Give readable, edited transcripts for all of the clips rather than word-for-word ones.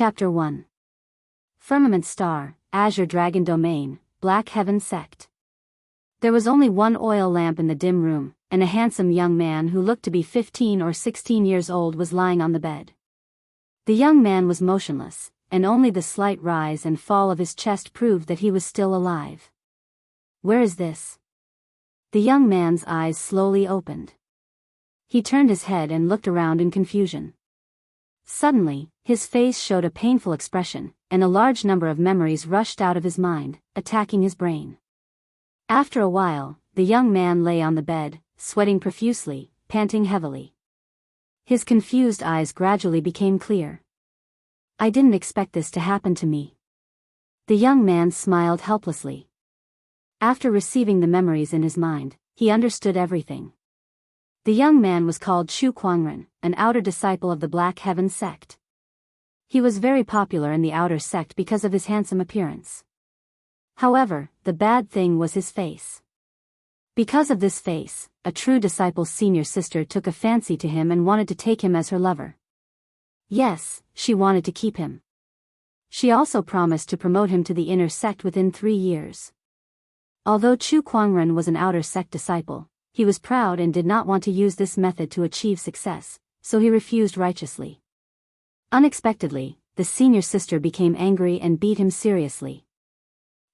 Chapter 1. Firmament Star, Azure Dragon Domain, Black Heaven Sect. There was only one oil lamp in the dim room, and a handsome young man who looked to be 15 or 16 years old was lying on the bed. The young man was motionless, and only the slight rise and fall of his chest proved that he was still alive. "Where is this?" The young man's eyes slowly opened. He turned his head and looked around in confusion. Suddenly, his face showed a painful expression, and a large number of memories rushed out of his mind, attacking his brain. After a while, the young man lay on the bed, sweating profusely, panting heavily. His confused eyes gradually became clear. "I didn't expect this to happen to me." The young man smiled helplessly. After receiving the memories in his mind, he understood everything. The young man was called Chu Kuangren, an outer disciple of the Black Heaven sect. He was very popular in the outer sect because of his handsome appearance. However, the bad thing was his face. Because of this face, a true disciple's senior sister took a fancy to him and wanted to take him as her lover. Yes, she wanted to keep him. She also promised to promote him to the inner sect within 3 years. Although Chu Kuangren was an outer sect disciple, he was proud and did not want to use this method to achieve success, so he refused righteously. Unexpectedly, the senior sister became angry and beat him seriously.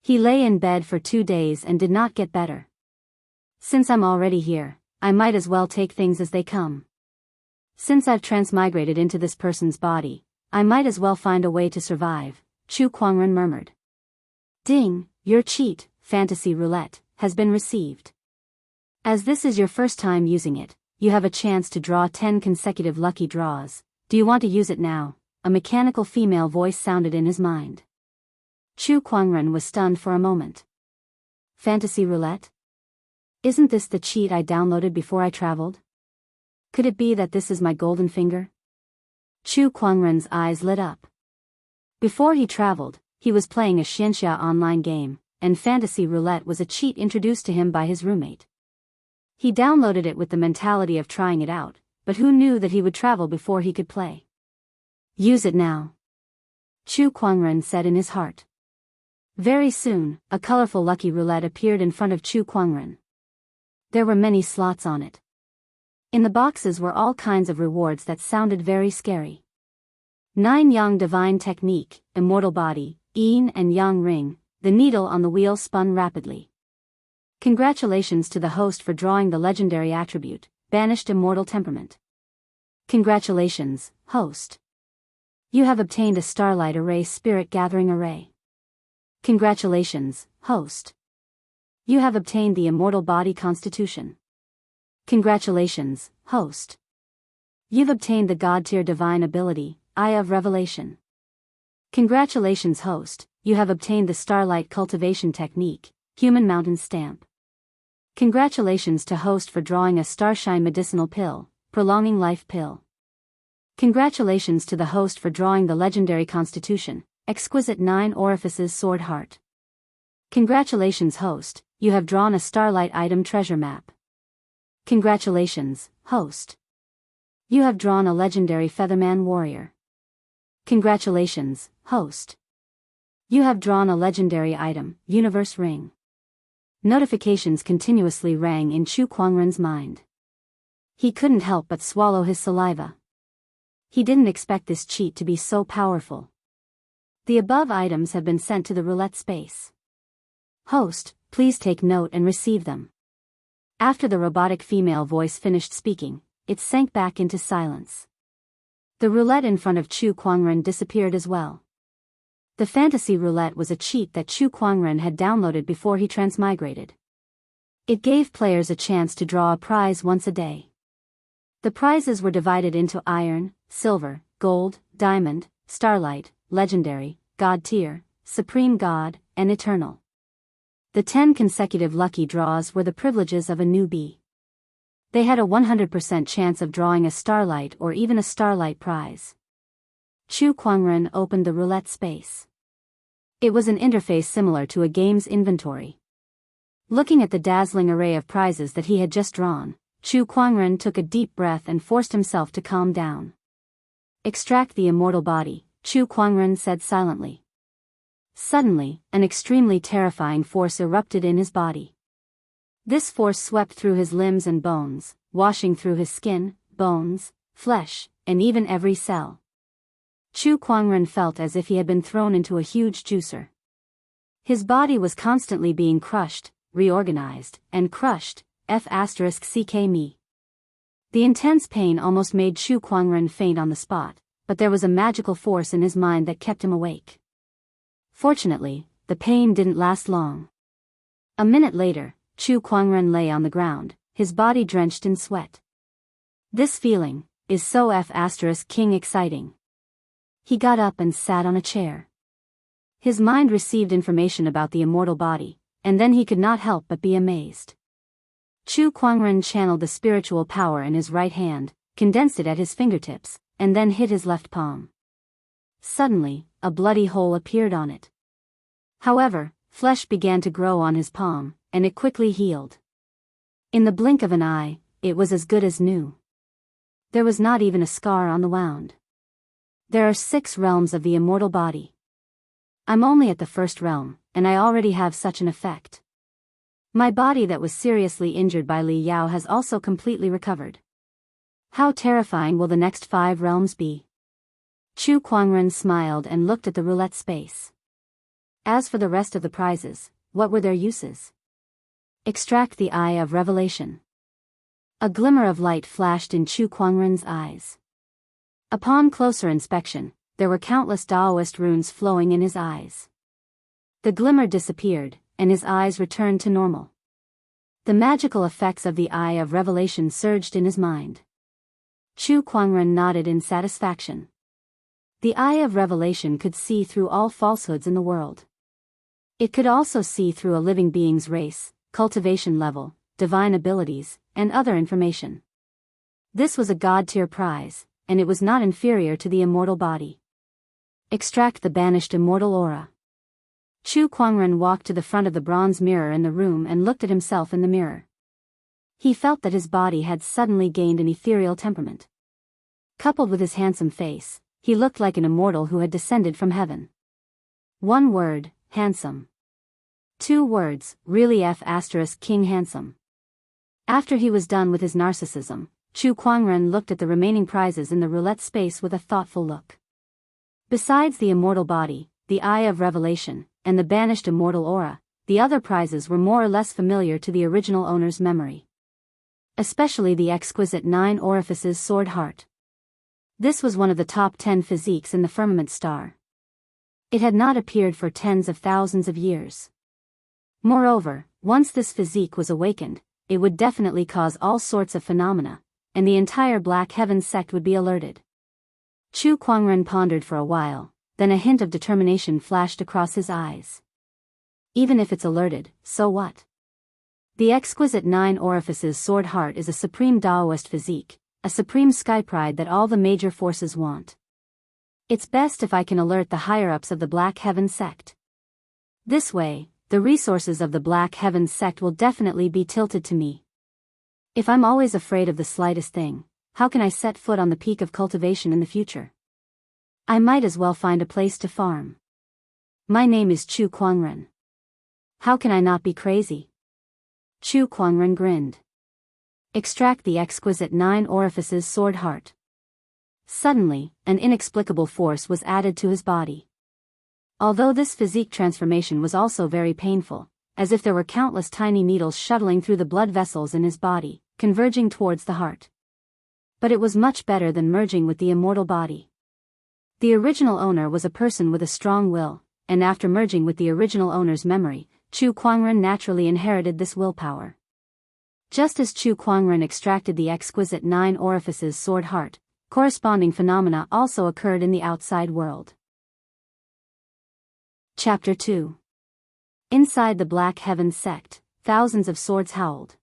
He lay in bed for 2 days and did not get better. "Since I'm already here, I might as well take things as they come. Since I've transmigrated into this person's body, I might as well find a way to survive," Chu Kuangren murmured. "Ding, your cheat, Fantasy Roulette, has been received. As this is your first time using it, you have a chance to draw 10 consecutive lucky draws. Do you want to use it now?" A mechanical female voice sounded in his mind. Chu Kuangren was stunned for a moment. "Fantasy Roulette? Isn't this the cheat I downloaded before I traveled? Could it be that this is my golden finger?" Chu Kuangren's eyes lit up. Before he traveled, he was playing a Xianxia online game, and Fantasy Roulette was a cheat introduced to him by his roommate. He downloaded it with the mentality of trying it out, but who knew that he would travel before he could play? "Use it now," Chu Kuangren said in his heart. Very soon, a colorful lucky roulette appeared in front of Chu Kuangren. There were many slots on it. In the boxes were all kinds of rewards that sounded very scary. 9 Yang Divine Technique, Immortal Body, Yin and Yang Ring. The needle on the wheel spun rapidly. "Congratulations to the host for drawing the legendary attribute, Banished Immortal Temperament. Congratulations, host. You have obtained a Starlight Array Spirit Gathering Array. Congratulations, host. You have obtained the Immortal Body Constitution. Congratulations, host. You've obtained the God Tier Divine Ability, Eye of Revelation. Congratulations, host. You have obtained the Starlight Cultivation Technique, Human Mountain Stamp. Congratulations to host for drawing a Starshine Medicinal Pill, Prolonging Life Pill. Congratulations to the host for drawing the legendary Constitution, Exquisite 9 Orifices Sword Heart. Congratulations, host, you have drawn a Starlight Item Treasure Map. Congratulations, host. You have drawn a legendary Featherman Warrior. Congratulations, host. You have drawn a legendary item, Universe Ring. Notifications continuously rang in Chu Kuangren's mind. He couldn't help but swallow his saliva. He didn't expect this cheat to be so powerful. The above items have been sent to the roulette space. Host, please take note and receive them. After the robotic female voice finished speaking, it sank back into silence. The roulette in front of Chu Kuangren disappeared as well. The Fantasy Roulette was a cheat that Chu Kuangren had downloaded before he transmigrated. It gave players a chance to draw a prize once a day. The prizes were divided into Iron, Silver, Gold, Diamond, Starlight, Legendary, God Tier, Supreme God, and Eternal. The 10 consecutive lucky draws were the privileges of a newbie. They had a 100% chance of drawing a Starlight or even a Starlight prize. Chu Kuangren opened the roulette space. It was an interface similar to a game's inventory. Looking at the dazzling array of prizes that he had just drawn, Chu Kuangren took a deep breath and forced himself to calm down. Extract the immortal body, Chu Kuangren said silently. Suddenly, an extremely terrifying force erupted in his body. This force swept through his limbs and bones, washing through his skin, bones, flesh, and even every cell. Chu Kuangren felt as if he had been thrown into a huge juicer. His body was constantly being crushed, reorganized, and crushed, f*ck me. The intense pain almost made Chu Kuangren faint on the spot, but there was a magical force in his mind that kept him awake. Fortunately, the pain didn't last long. A minute later, Chu Kuangren lay on the ground, his body drenched in sweat. This feeling is so f*king exciting. He got up and sat on a chair. His mind received information about the immortal body, and then he could not help but be amazed. Chu Kuangren channeled the spiritual power in his right hand, condensed it at his fingertips, and then hit his left palm. Suddenly, a bloody hole appeared on it. However, flesh began to grow on his palm, and it quickly healed. In the blink of an eye, it was as good as new. There was not even a scar on the wound. There are 6 realms of the immortal body. I'm only at the first realm, and I already have such an effect. My body that was seriously injured by Li Yao has also completely recovered. How terrifying will the next 5 realms be? Chu Kuangren smiled and looked at the roulette space. As for the rest of the prizes, what were their uses? Extract the Eye of Revelation. A glimmer of light flashed in Chu Kuangren's eyes. Upon closer inspection, there were countless Daoist runes flowing in his eyes. The glimmer disappeared, and his eyes returned to normal. The magical effects of the Eye of Revelation surged in his mind. Chu Kuangren nodded in satisfaction. The Eye of Revelation could see through all falsehoods in the world. It could also see through a living being's race, cultivation level, divine abilities, and other information. This was a god-tier prize, and it was not inferior to the immortal body. Extract the banished immortal aura. Chu Kuangren walked to the front of the bronze mirror in the room and looked at himself in the mirror. He felt that his body had suddenly gained an ethereal temperament. Coupled with his handsome face, he looked like an immortal who had descended from heaven. 1 word, handsome. 2 words, really *king handsome. After he was done with his narcissism, Chu Kuangren looked at the remaining prizes in the roulette space with a thoughtful look. Besides the immortal body, the Eye of Revelation, and the banished immortal aura, the other prizes were more or less familiar to the original owner's memory. Especially the exquisite 9 orifices sword heart. This was one of the top 10 physiques in the firmament star. It had not appeared for tens of thousands of years. Moreover, once this physique was awakened, it would definitely cause all sorts of phenomena, and the entire Black Heaven sect would be alerted. Chu Kuangren pondered for a while, then a hint of determination flashed across his eyes. Even if it's alerted, so what? The exquisite 9 orifices sword heart is a supreme Daoist physique, a supreme sky pride that all the major forces want. It's best if I can alert the higher-ups of the Black Heaven sect. This way, the resources of the Black Heaven sect will definitely be tilted to me. If I'm always afraid of the slightest thing, how can I set foot on the peak of cultivation in the future? I might as well find a place to farm. My name is Chu Kuangren. How can I not be crazy? Chu Kuangren grinned. Extract the exquisite 9 orifices sword heart. Suddenly, an inexplicable force was added to his body. Although this physique transformation was also very painful, as if there were countless tiny needles shuttling through the blood vessels in his body, converging towards the heart. But it was much better than merging with the immortal body. The original owner was a person with a strong will, and after merging with the original owner's memory, Chu Kuangren naturally inherited this willpower. Just as Chu Kuangren extracted the exquisite 9 orifices sword heart, corresponding phenomena also occurred in the outside world. Chapter 2. Inside the Black Heaven sect, thousands of swords howled.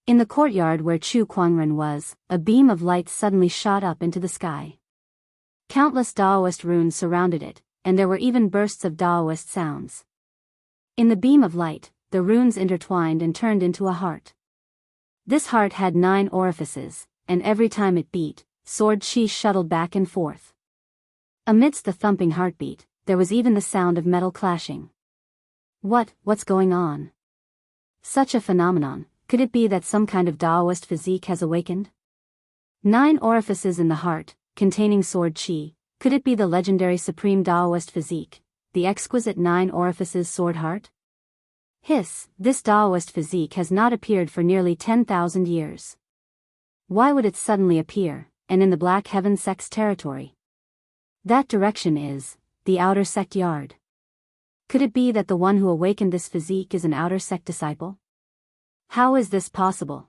In the courtyard where Chu Kuangren was, a beam of light suddenly shot up into the sky. Countless Daoist runes surrounded it, and there were even bursts of Daoist sounds. In the beam of light, the runes intertwined and turned into a heart. This heart had 9 orifices, and every time it beat, sword chi shuttled back and forth. Amidst the thumping heartbeat, there was even the sound of metal clashing. What's going on? Such a phenomenon, could it be that some kind of Daoist physique has awakened? 9 orifices in the heart, containing sword chi, could it be the legendary supreme Daoist physique, the exquisite 9 orifices sword heart? Hiss, this Daoist physique has not appeared for nearly 10,000 years. Why would it suddenly appear, and in the Black Heaven sect's territory? That direction is the outer sect yard. Could it be that the one who awakened this physique is an outer sect disciple? How is this possible?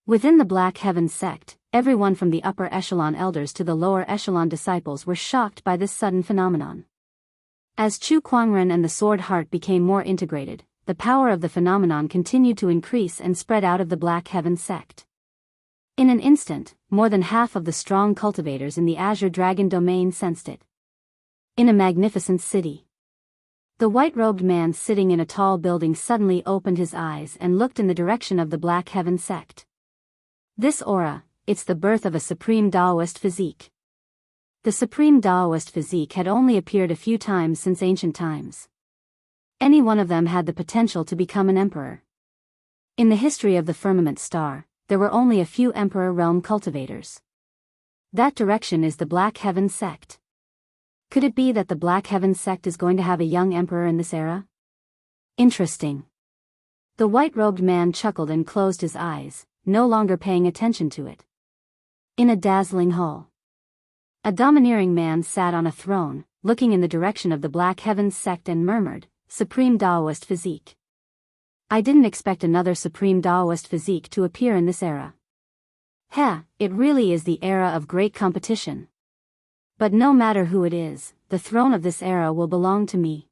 Within the Black Heaven sect, everyone from the upper echelon elders to the lower echelon disciples were shocked by this sudden phenomenon. As Chu Kuangren and the sword heart became more integrated, the power of the phenomenon continued to increase and spread out of the Black Heaven sect. In an instant, more than half of the strong cultivators in the Azure Dragon domain sensed it. In a magnificent city. The white-robed man sitting in a tall building suddenly opened his eyes and looked in the direction of the Black Heaven sect. This aura, it's the birth of a supreme Daoist physique. The supreme Daoist physique had only appeared a few times since ancient times. Any one of them had the potential to become an emperor. In the history of the firmament star, there were only a few emperor realm cultivators. That direction is the Black Heaven sect. Could it be that the Black Heaven sect is going to have a young emperor in this era? Interesting. The white-robed man chuckled and closed his eyes, no longer paying attention to it. In a dazzling hall, a domineering man sat on a throne, looking in the direction of the Black Heaven sect and murmured, "Supreme Daoist physique. I didn't expect another supreme Daoist physique to appear in this era. It really is the era of great competition. But no matter who it is, the throne of this era will belong to me.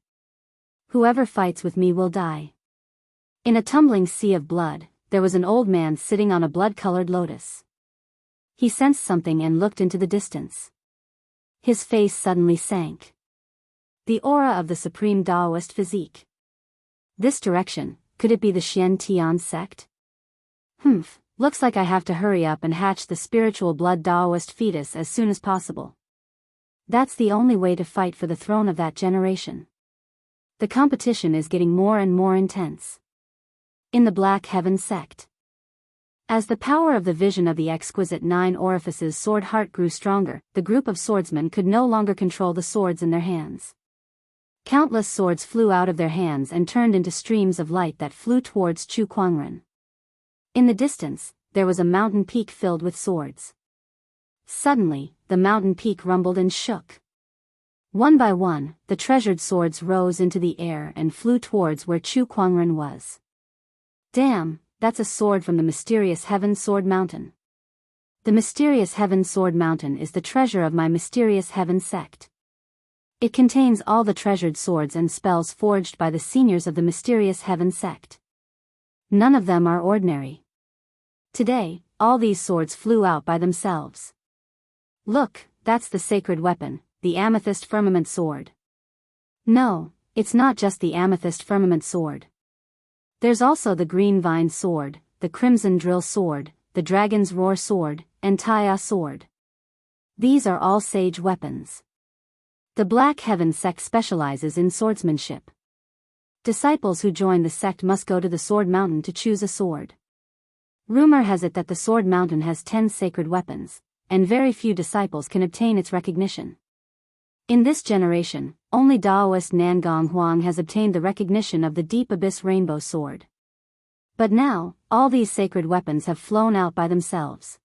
Whoever fights with me will die." In a tumbling sea of blood, there was an old man sitting on a blood-colored lotus. He sensed something and looked into the distance. His face suddenly sank. The aura of the supreme Daoist physique. This direction, could it be the Xian Tian sect? Looks like I have to hurry up and hatch the spiritual blood Daoist fetus as soon as possible. That's the only way to fight for the throne of that generation. The competition is getting more and more intense. In the Black Heaven sect. As the power of the vision of the exquisite 9 orifices sword heart grew stronger, the group of swordsmen could no longer control the swords in their hands. Countless swords flew out of their hands and turned into streams of light that flew towards Chu Kuangren. In the distance, there was a mountain peak filled with swords. Suddenly, the mountain peak rumbled and shook. One by one, the treasured swords rose into the air and flew towards where Chu Kuangren was. Damn, that's a sword from the mysterious Heaven Sword Mountain. The mysterious Heaven Sword Mountain is the treasure of my mysterious Heaven sect. It contains all the treasured swords and spells forged by the seniors of the mysterious Heaven sect. None of them are ordinary. Today, all these swords flew out by themselves. Look, that's the sacred weapon, the amethyst firmament sword. No, it's not just the amethyst firmament sword. There's also the green vine sword, the crimson drill sword, the dragon's roar sword, and Taya sword. These are all sage weapons. The Black Heaven sect specializes in swordsmanship. Disciples who join the sect must go to the Sword Mountain to choose a sword. Rumor has it that the Sword Mountain has 10 sacred weapons, and very few disciples can obtain its recognition. In this generation, only Daoist Nangong Huang has obtained the recognition of the Deep Abyss Rainbow Sword. But now, all these sacred weapons have flown out by themselves.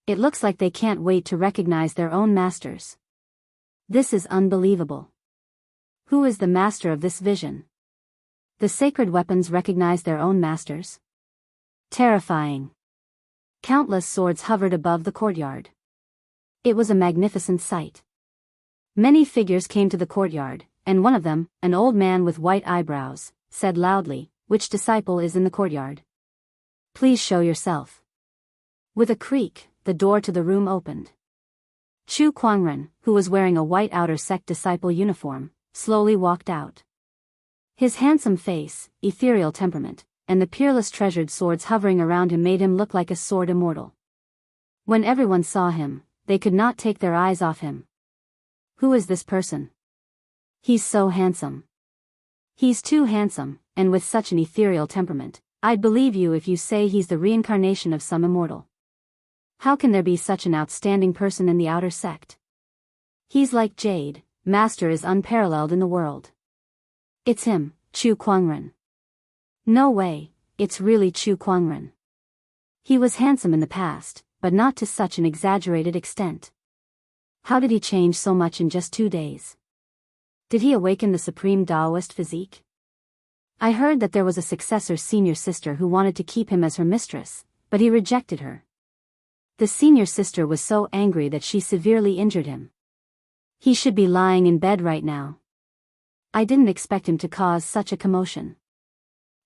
It looks like they can't wait to recognize their own masters. This is unbelievable. Who is the master of this vision? The sacred weapons recognize their own masters? Terrifying. Countless swords hovered above the courtyard. It was a magnificent sight. Many figures came to the courtyard, and one of them, an old man with white eyebrows, said loudly, "Which disciple is in the courtyard? Please show yourself." With a creak, the door to the room opened. Chu Kuangren, who was wearing a white outer sect disciple uniform, slowly walked out. His handsome face, ethereal temperament, and the peerless treasured swords hovering around him made him look like a sword immortal. When everyone saw him, they could not take their eyes off him. Who is this person? He's so handsome. He's too handsome, and with such an ethereal temperament. I'd believe you if you say he's the reincarnation of some immortal. How can there be such an outstanding person in the outer sect? He's like jade, master is unparalleled in the world. It's him, Chu Kuangren. No way, it's really Chu Kuangren. He was handsome in the past, but not to such an exaggerated extent. How did he change so much in just 2 days? Did he awaken the supreme Daoist physique? I heard that there was a successor senior sister who wanted to keep him as her mistress, but he rejected her. The senior sister was so angry that she severely injured him. He should be lying in bed right now. I didn't expect him to cause such a commotion.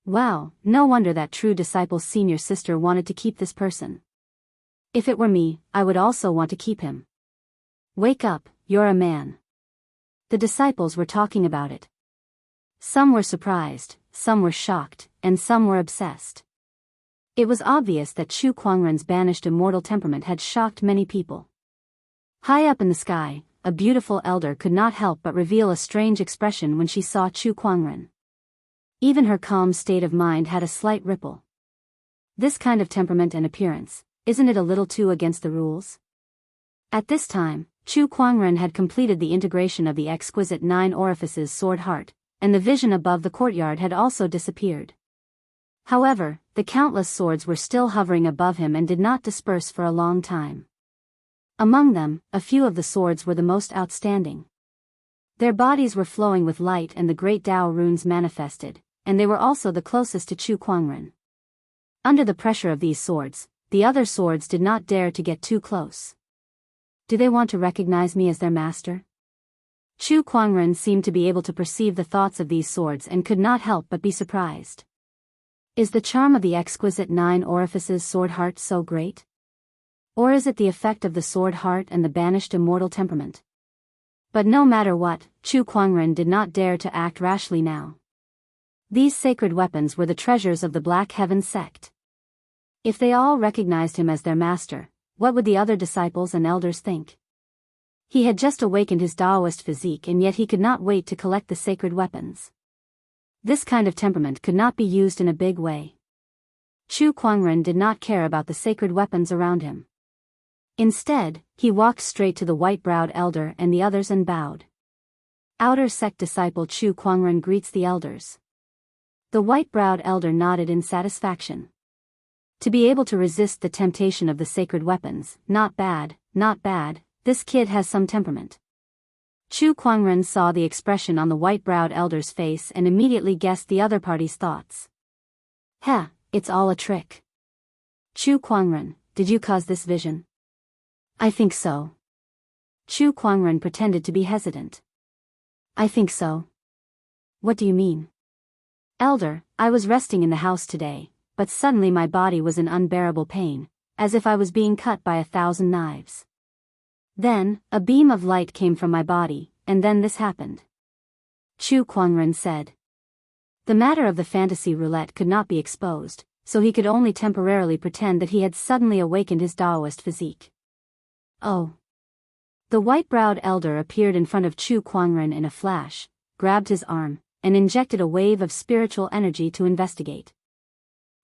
Wow, no wonder that true disciple's senior sister wanted to keep this person. If it were me, I would also want to keep him. Wake up, you're a man. The disciples were talking about it. Some were surprised, some were shocked, and some were obsessed. It was obvious that Chu Kuangren's banished immortal temperament had shocked many people. High up in the sky, a beautiful elder could not help but reveal a strange expression when she saw Chu Kuangren. Even her calm state of mind had a slight ripple. This kind of temperament and appearance, isn't it a little too against the rules? At this time, Chu Kuangren had completed the integration of the exquisite 9 orifices sword heart, and the vision above the courtyard had also disappeared. However, the countless swords were still hovering above him and did not disperse for a long time. Among them, a few of the swords were the most outstanding. Their bodies were flowing with light and the great Tao runes manifested, and they were also the closest to Chu Kuangren. Under the pressure of these swords, the other swords did not dare to get too close. Do they want to recognize me as their master? Chu Kuangren seemed to be able to perceive the thoughts of these swords and could not help but be surprised. Is the charm of the exquisite 9 orifices sword heart so great? Or is it the effect of the sword heart and the banished immortal temperament? But no matter what, Chu Kuangren did not dare to act rashly now. These sacred weapons were the treasures of the Black Heaven sect. If they all recognized him as their master, what would the other disciples and elders think? He had just awakened his Daoist physique and yet he could not wait to collect the sacred weapons. This kind of temperament could not be used in a big way. Chu Kuangren did not care about the sacred weapons around him. Instead, he walked straight to the white-browed elder and the others and bowed. Outer sect disciple Chu Kuangren greets the elders. The white-browed elder nodded in satisfaction. To be able to resist the temptation of the sacred weapons, not bad, not bad, this kid has some temperament. Chu Kuangren saw the expression on the white-browed elder's face and immediately guessed the other party's thoughts. Heh, it's all a trick. Chu Kuangren, did you cause this vision? I think so. Chu Kuangren pretended to be hesitant. I think so. What do you mean? Elder, I was resting in the house today, but suddenly my body was in unbearable pain, as if I was being cut by 1,000 knives. Then, a beam of light came from my body, and then this happened. Chu Kuangren said. The matter of the fantasy roulette could not be exposed, so he could only temporarily pretend that he had suddenly awakened his Daoist physique. Oh. The white-browed elder appeared in front of Chu Kuangren in a flash, grabbed his arm, and injected a wave of spiritual energy to investigate.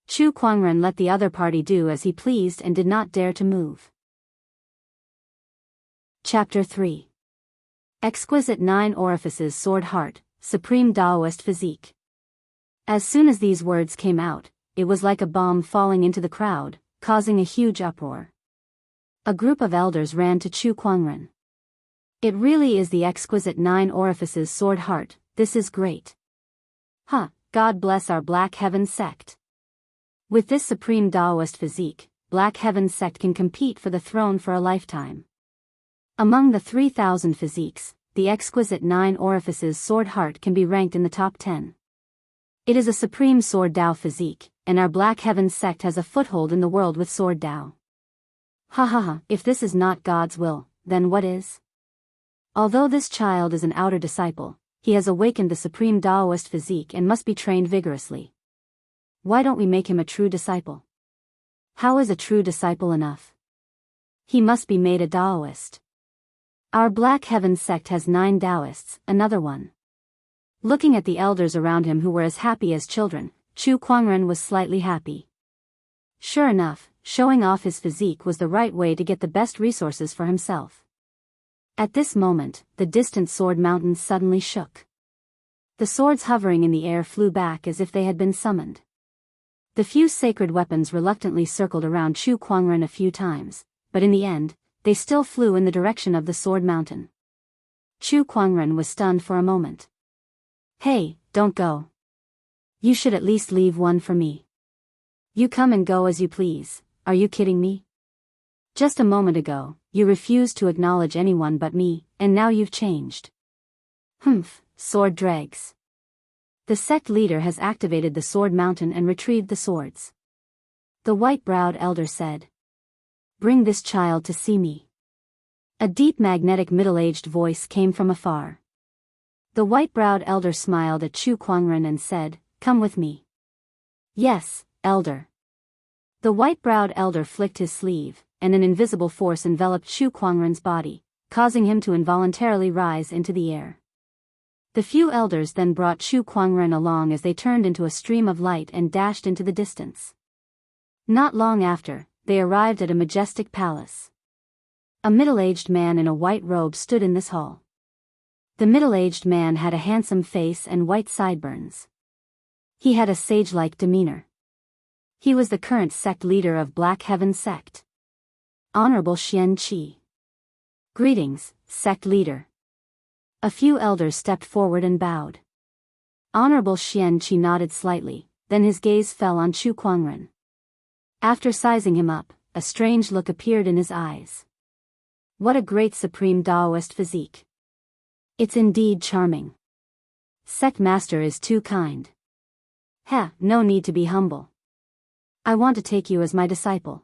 Chu Kuangren let the other party do as he pleased and did not dare to move. Chapter 3. Exquisite 9 orifices sword heart, supreme Daoist physique. As soon as these words came out, it was like a bomb falling into the crowd, causing a huge uproar. A group of elders ran to Chu Kuangren. It really is the exquisite 9 orifices sword heart, this is great. God bless our Black Heaven sect. With this supreme Daoist physique, Black Heaven sect can compete for the throne for a lifetime. Among the 3,000 physiques, the exquisite 9 orifices sword heart can be ranked in the top 10. It is a supreme sword Dao physique, and our Black Heaven sect has a foothold in the world with sword Dao. If this is not God's will, then what is? Although this child is an outer disciple, he has awakened the supreme Daoist physique and must be trained vigorously. Why don't we make him a true disciple? How is a true disciple enough? He must be made a Daoist. Our Black Heaven sect has 9 Daoists, another one. Looking at the elders around him who were as happy as children, Chu Kuangren was slightly happy. Sure enough, showing off his physique was the right way to get the best resources for himself. At this moment, the distant sword mountains suddenly shook. The swords hovering in the air flew back as if they had been summoned. The few sacred weapons reluctantly circled around Chu Kuangren a few times, but in the end, they still flew in the direction of the sword mountain. Chu Kuangren was stunned for a moment. Hey, don't go. You should at least leave one for me. You come and go as you please, are you kidding me? Just a moment ago, you refused to acknowledge anyone but me, and now you've changed. Humph, sword dregs. The sect leader has activated the sword mountain and retrieved the swords. The white-browed elder said. Bring this child to see me. A deep magnetic middle-aged voice came from afar. The white-browed elder smiled at Chu Kuangren and said, Come with me. Yes, elder. The white-browed elder flicked his sleeve, and an invisible force enveloped Chu Kuangren's body, causing him to involuntarily rise into the air. The few elders then brought Chu Kuangren along as they turned into a stream of light and dashed into the distance. Not long after, they arrived at a majestic palace. A middle-aged man in a white robe stood in this hall. The middle-aged man had a handsome face and white sideburns. He had a sage-like demeanor. He was the current sect leader of Black Heaven sect. Honorable Xianxia. Greetings, sect leader. A few elders stepped forward and bowed. Honorable Xianxia nodded slightly, then his gaze fell on Chu Kuangren. After sizing him up, a strange look appeared in his eyes. What a great supreme Daoist physique. It's indeed charming. Sect master is too kind. No need to be humble. I want to take you as my disciple.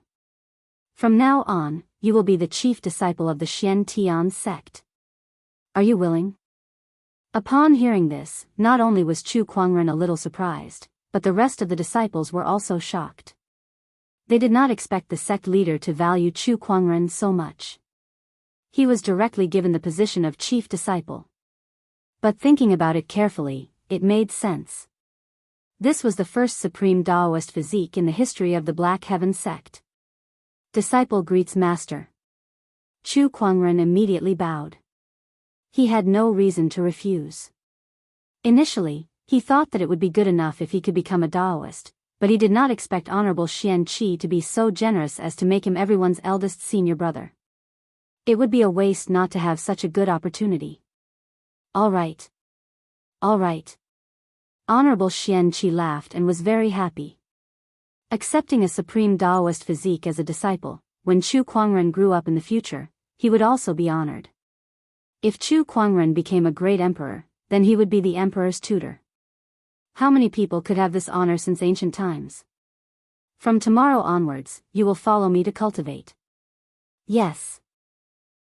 From now on, you will be the chief disciple of the Xian Tian sect. Are you willing? Upon hearing this, not only was Chu Kuangren a little surprised, but the rest of the disciples were also shocked. They did not expect the sect leader to value Chu Kuangren so much. He was directly given the position of chief disciple. But thinking about it carefully, it made sense. This was the first supreme Daoist physique in the history of the Black Heaven sect. Disciple greets master. Chu Kuangren immediately bowed. He had no reason to refuse. Initially, he thought that it would be good enough if he could become a Daoist, but he did not expect Honorable Xianxia to be so generous as to make him everyone's eldest senior brother. It would be a waste not to have such a good opportunity. All right. Honorable Xianxia laughed and was very happy. Accepting a supreme Daoist physique as a disciple, when Chu Kuangren grew up in the future, he would also be honored. If Chu Kuangren became a great emperor, then he would be the emperor's tutor. How many people could have this honor since ancient times? From tomorrow onwards, you will follow me to cultivate. Yes.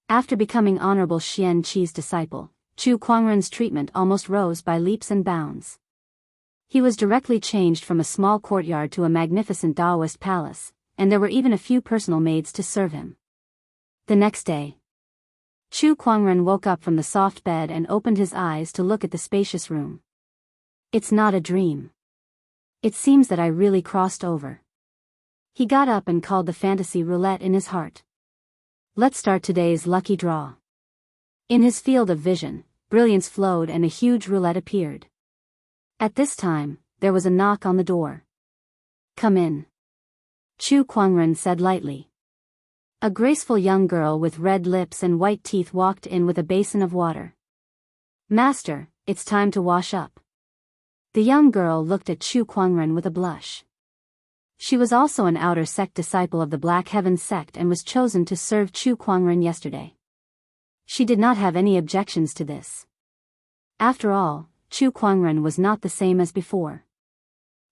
After becoming Honorable Xianxia's disciple, Chu Kuangren's treatment almost rose by leaps and bounds. He was directly changed from a small courtyard to a magnificent Daoist palace, and there were even a few personal maids to serve him. The next day, Chu Kuangren woke up from the soft bed and opened his eyes to look at the spacious room. It's not a dream. It seems that I really crossed over. He got up and called the fantasy roulette in his heart. Let's start today's lucky draw. In his field of vision, brilliance flowed and a huge roulette appeared. At this time, there was a knock on the door. Come in. Chu Kuangren said lightly. A graceful young girl with red lips and white teeth walked in with a basin of water. Master, it's time to wash up. The young girl looked at Chu Kuangren with a blush. She was also an outer sect disciple of the Black Heaven sect and was chosen to serve Chu Kuangren yesterday. She did not have any objections to this. After all, Chu Kuangren was not the same as before.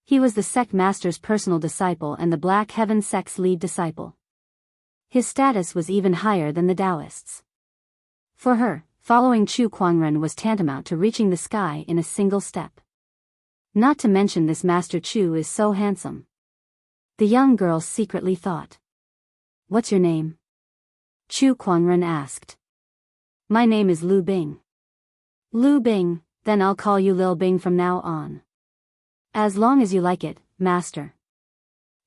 He was the sect master's personal disciple and the Black Heaven sect's lead disciple. His status was even higher than the Daoists. For her, following Chu Kuangren was tantamount to reaching the sky in a single step. Not to mention this Master Chu is so handsome. The young girl secretly thought. What's your name? Chu Kuangren asked. My name is Lu Bing. Lu Bing, then I'll call you Lil Bing from now on. As long as you like it, master.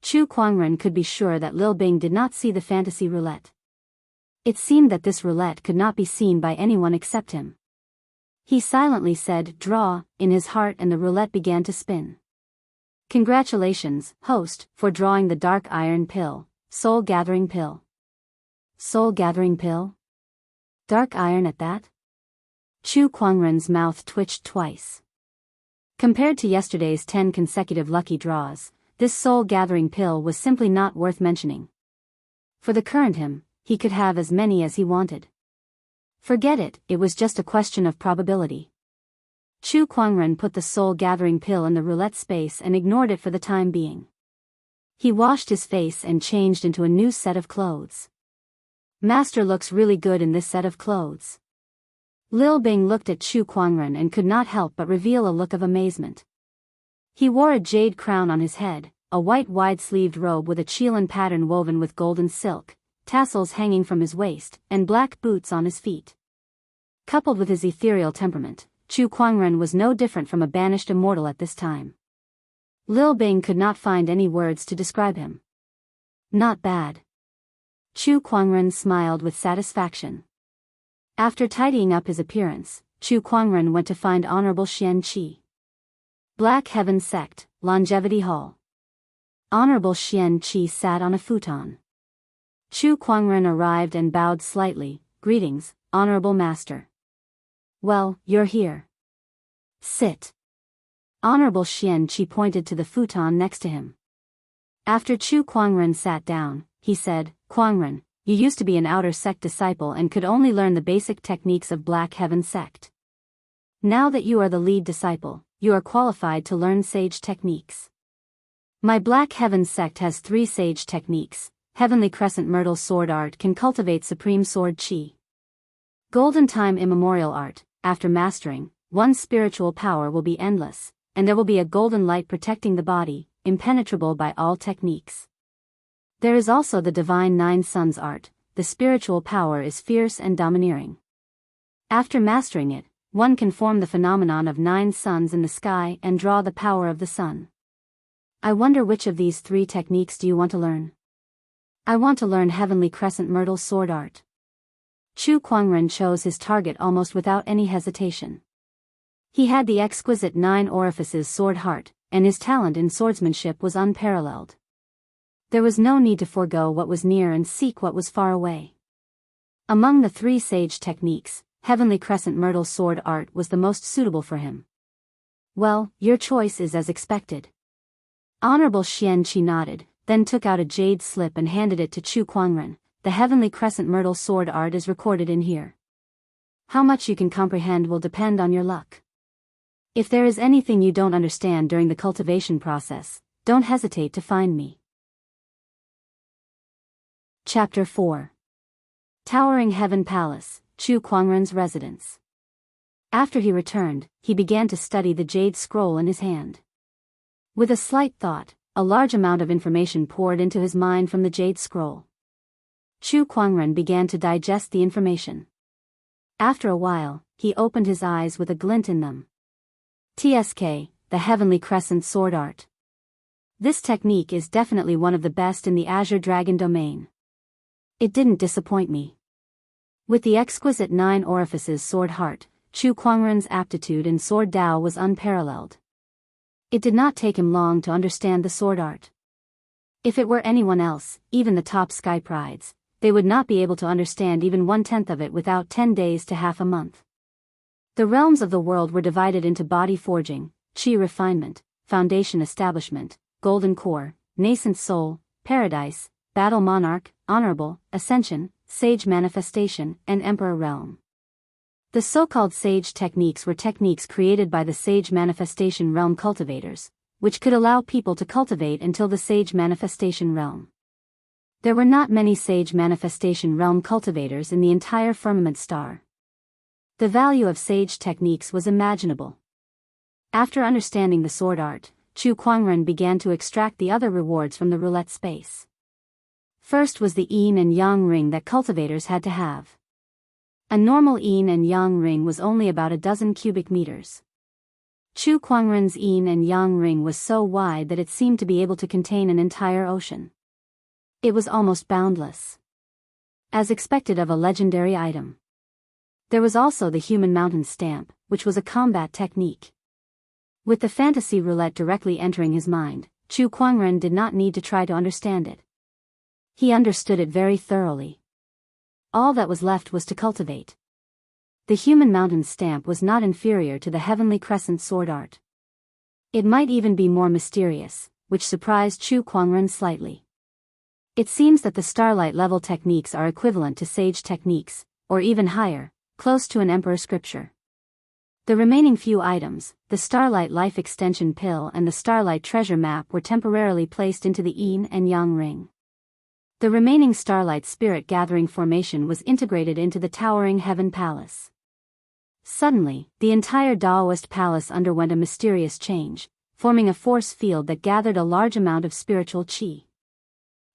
Chu Kuangren could be sure that Lil Bing did not see the fantasy roulette. It seemed that this roulette could not be seen by anyone except him. He silently said, "Draw," in his heart, and the roulette began to spin. Congratulations, host, for drawing the dark iron pill, soul gathering pill. Soul gathering pill? Dark iron at that? Chu Kuangren's mouth twitched twice. Compared to yesterday's 10 consecutive lucky draws, this soul-gathering pill was simply not worth mentioning. For the current him, he could have as many as he wanted. Forget it, it was just a question of probability. Chu Kuangren put the soul-gathering pill in the roulette space and ignored it for the time being. He washed his face and changed into a new set of clothes. Master looks really good in this set of clothes. Lil Bing looked at Chu Kuangren and could not help but reveal a look of amazement. He wore a jade crown on his head, a white wide-sleeved robe with a Qilin pattern woven with golden silk, tassels hanging from his waist, and black boots on his feet. Coupled with his ethereal temperament, Chu Kuangren was no different from a banished immortal at this time. Lil Bing could not find any words to describe him. Not bad. Chu Kuangren smiled with satisfaction. After tidying up his appearance, Chu Kuangren went to find Honorable Xianxia. Black Heaven Sect, Longevity Hall. Honorable Xianxia sat on a futon. Chu Kuangren arrived and bowed slightly. "Greetings, Honorable Master." "Well, you're here. Sit." Honorable Xianxia pointed to the futon next to him. After Chu Kuangren sat down, he said, "Kuangren, you used to be an outer sect disciple and could only learn the basic techniques of Black Heaven Sect. Now that you are the lead disciple, you are qualified to learn sage techniques. My Black Heaven Sect has 3 sage techniques. Heavenly Crescent Myrtle Sword Art can cultivate Supreme Sword Qi. Golden Time Immemorial Art, after mastering, one's spiritual power will be endless, and there will be a golden light protecting the body, impenetrable by all techniques. There is also the Divine 9 Suns Art, the spiritual power is fierce and domineering. After mastering it, one can form the phenomenon of 9 suns in the sky and draw the power of the sun. I wonder which of these 3 techniques do you want to learn? I want to learn Heavenly Crescent Myrtle Sword Art. Chu Kuangren chose his target almost without any hesitation. He had the exquisite 9 orifices sword heart, and his talent in swordsmanship was unparalleled. There was no need to forego what was near and seek what was far away. Among the 3 sage techniques, Heavenly Crescent Myrtle Sword Art was the most suitable for him. Well, your choice is as expected. Honorable Xianxia nodded, then took out a jade slip and handed it to Chu Kuangren. The Heavenly Crescent Myrtle Sword Art is recorded in here. How much you can comprehend will depend on your luck. If there is anything you don't understand during the cultivation process, don't hesitate to find me. Chapter 4. Towering Heaven Palace, Chu Kuangren's residence. After he returned, he began to study the jade scroll in his hand. With a slight thought, a large amount of information poured into his mind from the jade scroll. Chu Kuangren began to digest the information. After a while, he opened his eyes with a glint in them. TSK, the Heavenly Crescent Sword Art. This technique is definitely one of the best in the Azure Dragon domain. It didn't disappoint me. With the exquisite 9 orifices sword heart, Chu Kuangren's aptitude in sword Dao was unparalleled. It did not take him long to understand the sword art. If it were anyone else, even the top sky prides, they would not be able to understand even 1/10 of it without 10 days to half a month. The realms of the world were divided into body forging, Qi refinement, foundation establishment, golden core, nascent soul, paradise, battle monarch, honorable, ascension, sage manifestation, and emperor realm. The so-called sage techniques were techniques created by the sage manifestation realm cultivators, which could allow people to cultivate until the sage manifestation realm. There were not many sage manifestation realm cultivators in the entire firmament star. The value of sage techniques was imaginable. After understanding the sword art, Chu Kuangren began to extract the other rewards from the roulette space. First was the yin and yang ring that cultivators had to have. A normal yin and yang ring was only about a dozen cubic meters. Chu Kuangren's yin and yang ring was so wide that it seemed to be able to contain an entire ocean. It was almost boundless. As expected of a legendary item. There was also the human mountain stamp, which was a combat technique. With the fantasy roulette directly entering his mind, Chu Kuangren did not need to try to understand it. He understood it very thoroughly. All that was left was to cultivate. The human mountain stamp was not inferior to the heavenly crescent sword art. It might even be more mysterious, which surprised Chu Kuangren slightly. It seems that the starlight level techniques are equivalent to sage techniques, or even higher, close to an emperor scripture. The remaining few items, the Starlight Life Extension Pill and the Starlight Treasure Map, were temporarily placed into the Yin and Yang Ring. The remaining Starlight Spirit Gathering formation was integrated into the towering Heaven Palace. Suddenly, the entire Daoist palace underwent a mysterious change, forming a force field that gathered a large amount of spiritual qi.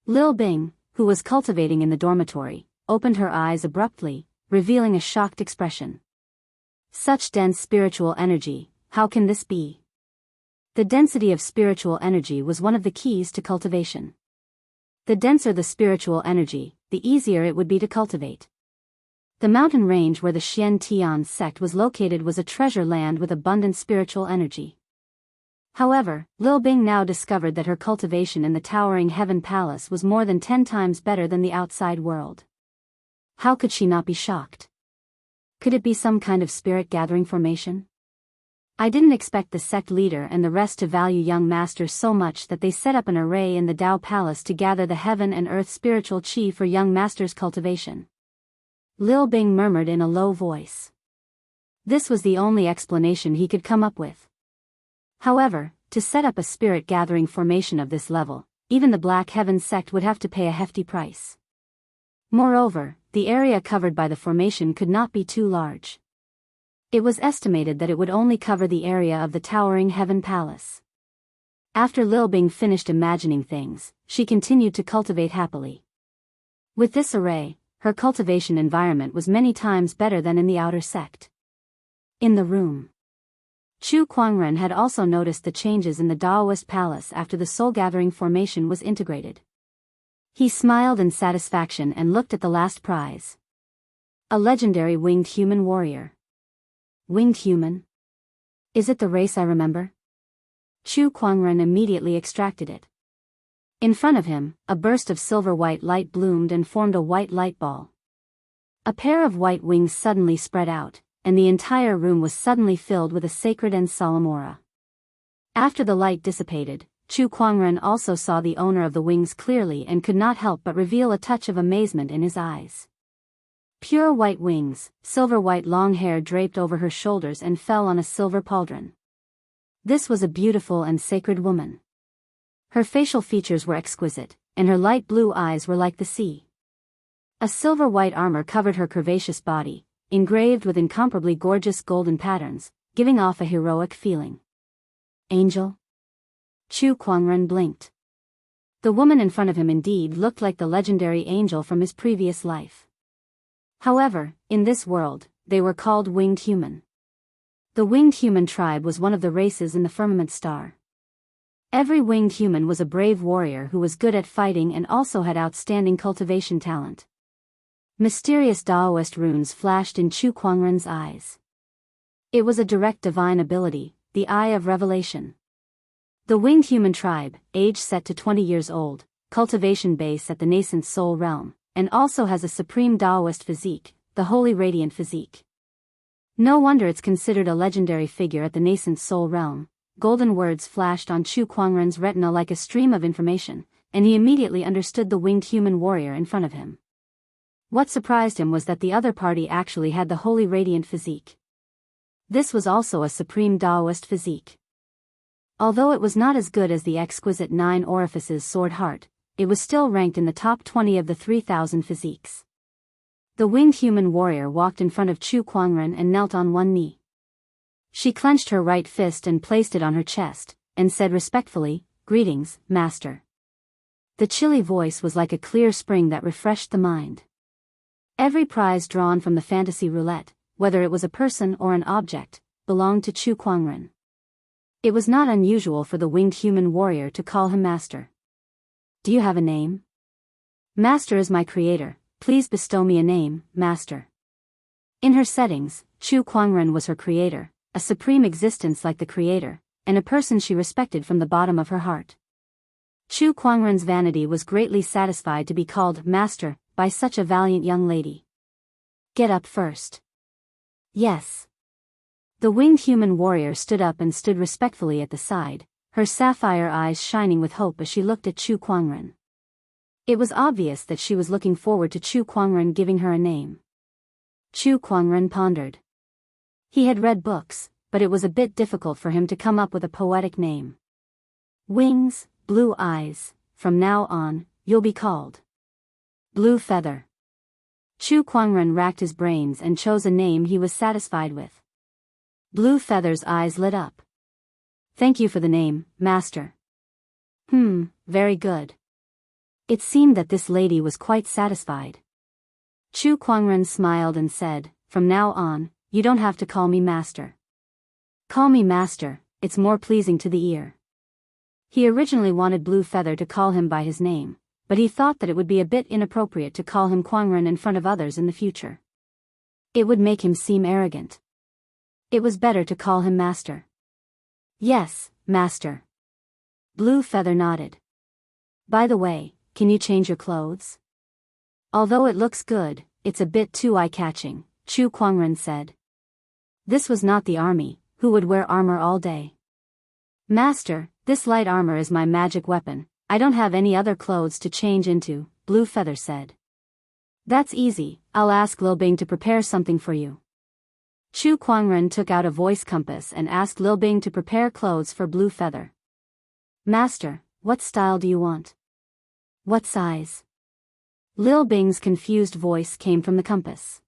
Lil Bing, who was cultivating in the dormitory, opened her eyes abruptly, revealing a shocked expression. Such dense spiritual energy, how can this be? The density of spiritual energy was one of the keys to cultivation. The denser the spiritual energy, the easier it would be to cultivate. The mountain range where the Xian Tian sect was located was a treasure land with abundant spiritual energy. However, Lil Bing now discovered that her cultivation in the towering Heaven Palace was more than 10 times better than the outside world. How could she not be shocked? Could it be some kind of spirit gathering formation? I didn't expect the sect leader and the rest to value young masters so much that they set up an array in the Dao Palace to gather the heaven and earth spiritual qi for young masters' cultivation. Lil Bing murmured in a low voice. This was the only explanation he could come up with. However, to set up a spirit gathering formation of this level, even the Black Heaven sect would have to pay a hefty price. Moreover, the area covered by the formation could not be too large. It was estimated that it would only cover the area of the towering Heaven Palace. After Lil Bing finished imagining things, she continued to cultivate happily. With this array, her cultivation environment was many times better than in the outer sect. In the room, Chu Kuangren had also noticed the changes in the Daoist palace after the soul gathering formation was integrated. He smiled in satisfaction and looked at the last prize. A legendary winged human warrior. Winged human? Is it the race I remember? Chu Kuangren immediately extracted it. In front of him, a burst of silver-white light bloomed and formed a white light ball. A pair of white wings suddenly spread out, and the entire room was suddenly filled with a sacred and solemn aura. After the light dissipated, Chu Kuangren also saw the owner of the wings clearly and could not help but reveal a touch of amazement in his eyes. Pure white wings, silver-white long hair draped over her shoulders and fell on a silver pauldron. This was a beautiful and sacred woman. Her facial features were exquisite, and her light blue eyes were like the sea. A silver-white armor covered her curvaceous body, engraved with incomparably gorgeous golden patterns, giving off a heroic feeling. Angel? Chu Kuangren blinked. The woman in front of him indeed looked like the legendary angel from his previous life. However, in this world, they were called winged human. The winged human tribe was one of the races in the firmament star. Every winged human was a brave warrior who was good at fighting and also had outstanding cultivation talent. Mysterious Daoist runes flashed in Chu Kuangren's eyes. It was a direct divine ability, the Eye of Revelation. The winged human tribe, age set to 20 years old, cultivation base at the nascent soul realm, and also has a supreme Daoist physique, the Holy Radiant Physique. No wonder it's considered a legendary figure at the nascent soul realm. Golden words flashed on Chu Kuangren's retina like a stream of information, and he immediately understood the winged human warrior in front of him. What surprised him was that the other party actually had the Holy Radiant Physique. This was also a supreme Daoist physique. Although it was not as good as the exquisite 9 orifices sword heart, it was still ranked in the top 20 of the 3,000 physiques. The winged human warrior walked in front of Chu Kuangren and knelt on one knee. She clenched her right fist and placed it on her chest, and said respectfully, "Greetings, master." The chilly voice was like a clear spring that refreshed the mind. Every prize drawn from the fantasy roulette, whether it was a person or an object, belonged to Chu Kuangren. It was not unusual for the winged human warrior to call him master. Do you have a name? Master is my creator, please bestow me a name, master. In her settings, Chu Kuangren was her creator, a supreme existence like the creator, and a person she respected from the bottom of her heart. Chu Kuangren's vanity was greatly satisfied to be called master by such a valiant young lady. Get up first. Yes. The winged human warrior stood up and stood respectfully at the side, her sapphire eyes shining with hope as she looked at Chu Kuangren. It was obvious that she was looking forward to Chu Kuangren giving her a name. Chu Kuangren pondered. He had read books, but it was a bit difficult for him to come up with a poetic name. Wings, blue eyes, from now on, you'll be called Blue Feather. Chu Kuangren racked his brains and chose a name he was satisfied with. Blue Feather's eyes lit up. Thank you for the name, master. Very good. It seemed that this lady was quite satisfied. Chu Kuangren smiled and said, from now on, you don't have to call me master. Call me master, it's more pleasing to the ear. He originally wanted Blue Feather to call him by his name, but he thought that it would be a bit inappropriate to call him Kuangren in front of others in the future. It would make him seem arrogant. It was better to call him master. Yes, master. Blue Feather nodded. By the way, can you change your clothes? Although it looks good, it's a bit too eye-catching, Chu Kuangren said. This was not the army, who would wear armor all day. Master, this light armor is my magic weapon, I don't have any other clothes to change into, Blue Feather said. That's easy, I'll ask Lil Bing to prepare something for you. Chu Kuangren took out a voice compass and asked Lil Bing to prepare clothes for Blue Feather. Master, what style do you want? What size? Lil Bing's confused voice came from the compass.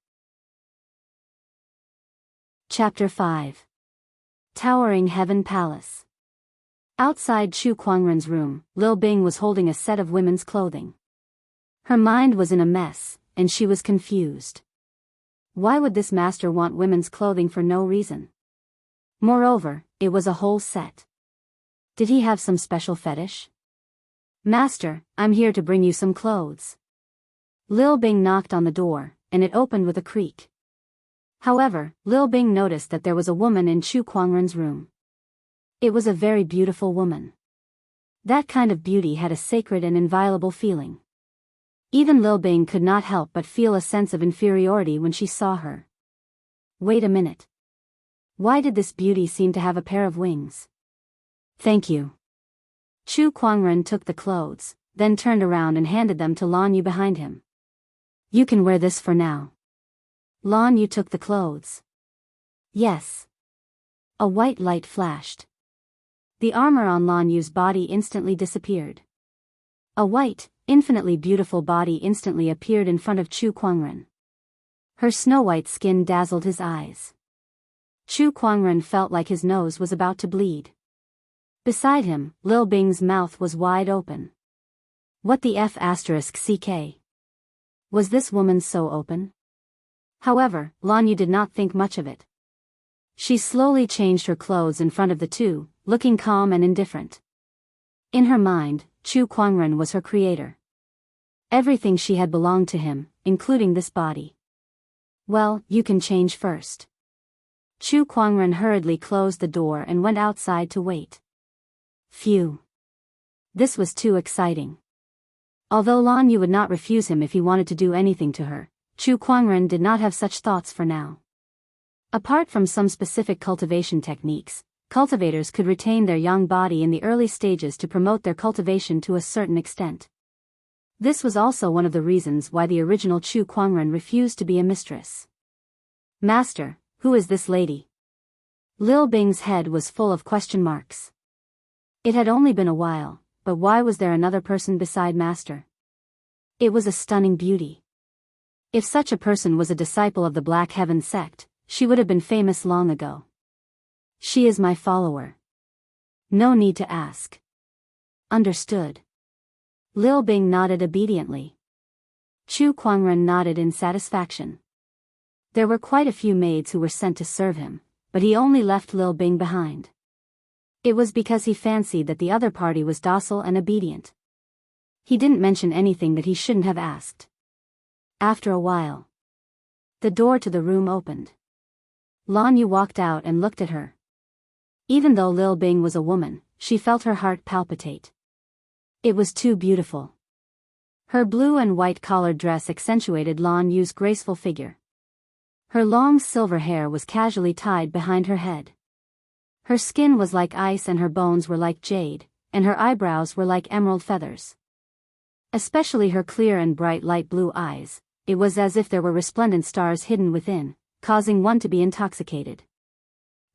Chapter 5. Towering Heaven Palace. Outside Chu Kuangren's room, Lil Bing was holding a set of women's clothing. Her mind was in a mess, and she was confused. Why would this master want women's clothing for no reason? Moreover, it was a whole set. Did he have some special fetish? Master, I'm here to bring you some clothes. Lil Bing knocked on the door, and it opened with a creak. However, Lil Bing noticed that there was a woman in Chu Kuangren's room. It was a very beautiful woman. That kind of beauty had a sacred and inviolable feeling. Even Lil Bing could not help but feel a sense of inferiority when she saw her. Wait a minute. Why did this beauty seem to have a pair of wings? Thank you. Chu Kuangren took the clothes, then turned around and handed them to Lan Yu behind him. You can wear this for now. Lan Yu took the clothes. Yes. A white light flashed. The armor on Lan Yu's body instantly disappeared. A white, infinitely beautiful body instantly appeared in front of Chu Kuangren. Her snow-white skin dazzled his eyes. Chu Kuangren felt like his nose was about to bleed. Beside him, Lil Bing's mouth was wide open. What the F***ck? Was this woman so open? However, Lan Yu did not think much of it. She slowly changed her clothes in front of the two, looking calm and indifferent. In her mind, Chu Kuangren was her creator. Everything she had belonged to him, including this body. Well, you can change first. Chu Kuangren hurriedly closed the door and went outside to wait. Phew. This was too exciting. Although Lan Yu would not refuse him if he wanted to do anything to her, Chu Kuangren did not have such thoughts for now. Apart from some specific cultivation techniques, cultivators could retain their young body in the early stages to promote their cultivation to a certain extent. This was also one of the reasons why the original Chu Kuangren refused to be a mistress. Master, who is this lady? Lil Bing's head was full of question marks. It had only been a while, but why was there another person beside Master? It was a stunning beauty. If such a person was a disciple of the Black Heaven sect, she would have been famous long ago. She is my follower. No need to ask. Understood. Lil Bing nodded obediently. Chu Kuangren nodded in satisfaction. There were quite a few maids who were sent to serve him, but he only left Lil Bing behind. It was because he fancied that the other party was docile and obedient. He didn't mention anything that he shouldn't have asked. After a while, the door to the room opened. Lan Yu walked out and looked at her. Even though Lil Bing was a woman, she felt her heart palpitate. It was too beautiful. Her blue and white collared dress accentuated Lan Yu's graceful figure. Her long silver hair was casually tied behind her head. Her skin was like ice and her bones were like jade, and her eyebrows were like emerald feathers. Especially her clear and bright light blue eyes, it was as if there were resplendent stars hidden within, causing one to be intoxicated.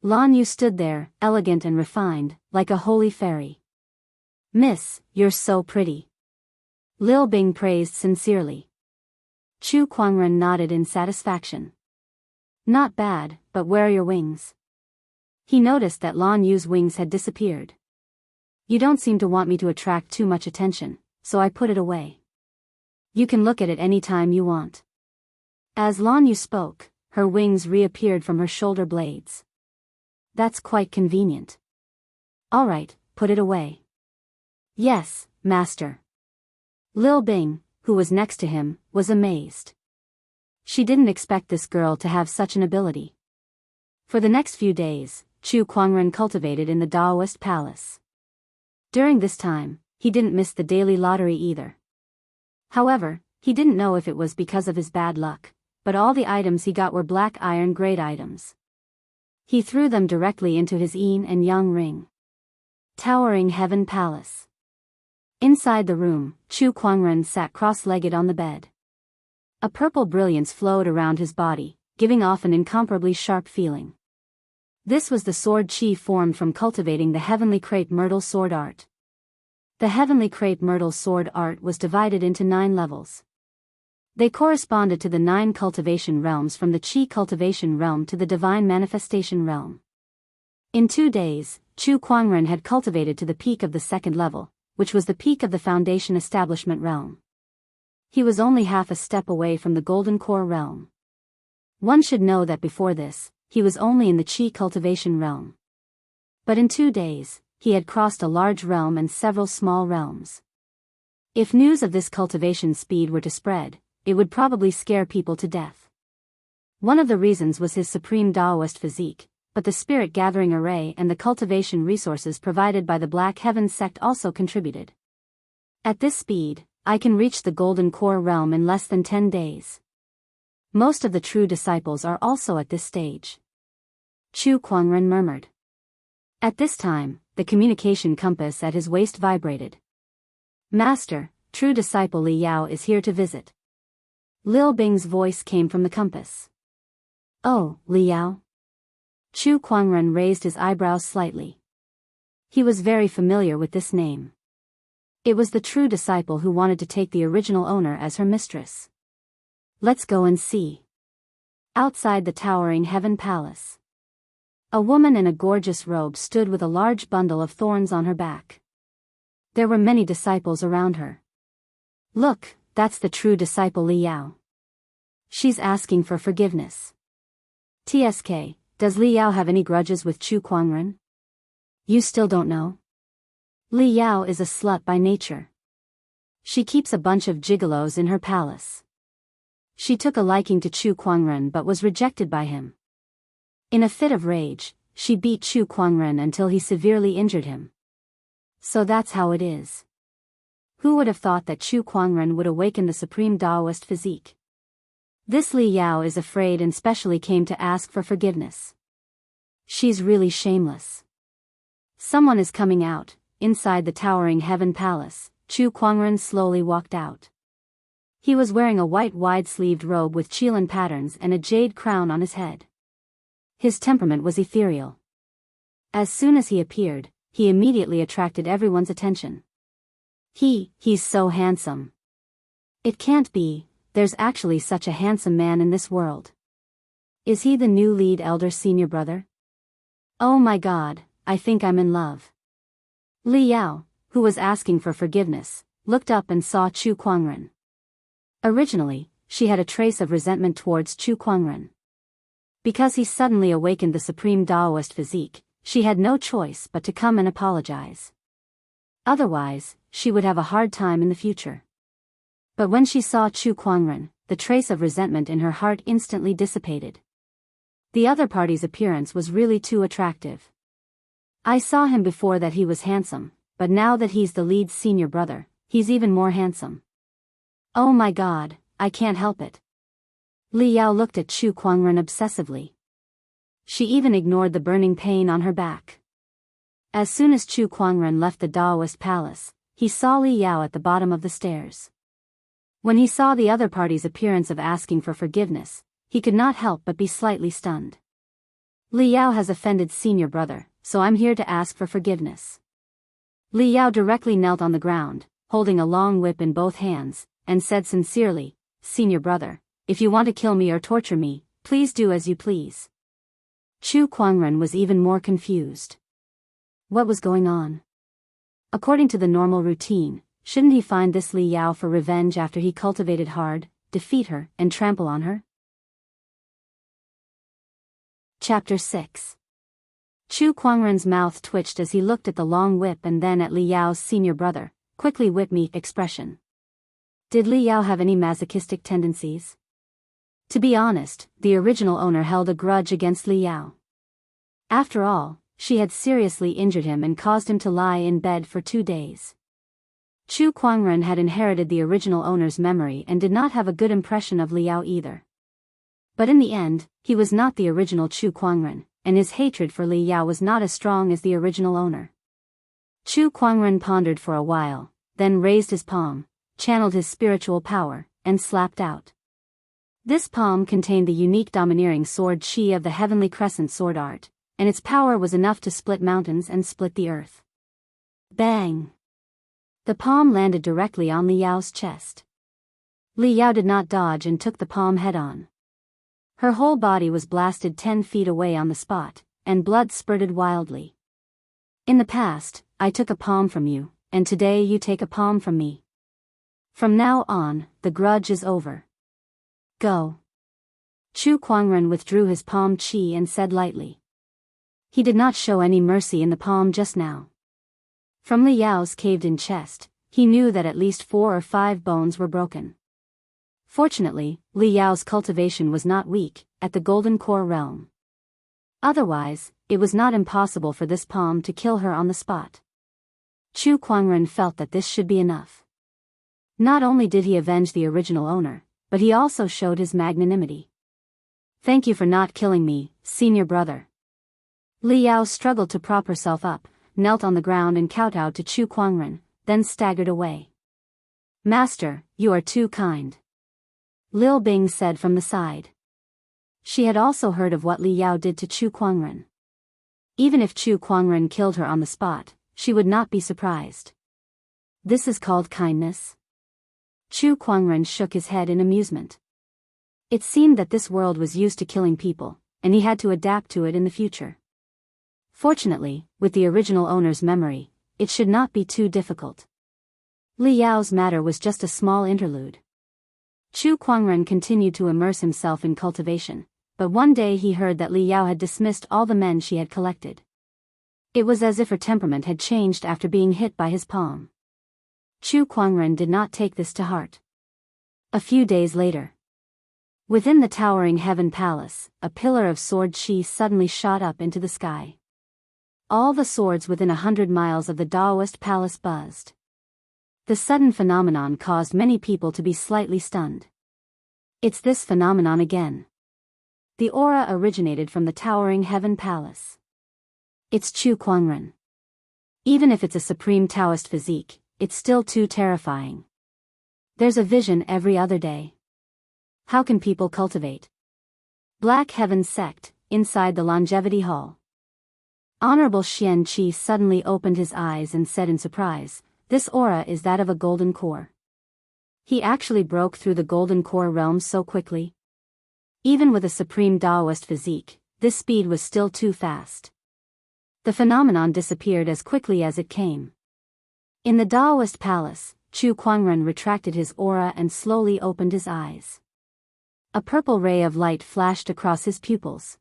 Lan Yu stood there, elegant and refined, like a holy fairy. "Miss, you're so pretty." Lil Bing praised sincerely. Chu Kuangren nodded in satisfaction. "Not bad, but where are your wings?" He noticed that Lan Yu's wings had disappeared. "You don't seem to want me to attract too much attention, so I put it away. You can look at it any time you want." As Lan Yu spoke, her wings reappeared from her shoulder blades. "That's quite convenient." "All right, put it away." "Yes, master." Lil Bing, who was next to him, was amazed. She didn't expect this girl to have such an ability. For the next few days, Chu Kuangren cultivated in the Daoist palace. During this time, he didn't miss the daily lottery either. However, he didn't know if it was because of his bad luck, but all the items he got were black iron grade items. He threw them directly into his yin and yang ring. Towering Heaven Palace. Inside the room, Chu Kuangren sat cross-legged on the bed. A purple brilliance flowed around his body, giving off an incomparably sharp feeling. This was the sword chi formed from cultivating the heavenly crepe myrtle sword art. The heavenly crepe myrtle sword art was divided into 9 levels. They corresponded to the 9 cultivation realms, from the chi cultivation realm to the divine manifestation realm. In 2 days, Chu Kuangren had cultivated to the peak of the 2nd level, which was the peak of the foundation establishment realm. He was only half a step away from the golden core realm. One should know that before this, he was only in the chi cultivation realm. But in 2 days, he had crossed a large realm and several small realms. If news of this cultivation speed were to spread, it would probably scare people to death. One of the reasons was his supreme Daoist physique, but the spirit gathering array and the cultivation resources provided by the Black Heaven sect also contributed. At this speed, I can reach the golden core realm in less than 10 days. Most of the true disciples are also at this stage. Chu Kuangren murmured. At this time, the communication compass at his waist vibrated. "Master, true disciple Li Yao is here to visit." Lil Bing's voice came from the compass. "Oh, Li Yao?" Chu Kuangren raised his eyebrows slightly. He was very familiar with this name. It was the true disciple who wanted to take the original owner as her mistress. "Let's go and see." Outside the towering Heaven Palace, a woman in a gorgeous robe stood with a large bundle of thorns on her back. There were many disciples around her. "Look, that's the true disciple Li Yao. She's asking for forgiveness." "TSK, does Li Yao have any grudges with Chu Kuangren?" "You still don't know?" "Li Yao is a slut by nature. She keeps a bunch of gigolos in her palace. She took a liking to Chu Kuangren but was rejected by him. In a fit of rage, she beat Chu Kuangren until he severely injured him. So that's how it is." Who would have thought that Chu Kuangren would awaken the supreme Daoist physique? This Li Yao is afraid and specially came to ask for forgiveness. She's really shameless. Someone is coming out. Inside the towering Heaven Palace, Chu Kuangren slowly walked out. He was wearing a white wide-sleeved robe with Qilin patterns and a jade crown on his head. His temperament was ethereal. As soon as he appeared, he immediately attracted everyone's attention. He's so handsome. It can't be, there's actually such a handsome man in this world. Is he the new lead elder senior brother? Oh my god, I think I'm in love. Li Yao, who was asking for forgiveness, looked up and saw Chu Kuangren. Originally, she had a trace of resentment towards Chu Kuangren. Because he suddenly awakened the supreme Daoist physique, she had no choice but to come and apologize. Otherwise, she would have a hard time in the future. But when she saw Chu Kuangren, the trace of resentment in her heart instantly dissipated. The other party's appearance was really too attractive. I saw him before that he was handsome, but now that he's the lead senior brother, he's even more handsome. Oh my god, I can't help it. Li Yao looked at Chu Kuangren obsessively. She even ignored the burning pain on her back. As soon as Chu Kuangren left the Daoist palace, he saw Li Yao at the bottom of the stairs. When he saw the other party's appearance of asking for forgiveness, he could not help but be slightly stunned. Li Yao has offended senior brother, so I'm here to ask for forgiveness. Li Yao directly knelt on the ground, holding a long whip in both hands, and said sincerely, "Senior brother, if you want to kill me or torture me, please do as you please." Chu Kuangren was even more confused. What was going on? According to the normal routine, shouldn't he find this Li Yao for revenge after he cultivated hard, defeat her, and trample on her? Chapter 6. Chu Kuangren's mouth twitched as he looked at the long whip and then at Li Yao's senior brother, quickly whip me expression. Did Li Yao have any masochistic tendencies? To be honest, the original owner held a grudge against Li Yao. After all, she had seriously injured him and caused him to lie in bed for 2 days. Chu Kuangren had inherited the original owner's memory and did not have a good impression of Li Yao either. But in the end, he was not the original Chu Kuangren, and his hatred for Li Yao was not as strong as the original owner. Chu Kuangren pondered for a while, then raised his palm, channeled his spiritual power, and slapped out. This palm contained the unique domineering sword chi of the heavenly crescent sword art, and its power was enough to split mountains and split the earth. Bang! The palm landed directly on Li Yao's chest. Li Yao did not dodge and took the palm head-on. Her whole body was blasted 10 feet away on the spot, and blood spurted wildly. In the past, I took a palm from you, and today you take a palm from me. From now on, the grudge is over. Go. Chu Kuangren withdrew his palm chi and said lightly. He did not show any mercy in the palm just now. From Li Yao's caved-in chest, he knew that at least 4 or 5 bones were broken. Fortunately, Li Yao's cultivation was not weak, at the Golden Core realm. Otherwise, it was not impossible for this palm to kill her on the spot. Chu Kuangren felt that this should be enough. Not only did he avenge the original owner, but he also showed his magnanimity. Thank you for not killing me, senior brother. Li Yao struggled to prop herself up, knelt on the ground and kowtowed to Chu Kuangren, then staggered away. Master, you are too kind. Lil Bing said from the side. She had also heard of what Li Yao did to Chu Kuangren. Even if Chu Kuangren killed her on the spot, she would not be surprised. This is called kindness? Chu Kuangren shook his head in amusement. It seemed that this world was used to killing people, and he had to adapt to it in the future. Fortunately, with the original owner's memory, it should not be too difficult. Li Yao's matter was just a small interlude. Chu Kuangren continued to immerse himself in cultivation, but one day he heard that Li Yao had dismissed all the men she had collected. It was as if her temperament had changed after being hit by his palm. Chu Kuangren did not take this to heart. A few days later, within the towering heaven palace, a pillar of sword chi suddenly shot up into the sky. All the swords within 100 miles of the Daoist palace buzzed. The sudden phenomenon caused many people to be slightly stunned. It's this phenomenon again. The aura originated from the towering heaven palace. It's Chu Kuangren. Even if it's a supreme Taoist physique, it's still too terrifying. There's a vision every other day. How can people cultivate? Black Heaven Sect, inside the Longevity Hall. Honorable Xian Qi suddenly opened his eyes and said in surprise, "This aura is that of a golden core." He actually broke through the golden core realm so quickly. Even with a supreme Daoist physique, this speed was still too fast. The phenomenon disappeared as quickly as it came. In the Daoist palace, Chu Kuangren retracted his aura and slowly opened his eyes. A purple ray of light flashed across his pupils.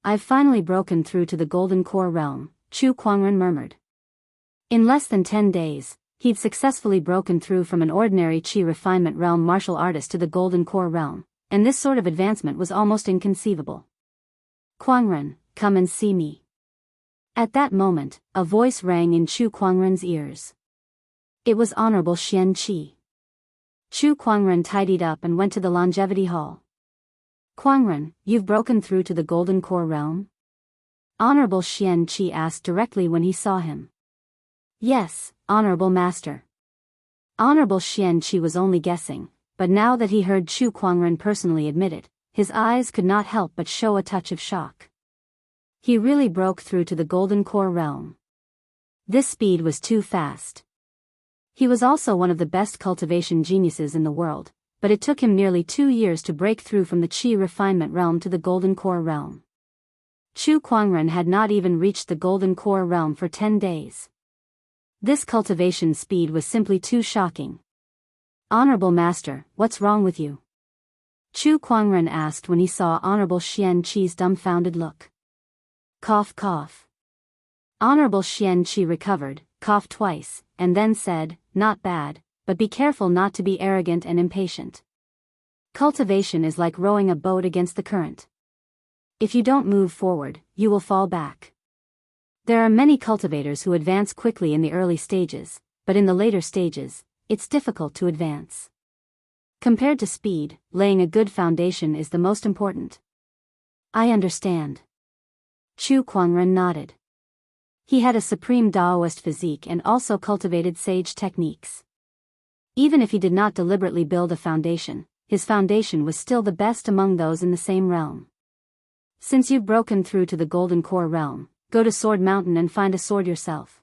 "I've finally broken through to the Golden Core realm," Chu Kuangren murmured. In less than 10 days, he'd successfully broken through from an ordinary Qi refinement realm martial artist to the Golden Core realm, and this sort of advancement was almost inconceivable. "Kuangren, come and see me." At that moment, a voice rang in Chu Kuangren's ears. It was Honorable Xianxia. Chu Kuangren tidied up and went to the longevity hall. "Kuangren, you've broken through to the Golden Core realm?" Honorable Xianxia asked directly when he saw him. "Yes, Honorable Master." Honorable Xianxia was only guessing, but now that he heard Chu Kuangren personally admit it, his eyes could not help but show a touch of shock. He really broke through to the Golden Core realm. This speed was too fast. He was also one of the best cultivation geniuses in the world, but it took him nearly 2 years to break through from the Qi refinement realm to the Golden Core realm. Chu Kuangren had not even reached the Golden Core realm for 10 days. This cultivation speed was simply too shocking. "Honorable Master, what's wrong with you?" Chu Kuangren asked when he saw Honorable Xianxia's dumbfounded look. Cough cough. Honorable Xianxia recovered, coughed twice, and then said, "Not bad, but be careful not to be arrogant and impatient. Cultivation is like rowing a boat against the current. If you don't move forward, you will fall back. There are many cultivators who advance quickly in the early stages, but in the later stages, it's difficult to advance. Compared to speed, laying a good foundation is the most important." "I understand." Chu Kuangren nodded. He had a supreme Daoist physique and also cultivated sage techniques. Even if he did not deliberately build a foundation, his foundation was still the best among those in the same realm. "Since you've broken through to the Golden Core realm, go to Sword Mountain and find a sword yourself.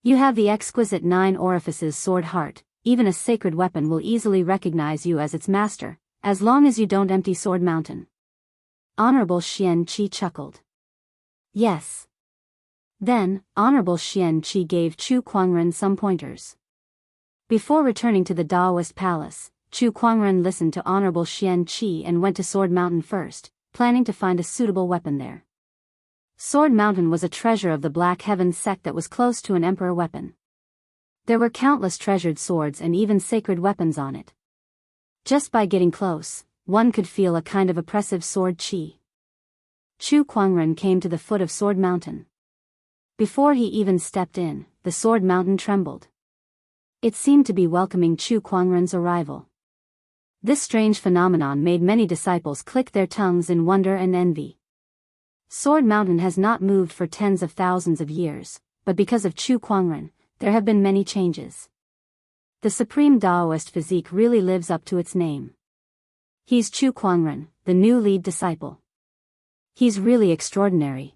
You have the exquisite 9 orifices sword heart, even a sacred weapon will easily recognize you as its master, as long as you don't empty Sword Mountain." Honorable Xianxia chuckled. "Yes." Then, Honorable Xianxia gave Chu Kuangren some pointers. Before returning to the Daoist palace, Chu Kuangren listened to Honorable Xianxia and went to Sword Mountain first, planning to find a suitable weapon there. Sword Mountain was a treasure of the Black Heaven sect that was close to an emperor weapon. There were countless treasured swords and even sacred weapons on it. Just by getting close, one could feel a kind of oppressive sword qi. Chu Kuangren came to the foot of Sword Mountain. Before he even stepped in, the Sword Mountain trembled. It seemed to be welcoming Chu Kuangren's arrival. This strange phenomenon made many disciples click their tongues in wonder and envy. Sword Mountain has not moved for tens of thousands of years, but because of Chu Kuangren, there have been many changes. The supreme Daoist physique really lives up to its name. He's Chu Kuangren, the new lead disciple. He's really extraordinary.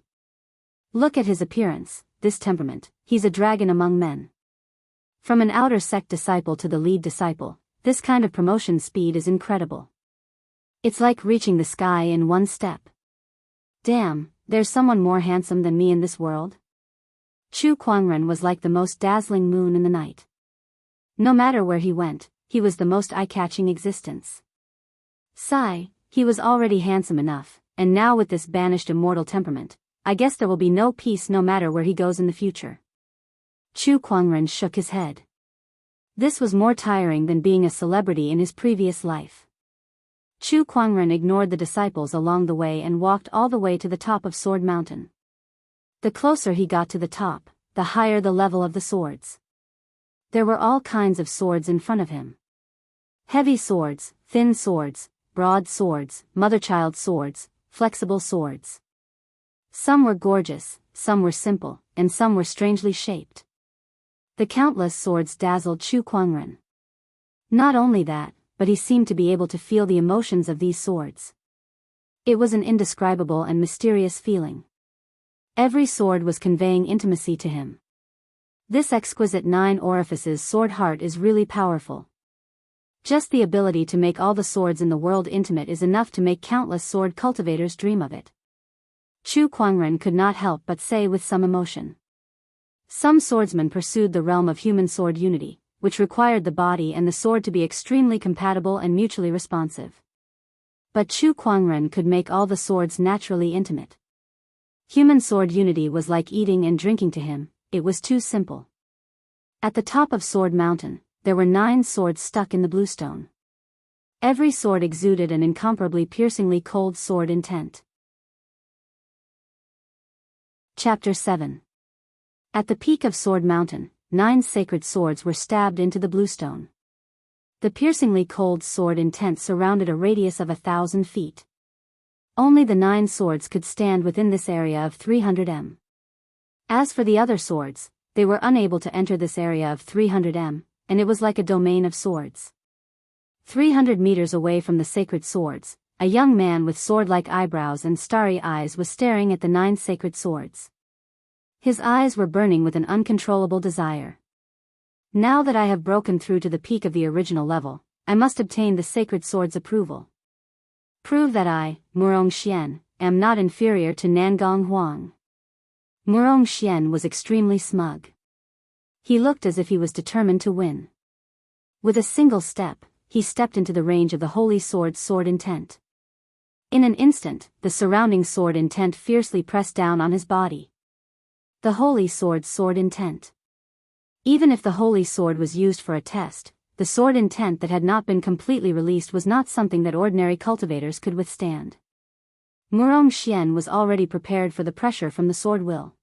Look at his appearance, this temperament, he's a dragon among men. From an outer sect disciple to the lead disciple, this kind of promotion speed is incredible. It's like reaching the sky in one step. Damn, there's someone more handsome than me in this world? Chu Kuangren was like the most dazzling moon in the night. No matter where he went, he was the most eye-catching existence. Sigh, he was already handsome enough, and now with this banished immortal temperament, I guess there will be no peace no matter where he goes in the future. Chu Kuangren shook his head. This was more tiring than being a celebrity in his previous life. Chu Kuangren ignored the disciples along the way and walked all the way to the top of Sword Mountain. The closer he got to the top, the higher the level of the swords. There were all kinds of swords in front of him. Heavy swords, thin swords, broad swords, mother-child swords, flexible swords. Some were gorgeous, some were simple, and some were strangely shaped. The countless swords dazzled Chu Kuangren. Not only that, but he seemed to be able to feel the emotions of these swords. It was an indescribable and mysterious feeling. Every sword was conveying intimacy to him. This exquisite 9 orifices sword heart is really powerful. Just the ability to make all the swords in the world intimate is enough to make countless sword cultivators dream of it. Chu Kuangren could not help but say with some emotion. Some swordsmen pursued the realm of human sword unity, which required the body and the sword to be extremely compatible and mutually responsive. But Chu Kuangren could make all the swords naturally intimate. Human sword unity was like eating and drinking to him, it was too simple. At the top of Sword Mountain, there were 9 swords stuck in the bluestone. Every sword exuded an incomparably piercingly cold sword intent. Chapter 7. At the peak of Sword Mountain, 9 sacred swords were stabbed into the bluestone. The piercingly cold sword intent surrounded a radius of 1,000 feet. Only the 9 swords could stand within this area of 300 m. As for the other swords, they were unable to enter this area of 300 m, and it was like a domain of swords. 300 meters away from the sacred swords, a young man with sword-like eyebrows and starry eyes was staring at the 9 sacred swords. His eyes were burning with an uncontrollable desire. Now that I have broken through to the peak of the original level, I must obtain the sacred sword's approval. Prove that I, Murong Xian, am not inferior to Nangong Huang. Murong Xian was extremely smug. He looked as if he was determined to win. With a single step, he stepped into the range of the holy sword's sword intent. In an instant, the surrounding sword intent fiercely pressed down on his body. The holy sword's sword intent. Even if the holy sword was used for a test, the sword intent that had not been completely released was not something that ordinary cultivators could withstand. Murong Xian was already prepared for the pressure from the sword will.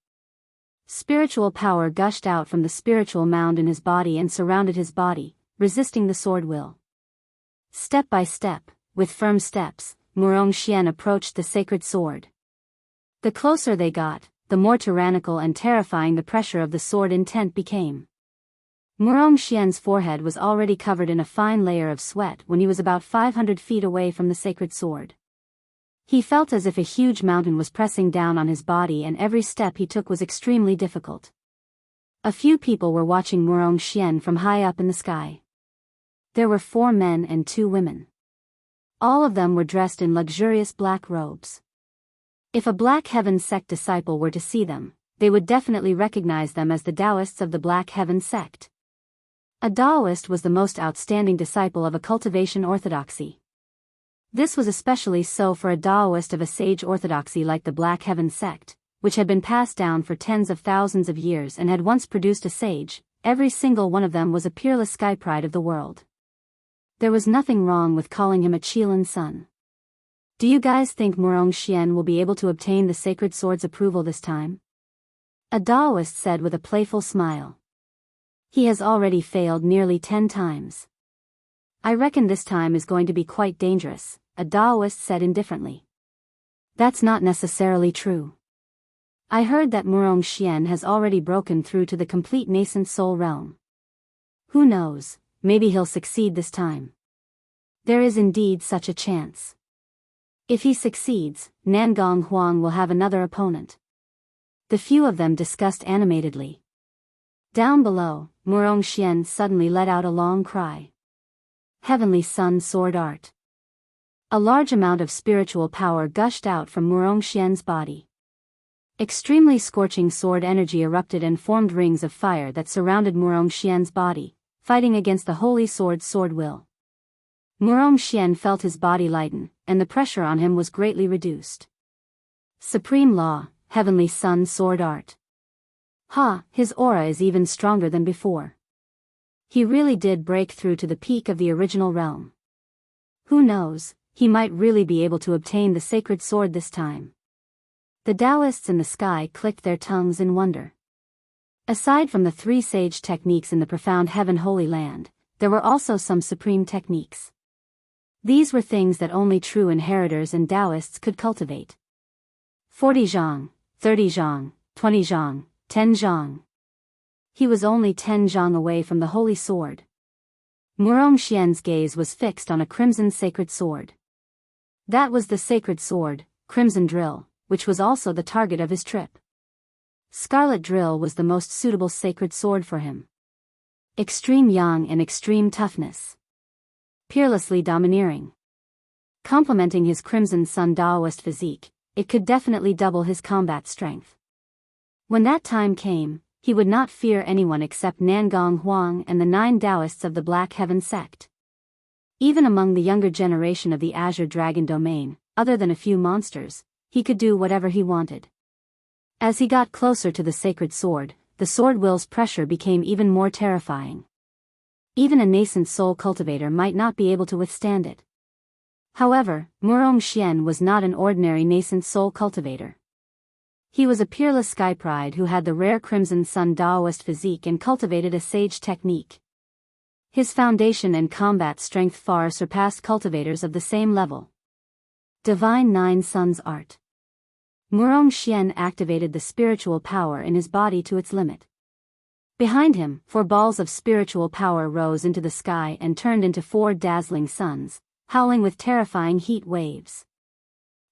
Spiritual power gushed out from the spiritual mound in his body and surrounded his body, resisting the sword will. Step by step, with firm steps, Murong Xian approached the sacred sword. The closer they got, the more tyrannical and terrifying the pressure of the sword intent became. Murong Xian's forehead was already covered in a fine layer of sweat when he was about 500 feet away from the sacred sword. He felt as if a huge mountain was pressing down on his body and every step he took was extremely difficult. A few people were watching Murong Xian from high up in the sky. There were 4 men and 2 women. All of them were dressed in luxurious black robes. If a Black Heaven sect disciple were to see them, they would definitely recognize them as the Daoists of the Black Heaven sect. A Daoist was the most outstanding disciple of a cultivation orthodoxy. This was especially so for a Daoist of a sage orthodoxy like the Black Heaven sect, which had been passed down for tens of thousands of years and had once produced a sage. Every single one of them was a peerless sky pride of the world. There was nothing wrong with calling him a Qilin son. Do you guys think Murong Xian will be able to obtain the sacred sword's approval this time? A Daoist said with a playful smile. He has already failed nearly 10 times. I reckon this time is going to be quite dangerous, a Daoist said indifferently. That's not necessarily true. I heard that Murong Xian has already broken through to the complete nascent soul realm. Who knows, maybe he'll succeed this time. There is indeed such a chance. If he succeeds, Nangong Huang will have another opponent. The few of them discussed animatedly. Down below, Murong Xian suddenly let out a long cry. Heavenly Sun Sword Art. A large amount of spiritual power gushed out from Murong Xian's body. Extremely scorching sword energy erupted and formed rings of fire that surrounded Murong Xian's body, fighting against the holy sword's sword will. Murong Xian felt his body lighten, and the pressure on him was greatly reduced. Supreme Law, Heavenly Sun Sword Art. His aura is even stronger than before. He really did break through to the peak of the original realm. Who knows, he might really be able to obtain the sacred sword this time. The Daoists in the sky clicked their tongues in wonder. Aside from the 3 sage techniques in the profound heaven holy land, there were also some supreme techniques. These were things that only true inheritors and Daoists could cultivate. 40 zhang, 30 zhang, 20 zhang, 10 zhang. He was only 10 zhang away from the holy sword. Murong Xian's gaze was fixed on a crimson sacred sword. That was the sacred sword, Crimson Drill, which was also the target of his trip. Scarlet Drill was the most suitable sacred sword for him. Extreme yang and extreme toughness. Peerlessly domineering. Complementing his Crimson Sun Daoist physique, it could definitely double his combat strength. When that time came, he would not fear anyone except Nangong Huang and the 9 Daoists of the Black Heaven sect. Even among the younger generation of the Azure Dragon domain, other than a few monsters, he could do whatever he wanted. As he got closer to the sacred sword, the sword will's pressure became even more terrifying. Even a nascent soul cultivator might not be able to withstand it. However, Murong Xian was not an ordinary nascent soul cultivator. He was a peerless sky pride who had the rare Crimson Sun Daoist physique and cultivated a sage technique. His foundation and combat strength far surpassed cultivators of the same level. Divine 9 Suns Art. Murong Xian activated the spiritual power in his body to its limit. Behind him, 4 balls of spiritual power rose into the sky and turned into 4 dazzling suns, howling with terrifying heat waves.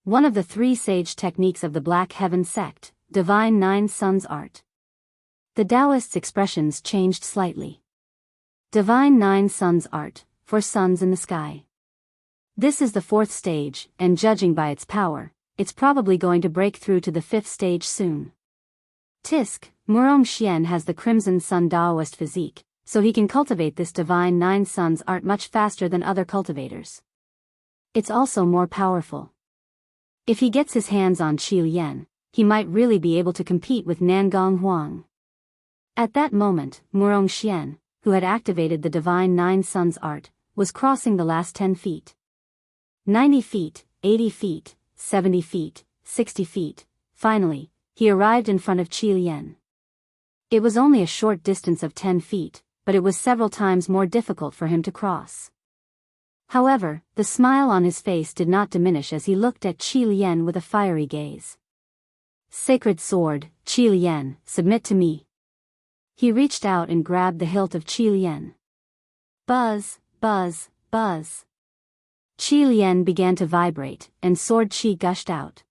One of the 3 sage techniques of the Black Heaven sect, Divine 9 Suns Art. The Daoist's expressions changed slightly. Divine 9 Suns Art, 4 suns in the sky. This is the 4th stage, and judging by its power, it's probably going to break through to the 5th stage soon. Tisk, Murong Xian has the Crimson Sun Daoist physique, so he can cultivate this Divine 9 Suns Art much faster than other cultivators. It's also more powerful. If he gets his hands on Qi Lian, he might really be able to compete with Nangong Huang. At that moment, Murong Xian, who had activated the Divine 9 Suns Art, was crossing the last 10 feet. 90 feet, 80 feet, 70 feet, 60 feet, finally, he arrived in front of Qi Lian. It was only a short distance of 10 feet, but it was several times more difficult for him to cross. However, the smile on his face did not diminish as he looked at Qi Lian with a fiery gaze. Sacred sword, Qi Lian, submit to me. He reached out and grabbed the hilt of Qi Lian. Buzz, buzz, buzz. Qi Lian began to vibrate, and sword qi gushed out.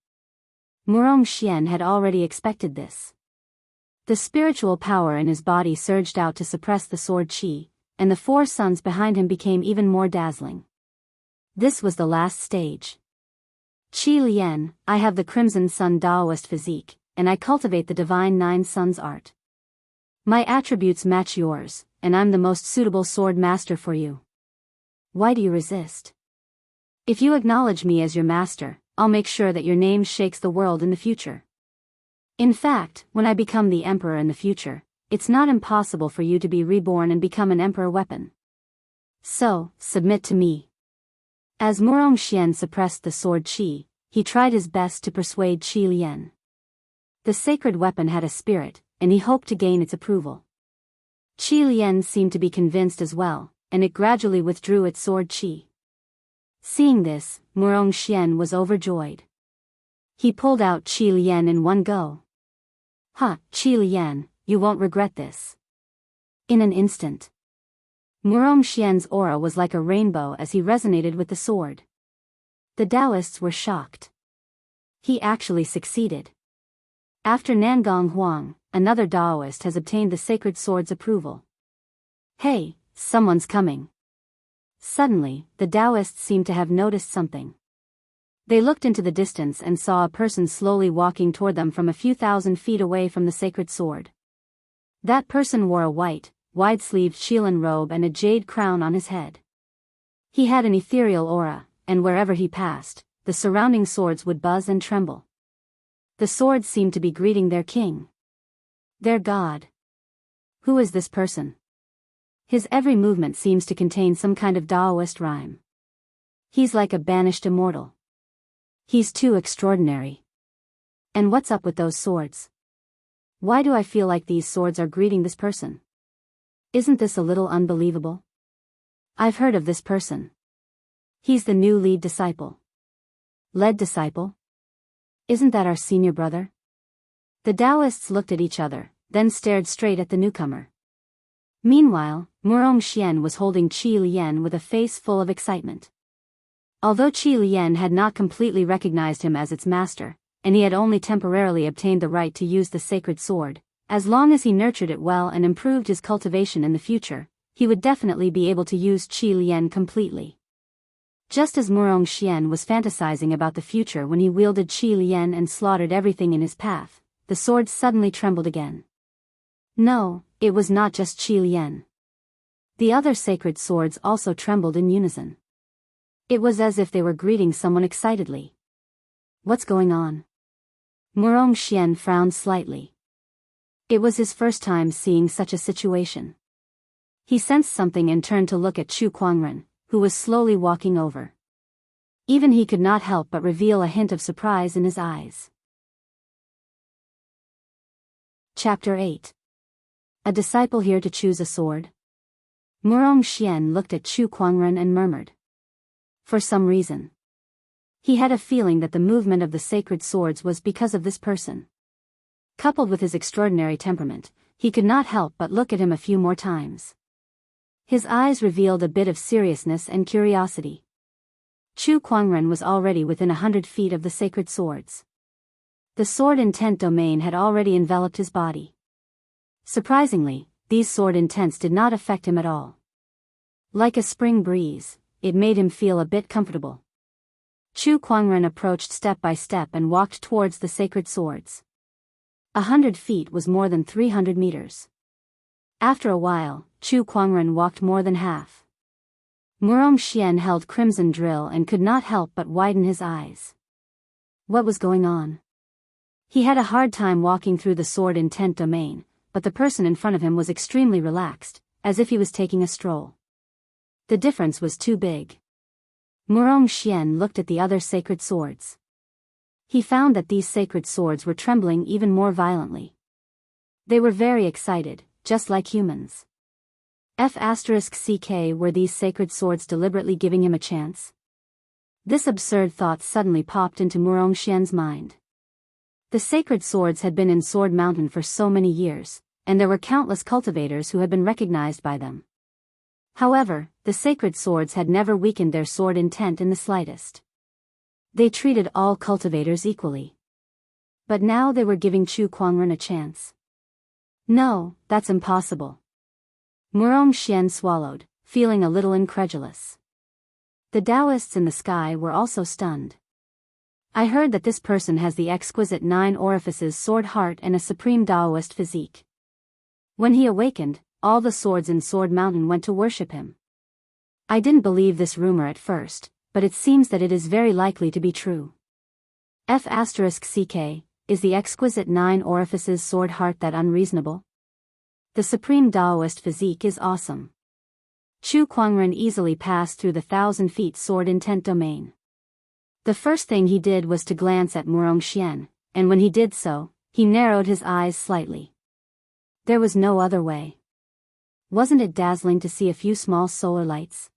Murong Xian had already expected this. The spiritual power in his body surged out to suppress the sword qi, and the 4 suns behind him became even more dazzling. This was the last stage. Qi Lian, I have the Crimson Sun Daoist physique, and I cultivate the Divine 9 Suns Art. My attributes match yours, and I'm the most suitable sword master for you. Why do you resist? If you acknowledge me as your master, I'll make sure that your name shakes the world in the future. In fact, when I become the emperor in the future, it's not impossible for you to be reborn and become an emperor weapon. So, submit to me. As Murong Xian suppressed the sword qi, he tried his best to persuade Qi Lian. The sacred weapon had a spirit, and he hoped to gain its approval. Qi Lian seemed to be convinced as well, and it gradually withdrew its sword qi. Seeing this, Murong Xian was overjoyed. He pulled out Qi Lian in one go. Ha, Qi Lian, you won't regret this. In an instant, Murong Xian's aura was like a rainbow as he resonated with the sword. The Daoists were shocked. He actually succeeded. After Nangong Huang, another Daoist has obtained the sacred sword's approval. Hey, someone's coming. Suddenly, the Daoists seemed to have noticed something. They looked into the distance and saw a person slowly walking toward them from a few thousand feet away from the sacred sword. That person wore a white, wide-sleeved Xilan robe and a jade crown on his head. He had an ethereal aura, and wherever he passed, the surrounding swords would buzz and tremble. The swords seemed to be greeting their king. Their god. Who is this person? His every movement seems to contain some kind of Daoist rhyme. He's like a banished immortal. He's too extraordinary. And what's up with those swords? Why do I feel like these swords are greeting this person? Isn't this a little unbelievable? I've heard of this person. He's the new lead disciple. Lead disciple? Isn't that our senior brother? The Daoists looked at each other, then stared straight at the newcomer. Meanwhile, Murong Xian was holding Qi Lian with a face full of excitement. Although Qi Lian had not completely recognized him as its master, and he had only temporarily obtained the right to use the sacred sword, as long as he nurtured it well and improved his cultivation in the future, he would definitely be able to use Qi Lian completely. Just as Murong Xian was fantasizing about the future when he wielded Qi Lian and slaughtered everything in his path, the sword suddenly trembled again. No, it was not just Qi Lian. The other sacred swords also trembled in unison. It was as if they were greeting someone excitedly. What's going on? Murong Xian frowned slightly. It was his first time seeing such a situation. He sensed something and turned to look at Chu Kuangren, who was slowly walking over. Even he could not help but reveal a hint of surprise in his eyes. Chapter 8. A disciple here to choose a sword? Murong Xian looked at Chu Kuangren and murmured. For some reason. He had a feeling that the movement of the sacred swords was because of this person. Coupled with his extraordinary temperament, he could not help but look at him a few more times. His eyes revealed a bit of seriousness and curiosity. Chu Kuangren was already within 100 feet of the sacred swords. The sword intent domain had already enveloped his body. Surprisingly, these sword intents did not affect him at all. Like a spring breeze, it made him feel a bit comfortable. Chu Kuangren approached step by step and walked towards the sacred swords. 100 feet was more than 300 meters. After a while, Chu Kuangren walked more than half. Murong Xian held crimson drill and could not help but widen his eyes. What was going on? He had a hard time walking through the sword intent domain, but the person in front of him was extremely relaxed, as if he was taking a stroll. The difference was too big. Murong Xian looked at the other sacred swords. He found that these sacred swords were trembling even more violently. They were very excited, just like humans. *CK were these sacred swords deliberately giving him a chance? This absurd thought suddenly popped into Murong Xian's mind. The sacred swords had been in Sword Mountain for so many years, and there were countless cultivators who had been recognized by them. However, the sacred swords had never weakened their sword intent in the slightest. They treated all cultivators equally. But now they were giving Chu Kuangren a chance. No, that's impossible. Murong Xian swallowed, feeling a little incredulous. The Daoists in the sky were also stunned. I heard that this person has the exquisite 9 orifices sword heart and a supreme Daoist physique. When he awakened, all the swords in Sword Mountain went to worship him. I didn't believe this rumor at first, but it seems that it is very likely to be true. *CK, is the exquisite 9 orifices sword heart that unreasonable? The supreme Daoist physique is awesome. Chu Kuangren easily passed through the 1,000 feet sword intent domain. The first thing he did was to glance at Murong Xian, and when he did so, he narrowed his eyes slightly. There was no other way. Wasn't it dazzling to see a few small solar lights?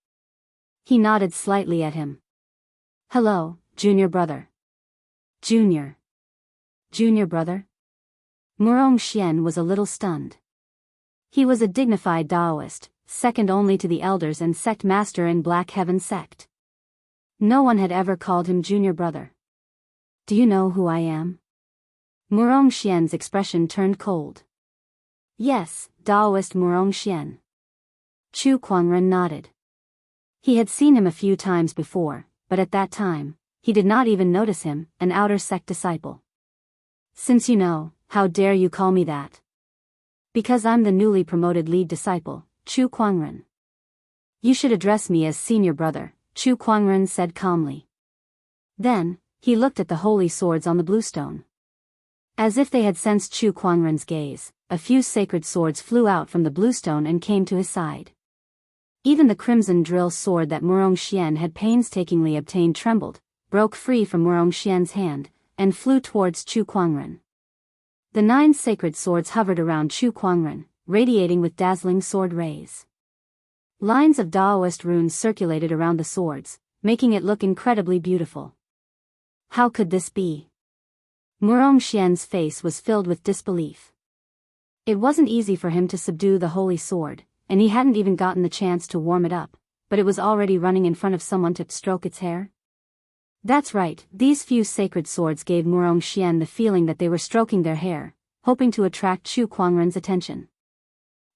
He nodded slightly at him. Hello, junior brother. Junior brother? Murong Xian was a little stunned. He was a dignified Daoist, second only to the elders and sect master in Black Heaven sect. No one had ever called him junior brother. Do you know who I am? Murong Xian's expression turned cold. Yes, Daoist Murong Xian. Chu Kuangren nodded. He had seen him a few times before, but at that time, he did not even notice him, an outer sect disciple. Since you know, how dare you call me that? Because I'm the newly promoted lead disciple, Chu Kuangren. You should address me as senior brother, Chu Kuangren said calmly. Then, he looked at the holy swords on the bluestone. As if they had sensed Chu Kuangren's gaze, a few sacred swords flew out from the bluestone and came to his side. Even the crimson drill sword that Murong Xian had painstakingly obtained trembled, broke free from Murong Xian's hand, and flew towards Chu Kuangren. The 9 sacred swords hovered around Chu Kuangren, radiating with dazzling sword rays. Lines of Daoist runes circulated around the swords, making it look incredibly beautiful. How could this be? Murong Xian's face was filled with disbelief. It wasn't easy for him to subdue the holy sword, and he hadn't even gotten the chance to warm it up, but it was already running in front of someone to stroke its hair. That's right, these few sacred swords gave Murong Xian the feeling that they were stroking their hair, hoping to attract Chu Kuangren's attention.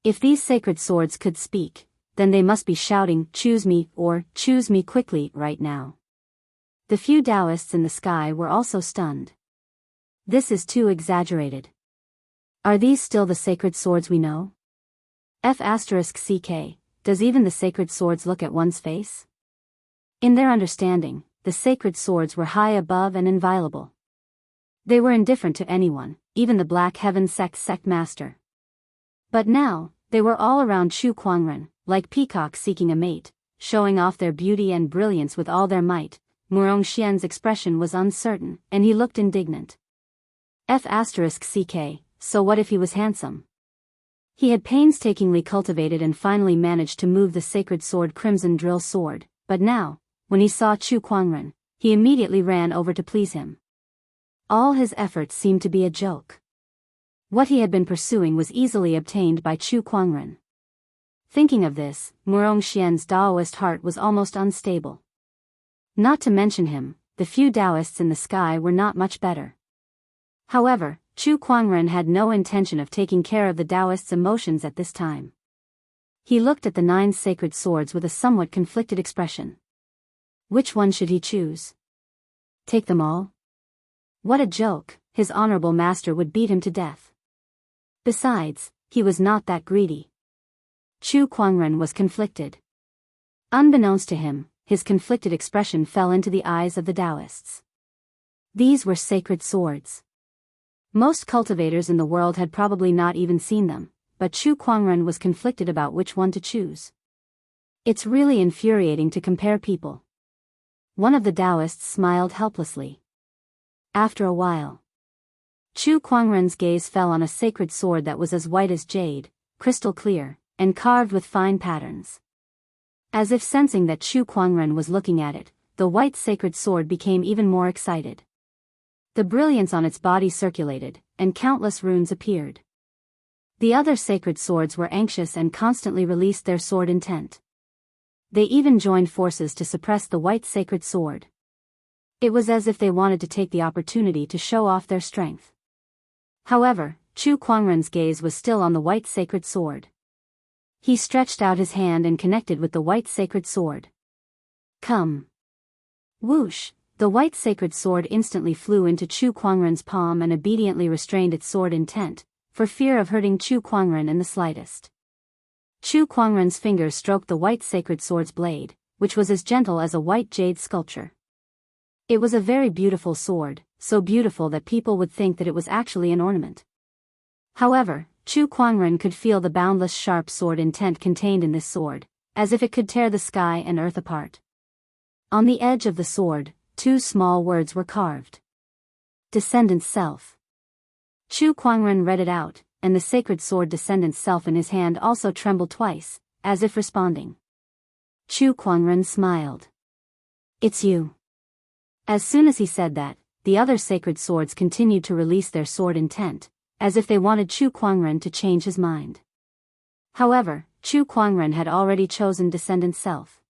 If these sacred swords could speak, then they must be shouting, "Choose me," or "Choose me quickly," right now. The few Daoists in the sky were also stunned. This is too exaggerated. Are these still the sacred swords we know? F***ck, does even the sacred swords look at one's face? In their understanding, the sacred swords were high above and inviolable. They were indifferent to anyone, even the Black Heaven sect master. But now, they were all around Chu Kuangren, like peacocks seeking a mate, showing off their beauty and brilliance with all their might. Murong Xian's expression was uncertain, and he looked indignant. F***ck, so what if he was handsome? He had painstakingly cultivated and finally managed to move the sacred sword Crimson Drill Sword, but now, when he saw Chu Kuangren, he immediately ran over to please him. All his efforts seemed to be a joke. What he had been pursuing was easily obtained by Chu Kuangren. Thinking of this, Murong Xian's Daoist heart was almost unstable. Not to mention him, the few Daoists in the sky were not much better. However, Chu Kuangren had no intention of taking care of the Daoist's emotions at this time. He looked at the 9 sacred swords with a somewhat conflicted expression. Which one should he choose? Take them all? What a joke, his honorable master would beat him to death. Besides, he was not that greedy. Chu Kuangren was conflicted. Unbeknownst to him, his conflicted expression fell into the eyes of the Daoists. These were sacred swords. Most cultivators in the world had probably not even seen them, but Chu Kuangren was conflicted about which one to choose. It's really infuriating to compare people. One of the Daoists smiled helplessly. After a while, Chu Kuangren's gaze fell on a sacred sword that was as white as jade, crystal clear, and carved with fine patterns. As if sensing that Chu Kuangren was looking at it, the white sacred sword became even more excited. The brilliance on its body circulated, and countless runes appeared. The other sacred swords were anxious and constantly released their sword intent. They even joined forces to suppress the white sacred sword. It was as if they wanted to take the opportunity to show off their strength. However, Chu Kuangren's gaze was still on the white sacred sword. He stretched out his hand and connected with the white sacred sword. Come. Whoosh! The white sacred sword instantly flew into Chu Kuangren's palm and obediently restrained its sword intent, for fear of hurting Chu Kuangren in the slightest. Chu Kuangren's fingers stroked the white sacred sword's blade, which was as gentle as a white jade sculpture. It was a very beautiful sword, so beautiful that people would think that it was actually an ornament. However, Chu Kuangren could feel the boundless sharp sword intent contained in this sword, as if it could tear the sky and earth apart. On the edge of the sword, 2 small words were carved. Descendant Self. Chu Kuangren read it out, and the sacred sword Descendant Self in his hand also trembled twice, as if responding. Chu Kuangren smiled. It's you. As soon as he said that, the other sacred swords continued to release their sword intent, as if they wanted Chu Kuangren to change his mind. However, Chu Kuangren had already chosen Descendant Self.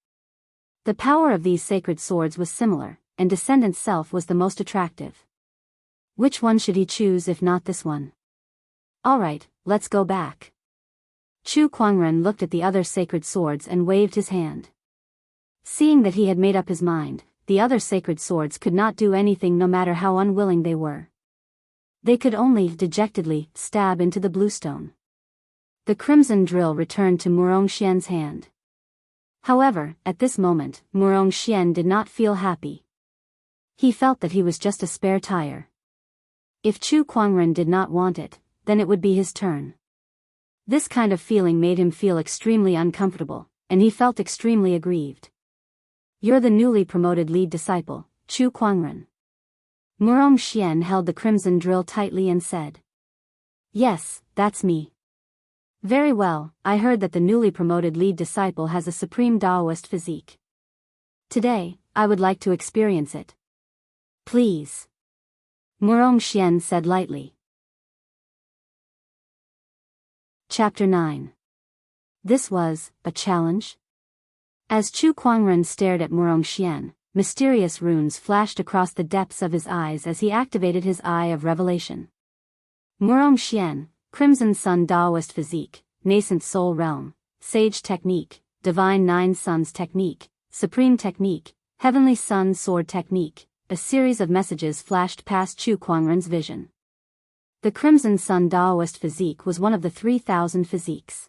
The power of these sacred swords was similar, and Descendant Self was the most attractive. Which one should he choose if not this one? Alright, let's go back. Chu Kuangren looked at the other sacred swords and waved his hand. Seeing that he had made up his mind, the other sacred swords could not do anything no matter how unwilling they were. They could only, dejectedly, stab into the bluestone. The crimson drill returned to Murong Xian's hand. However, at this moment, Murong Xian did not feel happy. He felt that he was just a spare tire. If Chu Kuangren did not want it, then it would be his turn. This kind of feeling made him feel extremely uncomfortable, and he felt extremely aggrieved. You're the newly promoted lead disciple, Chu Kuangren. Murong Xian held the crimson drill tightly and said. Yes, that's me. Very well, I heard that the newly promoted lead disciple has a supreme Daoist physique. Today, I would like to experience it. Please. Murong Xian said lightly. Chapter 9. This was a challenge? As Chu Kuangren stared at Murong Xian, mysterious runes flashed across the depths of his eyes as he activated his Eye of Revelation. Murong Xian, Crimson Sun Daoist Physique, Nascent Soul Realm, Sage Technique, Divine Nine Suns Technique, Supreme Technique, Heavenly Sun Sword Technique. A series of messages flashed past Chu Kuangren's vision. The Crimson Sun Daoist physique was one of the 3,000 physiques.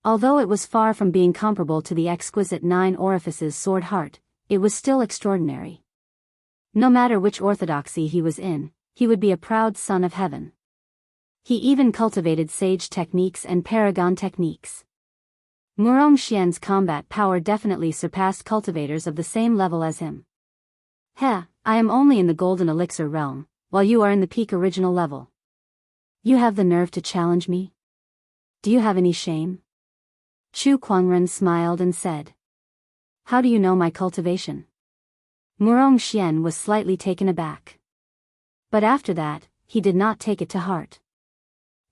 Although it was far from being comparable to the exquisite 9 orifices sword heart, it was still extraordinary. No matter which orthodoxy he was in, he would be a proud son of heaven. He even cultivated sage techniques and paragon techniques. Murong Xian's combat power definitely surpassed cultivators of the same level as him. I am only in the golden elixir realm, while you are in the peak original level. You have the nerve to challenge me? Do you have any shame? Chu Kuangren smiled and said. How do you know my cultivation? Murong Xian was slightly taken aback. But after that, he did not take it to heart.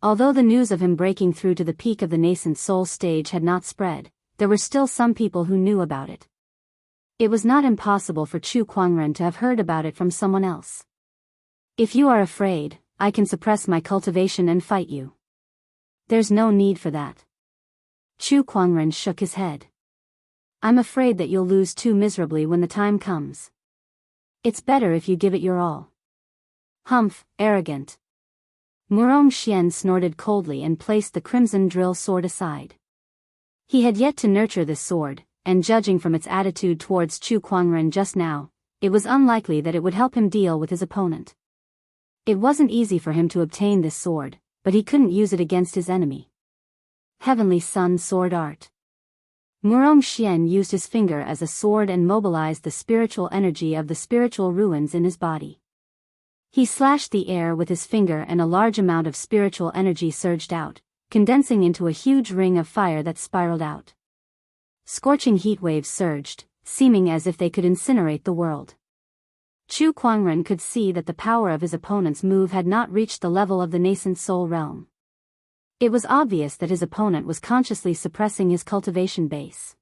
Although the news of him breaking through to the peak of the nascent soul stage had not spread, there were still some people who knew about it. It was not impossible for Chu Kuangren to have heard about it from someone else. If you are afraid, I can suppress my cultivation and fight you. There's no need for that. Chu Kuangren shook his head. I'm afraid that you'll lose too miserably when the time comes. It's better if you give it your all. Humph, arrogant. Murong Xian snorted coldly and placed the crimson drill sword aside. He had yet to nurture this sword, and judging from its attitude towards Chu Kuangren just now, it was unlikely that it would help him deal with his opponent. It wasn't easy for him to obtain this sword, but he couldn't use it against his enemy. Heavenly Sun Sword Art. Murong Xian used his finger as a sword and mobilized the spiritual energy of the spiritual ruins in his body. He slashed the air with his finger and a large amount of spiritual energy surged out, condensing into a huge ring of fire that spiraled out. Scorching heat waves surged, seeming as if they could incinerate the world. Chu Kuangren could see that the power of his opponent's move had not reached the level of the nascent soul realm. It was obvious that his opponent was consciously suppressing his cultivation base.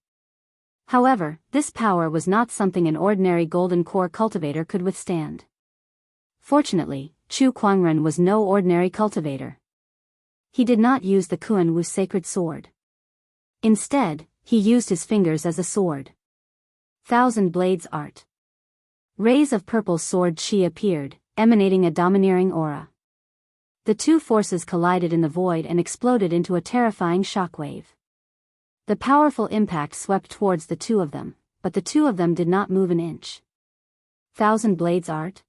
However, this power was not something an ordinary golden core cultivator could withstand. Fortunately, Chu Kuangren was no ordinary cultivator. He did not use the Kuan-Wu sacred sword. Instead, he used his fingers as a sword. Thousand Blades Art. Rays of purple sword chi appeared, emanating a domineering aura. The two forces collided in the void and exploded into a terrifying shockwave. The powerful impact swept towards the two of them, but the two of them did not move an inch. Thousand Blades Art?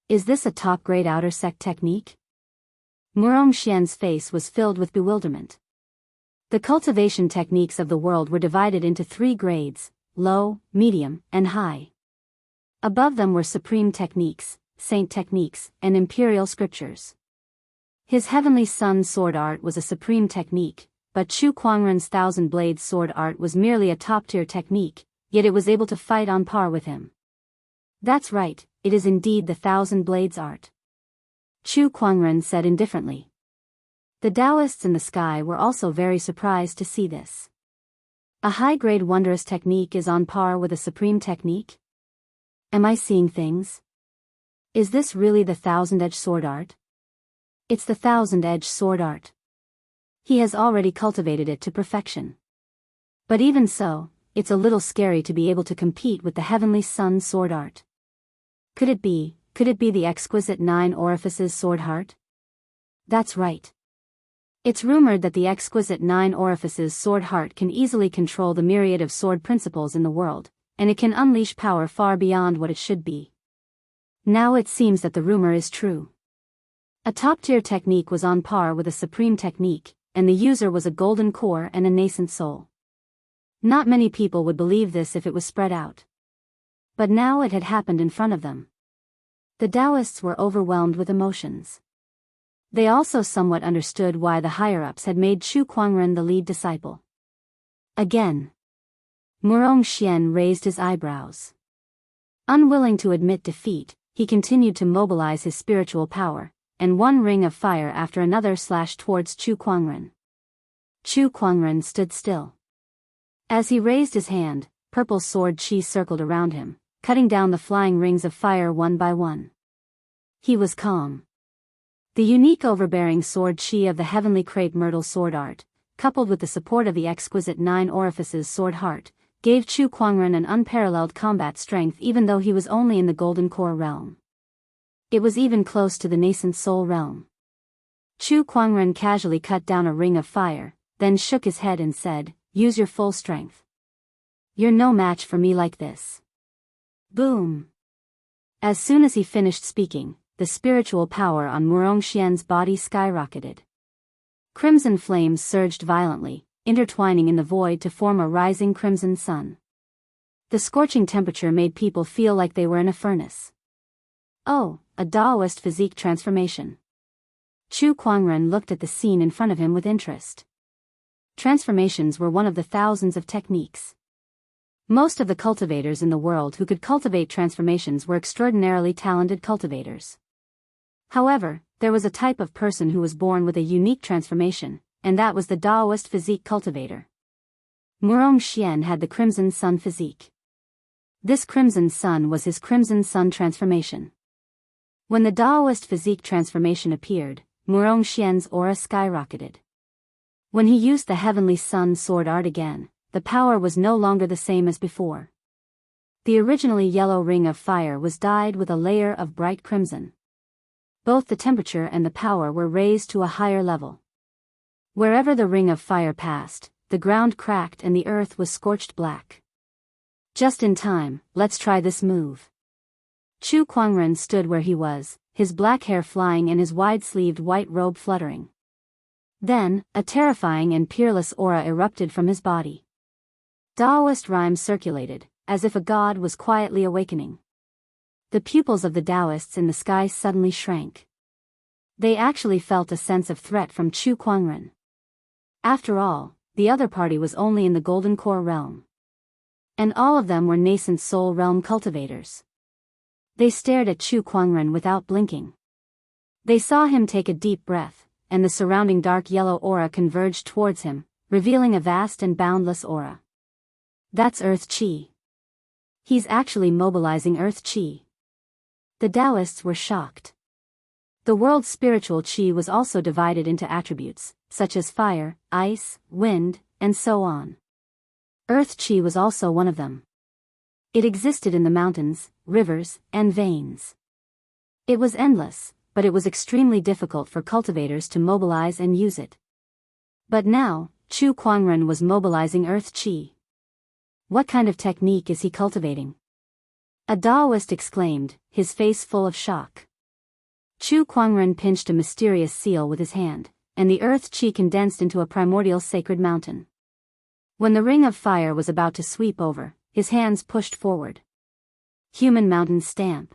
Is this a top-grade outer sect technique? Murong Xian's face was filled with bewilderment. The cultivation techniques of the world were divided into 3 grades, low, medium, and high. Above them were supreme techniques, saint techniques, and imperial scriptures. His Heavenly Sun sword art was a supreme technique, but Chu Kuangren's Thousand Blades sword art was merely a top-tier technique, yet it was able to fight on par with him. That's right, it is indeed the Thousand Blades art. Chu Kuangren said indifferently. The Daoists in the sky were also very surprised to see this. A high-grade wondrous technique is on par with a supreme technique? Am I seeing things? Is this really the Thousand-Edged sword art? It's the Thousand-Edged sword art. He has already cultivated it to perfection. But even so, it's a little scary to be able to compete with the Heavenly Sun sword art. Could it be the exquisite 9 orifices sword heart? That's right. It's rumored that the exquisite 9 orifices sword heart can easily control the myriad of sword principles in the world, and it can unleash power far beyond what it should be. Now it seems that the rumor is true. A top-tier technique was on par with a supreme technique, and the user was a golden core and a nascent soul. Not many people would believe this if it was spread out. But now it had happened in front of them. The Daoists were overwhelmed with emotions. They also somewhat understood why the higher-ups had made Chu Kuangren the lead disciple. Again. Murong Xian raised his eyebrows. Unwilling to admit defeat, he continued to mobilize his spiritual power, and one ring of fire after another slashed towards Chu Kuangren. Chu Kuangren stood still. As he raised his hand, purple sword chi circled around him, cutting down the flying rings of fire one by one. He was calm. The unique overbearing sword chi of the heavenly crepe myrtle sword art, coupled with the support of the exquisite 9 orifices sword heart, gave Chu Kuangren an unparalleled combat strength even though he was only in the golden core realm. It was even close to the nascent soul realm. Chu Kuangren casually cut down a ring of fire, then shook his head and said, "Use your full strength. You're no match for me like this." Boom! As soon as he finished speaking, the spiritual power on Murongxian's body skyrocketed. Crimson flames surged violently, intertwining in the void to form a rising crimson sun. The scorching temperature made people feel like they were in a furnace. Oh, a Daoist physique transformation. Chu Kuangren looked at the scene in front of him with interest. Transformations were one of the thousands of techniques. Most of the cultivators in the world who could cultivate transformations were extraordinarily talented cultivators. However, there was a type of person who was born with a unique transformation, and that was the Daoist physique cultivator. Murongxian had the Crimson Sun physique. This Crimson Sun was his Crimson Sun transformation. When the Daoist physique transformation appeared, Murongxian's aura skyrocketed. When he used the Heavenly Sun sword art again, the power was no longer the same as before. The originally yellow ring of fire was dyed with a layer of bright crimson. Both the temperature and the power were raised to a higher level. Wherever the ring of fire passed, the ground cracked and the earth was scorched black. Just in time, let's try this move. Chu Kuangren stood where he was, his black hair flying and his wide-sleeved white robe fluttering. Then, a terrifying and peerless aura erupted from his body. Daoist rhymes circulated, as if a god was quietly awakening. The pupils of the Daoists in the sky suddenly shrank. They actually felt a sense of threat from Chu Kuangren. After all, the other party was only in the Golden Core realm. And all of them were nascent soul realm cultivators. They stared at Chu Kuangren without blinking. They saw him take a deep breath, and the surrounding dark yellow aura converged towards him, revealing a vast and boundless aura. That's Earth Qi. He's actually mobilizing Earth Qi. The Daoists were shocked. The world's spiritual Qi was also divided into attributes, such as fire, ice, wind, and so on. Earth Qi was also one of them. It existed in the mountains, rivers, and veins. It was endless, but it was extremely difficult for cultivators to mobilize and use it. But now, Chu Kuangren was mobilizing Earth Qi. What kind of technique is he cultivating? A Daoist exclaimed, his face full of shock. Chu Kuangren pinched a mysterious seal with his hand, and the Earth Qi condensed into a primordial sacred mountain. When the ring of fire was about to sweep over, his hands pushed forward. Human mountain stamp.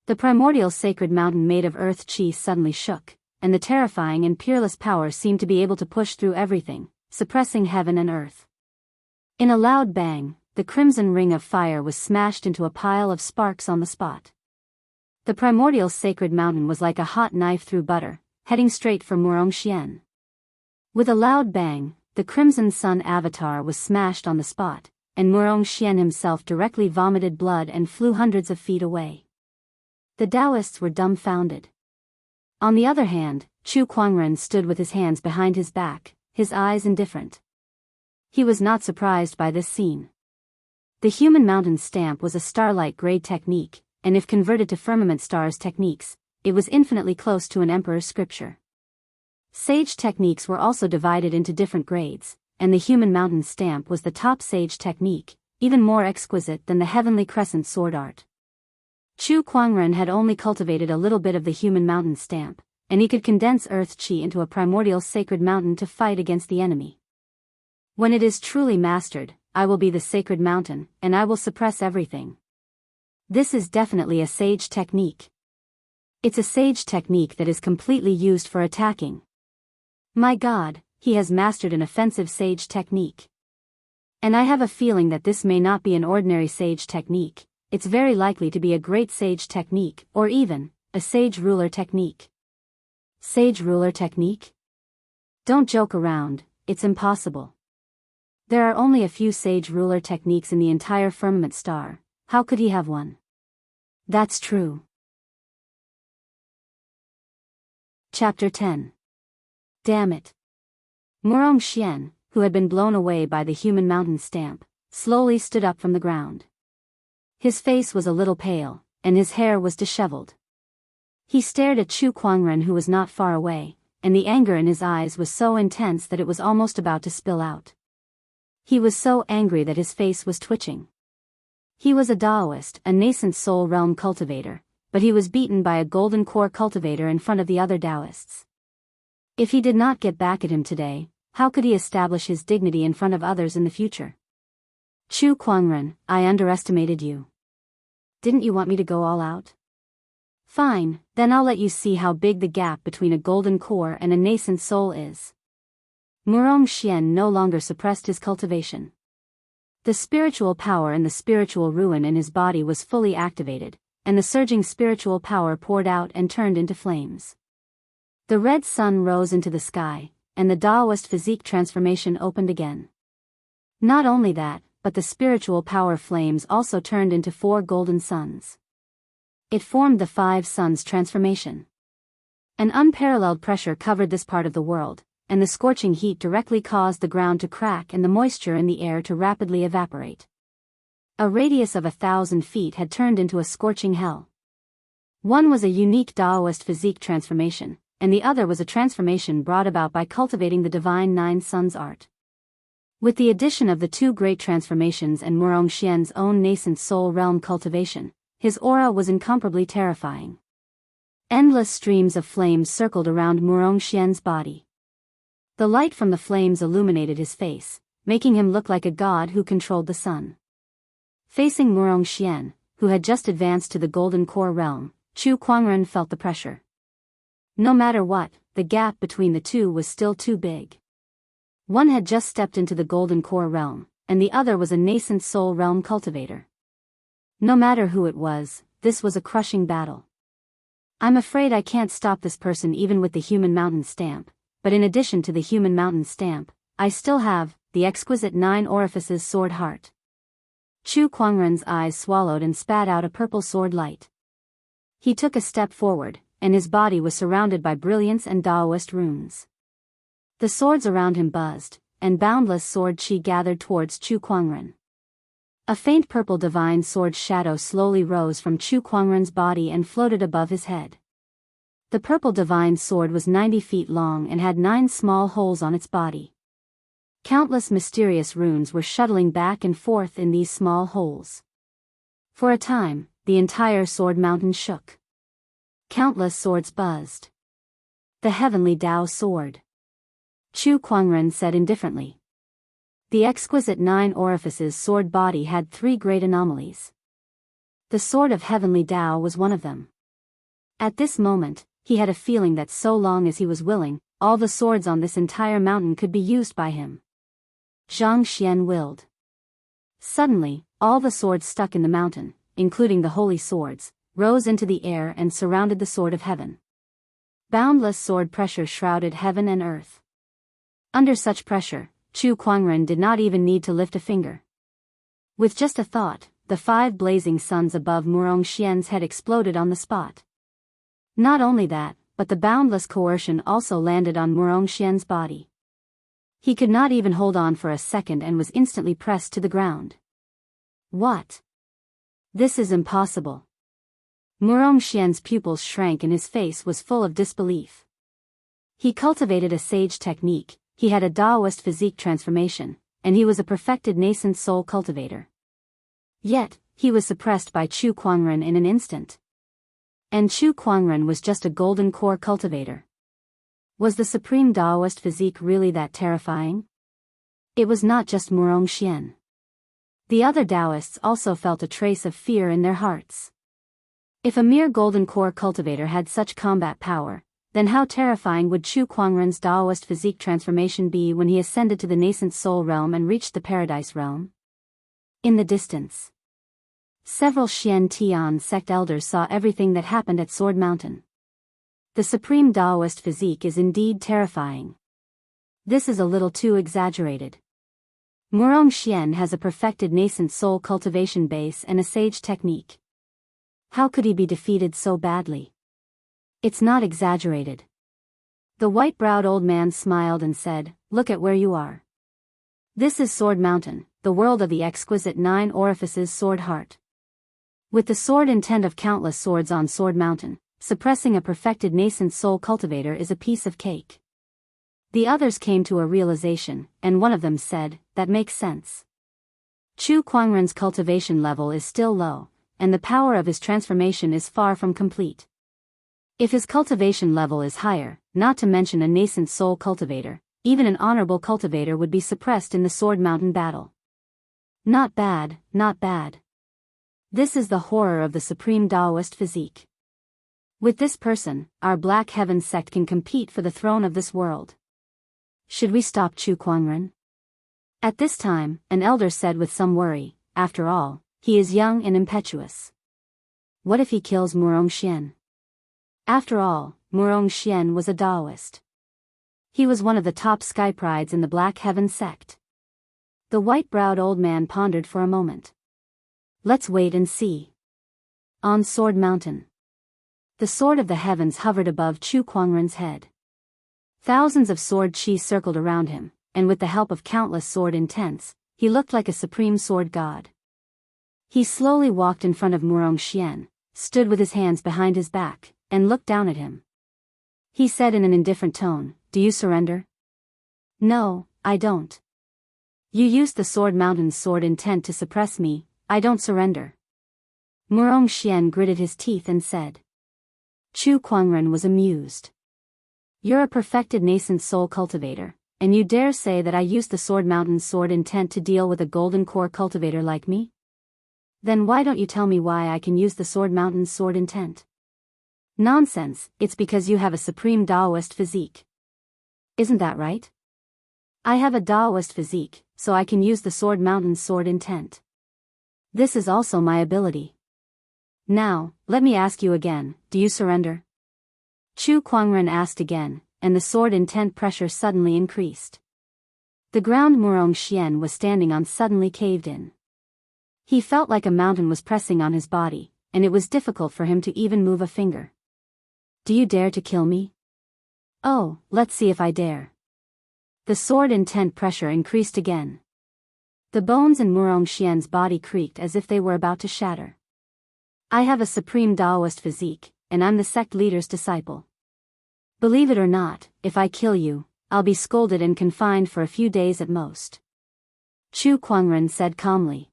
The primordial sacred mountain made of Earth Qi suddenly shook, and the terrifying and peerless power seemed to be able to push through everything, suppressing heaven and earth. In a loud bang, the crimson ring of fire was smashed into a pile of sparks on the spot. The primordial sacred mountain was like a hot knife through butter, heading straight for Murongxian. With a loud bang, the Crimson Sun avatar was smashed on the spot, and Murongxian himself directly vomited blood and flew hundreds of feet away. The Daoists were dumbfounded. On the other hand, Chu Kuangren stood with his hands behind his back, his eyes indifferent. He was not surprised by this scene. The human mountain stamp was a starlight grade technique, and if converted to firmament stars techniques, it was infinitely close to an emperor's scripture. Sage techniques were also divided into different grades, and the human mountain stamp was the top sage technique, even more exquisite than the heavenly crescent sword art. Chu Kuangren had only cultivated a little bit of the human mountain stamp, and he could condense Earth Qi into a primordial sacred mountain to fight against the enemy. When it is truly mastered, I will be the sacred mountain, and I will suppress everything. This is definitely a sage technique. It's a sage technique that is completely used for attacking. My God, he has mastered an offensive sage technique. And I have a feeling that this may not be an ordinary sage technique, it's very likely to be a great sage technique, or even, a sage ruler technique. Sage ruler technique? Don't joke around, it's impossible. There are only a few sage ruler techniques in the entire firmament star, how could he have one? That's true. Chapter 10. Damn it. Murongxian, who had been blown away by the human mountain stamp, slowly stood up from the ground. His face was a little pale, and his hair was disheveled. He stared at Chu Kuangren who was not far away, and the anger in his eyes was so intense that it was almost about to spill out. He was so angry that his face was twitching. He was a Daoist, a nascent soul realm cultivator, but he was beaten by a golden core cultivator in front of the other Daoists. If he did not get back at him today, how could he establish his dignity in front of others in the future? Chu Kuangren, I underestimated you. Didn't you want me to go all out? Fine, then I'll let you see how big the gap between a golden core and a nascent soul is. Murong Xian no longer suppressed his cultivation. The spiritual power and the spiritual ruin in his body was fully activated, and the surging spiritual power poured out and turned into flames. The red sun rose into the sky, and the Daoist physique transformation opened again. Not only that, but the spiritual power flames also turned into 4 golden suns. It formed the 5 suns transformation. An unparalleled pressure covered this part of the world, and the scorching heat directly caused the ground to crack and the moisture in the air to rapidly evaporate. A radius of 1,000 feet had turned into a scorching hell. One was a unique Daoist physique transformation, and the other was a transformation brought about by cultivating the divine 9 suns art. With the addition of the 2 great transformations and Murong Xian's own nascent soul realm cultivation, his aura was incomparably terrifying. Endless streams of flames circled around Murong Xian's body. The light from the flames illuminated his face, making him look like a god who controlled the sun. Facing Murong Xian, who had just advanced to the golden core realm, Chu Kuangren felt the pressure. No matter what, the gap between the two was still too big. One had just stepped into the golden core realm, and the other was a nascent soul realm cultivator. No matter who it was, this was a crushing battle. I'm afraid I can't stop this person even with the human mountain stamp, but in addition to the human mountain stamp, I still have the exquisite 9 orifices sword heart. Chu Kuangren's eyes swallowed and spat out a purple sword light. He took a step forward, and his body was surrounded by brilliance and Daoist runes. The swords around him buzzed, and boundless sword chi gathered towards Chu Kuangren. A faint purple divine sword shadow slowly rose from Chu Kuangren's body and floated above his head. The purple divine sword was 90 feet long and had 9 small holes on its body. Countless mysterious runes were shuttling back and forth in these small holes. For a time, the entire sword mountain shook. Countless swords buzzed. The heavenly Dao sword. Chu Kuangren said indifferently. The exquisite 9 orifices sword body had 3 great anomalies. The sword of heavenly Dao was one of them. At this moment, he had a feeling that so long as he was willing, all the swords on this entire mountain could be used by him. Zhang Xian willed. Suddenly, all the swords stuck in the mountain, including the holy swords, rose into the air and surrounded the sword of heaven. Boundless sword pressure shrouded heaven and earth. Under such pressure, Chu Kuangren did not even need to lift a finger. With just a thought, the 5 blazing suns above Murong Xian's head exploded on the spot. Not only that, but the boundless coercion also landed on Murong Xian's body. He could not even hold on for a second and was instantly pressed to the ground. What? This is impossible. Murong Xian's pupils shrank and his face was full of disbelief. He cultivated a sage technique, he had a Daoist physique transformation, and he was a perfected nascent soul cultivator. Yet, he was suppressed by Chu Kuangren in an instant. And Chu Kuangren was just a golden core cultivator. Was the supreme Daoist physique really that terrifying? It was not just Murong Xian. The other Daoists also felt a trace of fear in their hearts. If a mere golden core cultivator had such combat power, then how terrifying would Chu Kuangren's Daoist physique transformation be when he ascended to the nascent soul realm and reached the paradise realm? In the distance, several Xian Tian sect elders saw everything that happened at Sword Mountain. The supreme Daoist physique is indeed terrifying. This is a little too exaggerated. Murong Xian has a perfected nascent soul cultivation base and a sage technique. How could he be defeated so badly? It's not exaggerated. The white-browed old man smiled and said, "Look at where you are. This is Sword Mountain, the world of the exquisite 9 orifices sword heart. With the sword intent of countless swords on Sword Mountain, suppressing a perfected nascent soul cultivator is a piece of cake. The others came to a realization, and one of them said, "That makes sense." Chu Kuangren's cultivation level is still low, and the power of his transformation is far from complete. If his cultivation level is higher, not to mention a nascent soul cultivator, even an honorable cultivator would be suppressed in the Sword Mountain battle. Not bad, not bad. This is the horror of the supreme Daoist physique. With this person, our Black Heaven sect can compete for the throne of this world. Should we stop Chu Kuangren? At this time, an elder said with some worry, after all, he is young and impetuous. What if he kills Murong Xian? After all, Murong Xian was a Daoist. He was one of the top sky prides in the Black Heaven sect. The white-browed old man pondered for a moment. Let's wait and see. On Sword Mountain. The sword of the heavens hovered above Chu Kuangren's head. Thousands of sword chi circled around him, and with the help of countless sword intents, he looked like a supreme sword god. He slowly walked in front of Murong Xian, stood with his hands behind his back, and looked down at him. He said in an indifferent tone, "Do you surrender?" "No, I don't. You used the Sword Mountain's sword intent to suppress me, I don't surrender." Murong Xian gritted his teeth and said. Chu Kuangren was amused. "You're a perfected nascent soul cultivator, and you dare say that I used the Sword Mountain's sword intent to deal with a golden core cultivator like me? Then why don't you tell me why I can use the Sword Mountain's sword intent?" "Nonsense, it's because you have a supreme Daoist physique. Isn't that right?" "I have a Daoist physique, so I can use the Sword Mountain's sword intent. This is also my ability. Now, let me ask you again, do you surrender?" Chu Kuangren asked again, and the sword intent pressure suddenly increased. The ground Murong Xian was standing on suddenly caved in. He felt like a mountain was pressing on his body, and it was difficult for him to even move a finger. "Do you dare to kill me?" "Oh, let's see if I dare." The sword intent pressure increased again. The bones in Murong Xian's body creaked as if they were about to shatter. "I have a supreme Daoist physique, and I'm the sect leader's disciple. Believe it or not, if I kill you, I'll be scolded and confined for a few days at most." Chu Kuangren said calmly.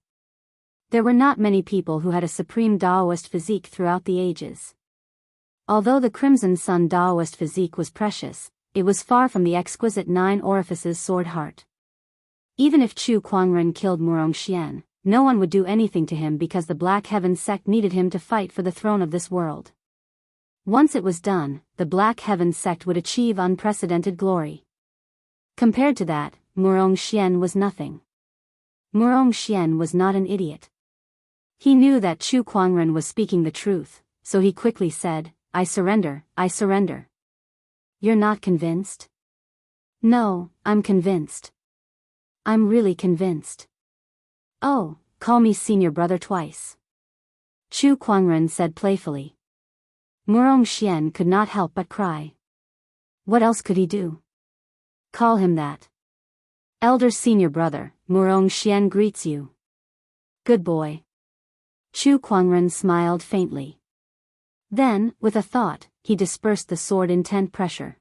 There were not many people who had a supreme Daoist physique throughout the ages. Although the Crimson Sun Daoist physique was precious, it was far from the exquisite Nine Orifices sword heart. Even if Chu Kuangren killed Murong Xian, no one would do anything to him because the Black Heaven sect needed him to fight for the throne of this world. Once it was done, the Black Heaven sect would achieve unprecedented glory. Compared to that, Murong Xian was nothing. Murong Xian was not an idiot. He knew that Chu Kuangren was speaking the truth, so he quickly said, "I surrender, I surrender." "You're not convinced?" "No, I'm convinced. I'm really convinced." "Oh, call me senior brother twice," Chu Kuangren said playfully. Murong Xian could not help but cry. What else could he do? Call him that. "Elder senior brother, Murong Xian greets you." "Good boy." Chu Kuangren smiled faintly. Then, with a thought, he dispersed the sword intent pressure.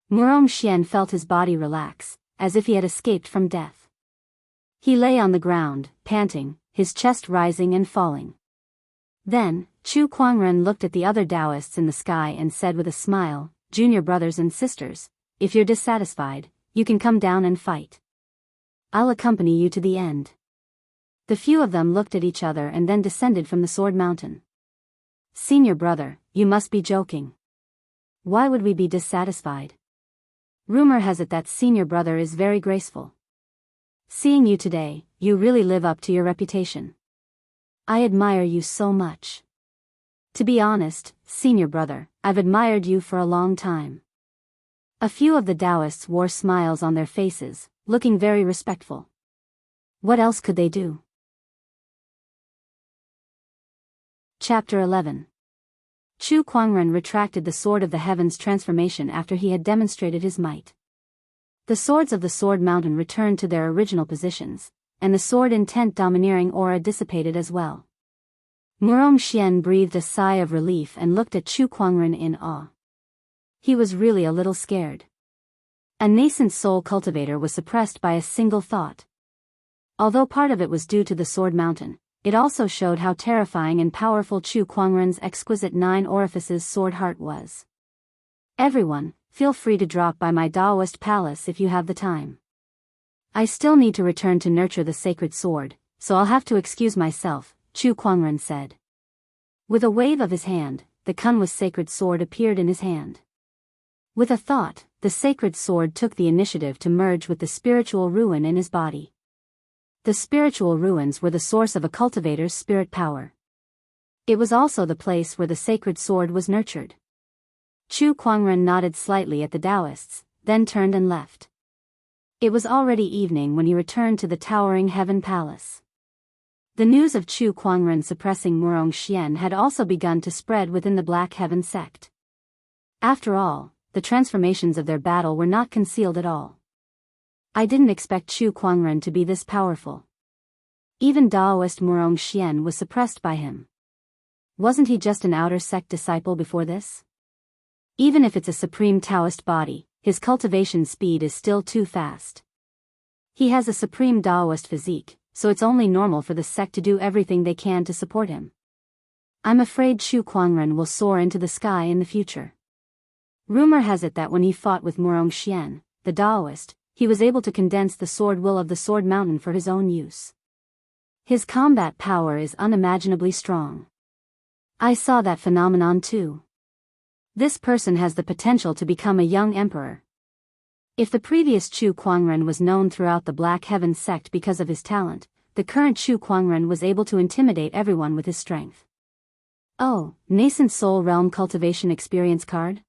Murong Xian felt his body relax, as if he had escaped from death. He lay on the ground, panting, his chest rising and falling. Then, Chu Kuangren looked at the other Daoists in the sky and said with a smile, "Junior brothers and sisters, if you're dissatisfied, you can come down and fight. I'll accompany you to the end." The few of them looked at each other and then descended from the Sword Mountain. "Senior brother, you must be joking. Why would we be dissatisfied? Rumor has it that senior brother is very graceful. Seeing you today, you really live up to your reputation. I admire you so much. To be honest, senior brother, I've admired you for a long time." A few of the Daoists wore smiles on their faces, looking very respectful. What else could they do? Chapter 11. Chu Kuangren retracted the Sword of the Heavens transformation after he had demonstrated his might. The swords of the Sword Mountain returned to their original positions, and the sword intent domineering aura dissipated as well. Murong Xian breathed a sigh of relief and looked at Chu Kuangren in awe. He was really a little scared. A nascent soul cultivator was suppressed by a single thought. Although part of it was due to the Sword Mountain, it also showed how terrifying and powerful Chu Kuangren's exquisite 9 orifices sword heart was. Everyone, feel free to drop by my Daoist palace if you have the time. I still need to return to nurture the sacred sword, so I'll have to excuse myself, Chu Kuangren said. With a wave of his hand, the Kunwa's sacred sword appeared in his hand. With a thought, the sacred sword took the initiative to merge with the spiritual ruin in his body. The spiritual ruins were the source of a cultivator's spirit power. It was also the place where the sacred sword was nurtured. Chu Kuangren nodded slightly at the Daoists, then turned and left. It was already evening when he returned to the towering Heaven Palace. The news of Chu Kuangren suppressing Murong Xian had also begun to spread within the Black Heaven sect. After all, the transformations of their battle were not concealed at all. I didn't expect Chu Kuangren to be this powerful. Even Daoist Murong Xian was suppressed by him. Wasn't he just an outer sect disciple before this? Even if it's a supreme Taoist body, his cultivation speed is still too fast. He has a supreme Daoist physique, so it's only normal for the sect to do everything they can to support him. I'm afraid Chu Kuangren will soar into the sky in the future. Rumor has it that when he fought with Murong Xian, the Daoist, he was able to condense the sword will of the Sword Mountain for his own use. His combat power is unimaginably strong. I saw that phenomenon too. This person has the potential to become a young emperor. If the previous Chu Kuangren was known throughout the Black Heaven sect because of his talent, the current Chu Kuangren was able to intimidate everyone with his strength. Oh, nascent soul realm cultivation experience card?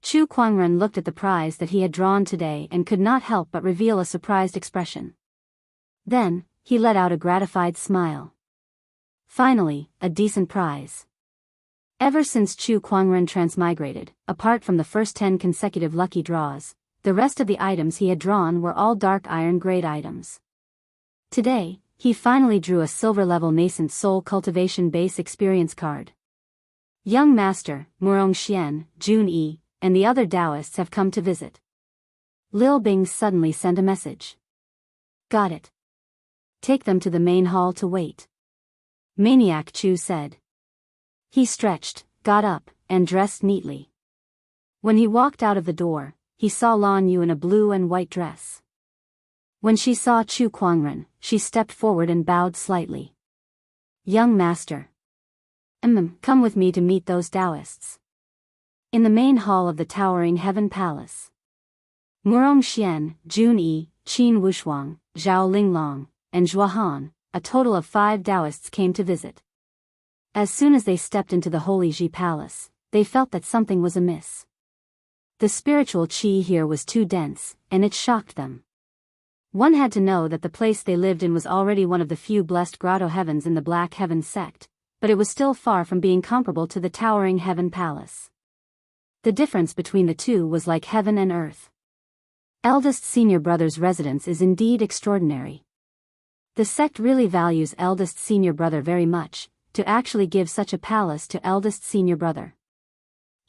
Chu Kuangren looked at the prize that he had drawn today and could not help but reveal a surprised expression. Then, he let out a gratified smile. Finally, a decent prize. Ever since Chu Kuangren transmigrated, apart from the first 10 consecutive lucky draws, the rest of the items he had drawn were all dark iron grade items. Today, he finally drew a silver-level nascent soul cultivation base experience card. Young Master, Murong Xian, Jun Yi, and the other Daoists have come to visit. Lil Bing suddenly sent a message. Got it. Take them to the main hall to wait. Maniac Chu said. He stretched, got up, and dressed neatly. When he walked out of the door, he saw Lan Yu in a blue and white dress. When she saw Chu Kuangren, she stepped forward and bowed slightly. Young Master. Come with me to meet those Daoists. In the main hall of the towering Heaven Palace, Murong Xian, Jun Yi, Qin Wushuang, Zhao Linglong, and Zhua Han, a total of 5 Daoists came to visit. As soon as they stepped into the Holy Ji Palace, they felt that something was amiss. The spiritual qi here was too dense, and it shocked them. One had to know that the place they lived in was already one of the few blessed grotto heavens in the Black Heaven sect, but it was still far from being comparable to the towering Heaven Palace. The difference between the two was like heaven and earth. Eldest senior brother's residence is indeed extraordinary. The sect really values eldest senior brother very much, to actually give such a palace to eldest senior brother.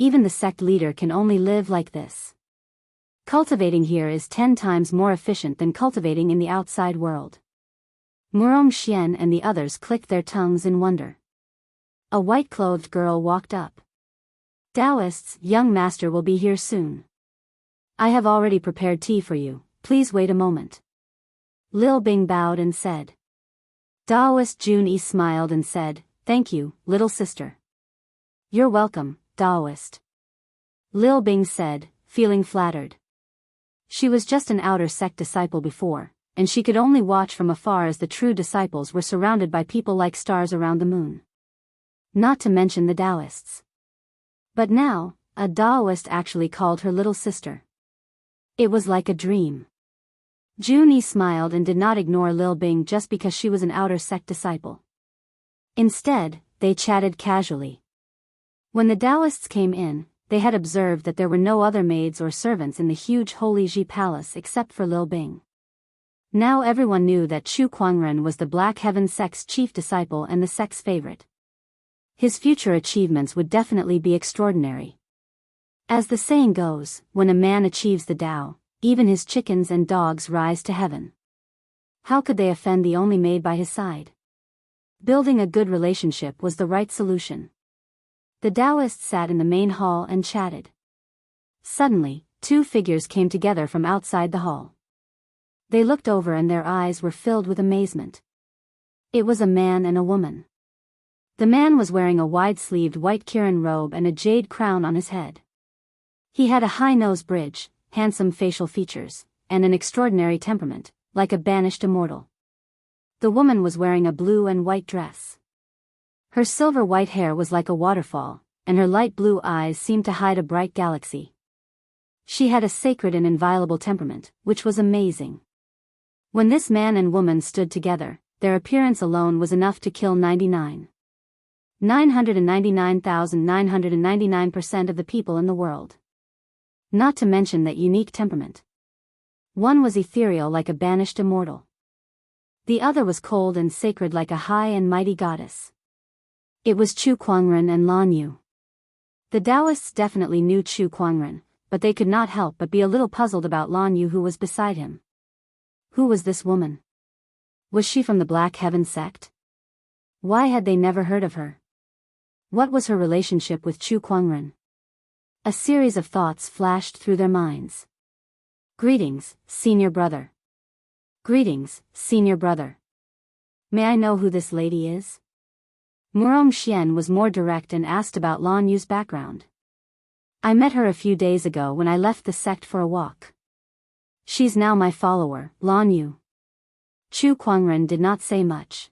Even the sect leader can only live like this. Cultivating here is 10 times more efficient than cultivating in the outside world. Murong Xian and the others clicked their tongues in wonder. A white-clothed girl walked up. Daoists, young master will be here soon. I have already prepared tea for you, please wait a moment. Lil Bing bowed and said. Daoist Jun Yi smiled and said, thank you, little sister. You're welcome, Daoist. Lil Bing said, feeling flattered. She was just an outer sect disciple before, and she could only watch from afar as the true disciples were surrounded by people like stars around the moon. Not to mention the Daoists. But now, a Daoist actually called her little sister. It was like a dream. Jun Yi smiled and did not ignore Lil Bing just because she was an outer sect disciple. Instead, they chatted casually. When the Daoists came in, they had observed that there were no other maids or servants in the huge Holy Ji Palace except for Lil Bing. Now everyone knew that Chu Kuangren was the Black Heaven sect's chief disciple and the sect's favorite. His future achievements would definitely be extraordinary. As the saying goes, when a man achieves the Tao, even his chickens and dogs rise to heaven. How could they offend the only maid by his side? Building a good relationship was the right solution. The Daoist sat in the main hall and chatted. Suddenly, two figures came together from outside the hall. They looked over and their eyes were filled with amazement. It was a man and a woman. The man was wearing a wide-sleeved white Kirin robe and a jade crown on his head. He had a high nose bridge, handsome facial features, and an extraordinary temperament, like a banished immortal. The woman was wearing a blue and white dress. Her silver white hair was like a waterfall, and her light blue eyes seemed to hide a bright galaxy. She had a sacred and inviolable temperament, which was amazing. When this man and woman stood together, their appearance alone was enough to kill 999,999% of the people in the world. Not to mention that unique temperament. One was ethereal like a banished immortal. The other was cold and sacred like a high and mighty goddess. It was Chu Kuangren and Lan Yu. The Daoists definitely knew Chu Kuangren, but they could not help but be a little puzzled about Lan Yu who was beside him. Who was this woman? Was she from the Black Heaven sect? Why had they never heard of her? What was her relationship with Chu Kuangren? A series of thoughts flashed through their minds. Greetings, senior brother. Greetings, senior brother. May I know who this lady is? Murong Xian was more direct and asked about Lan Yu's background. I met her a few days ago when I left the sect for a walk. She's now my follower, Lan Yu. Chu Kuangren did not say much.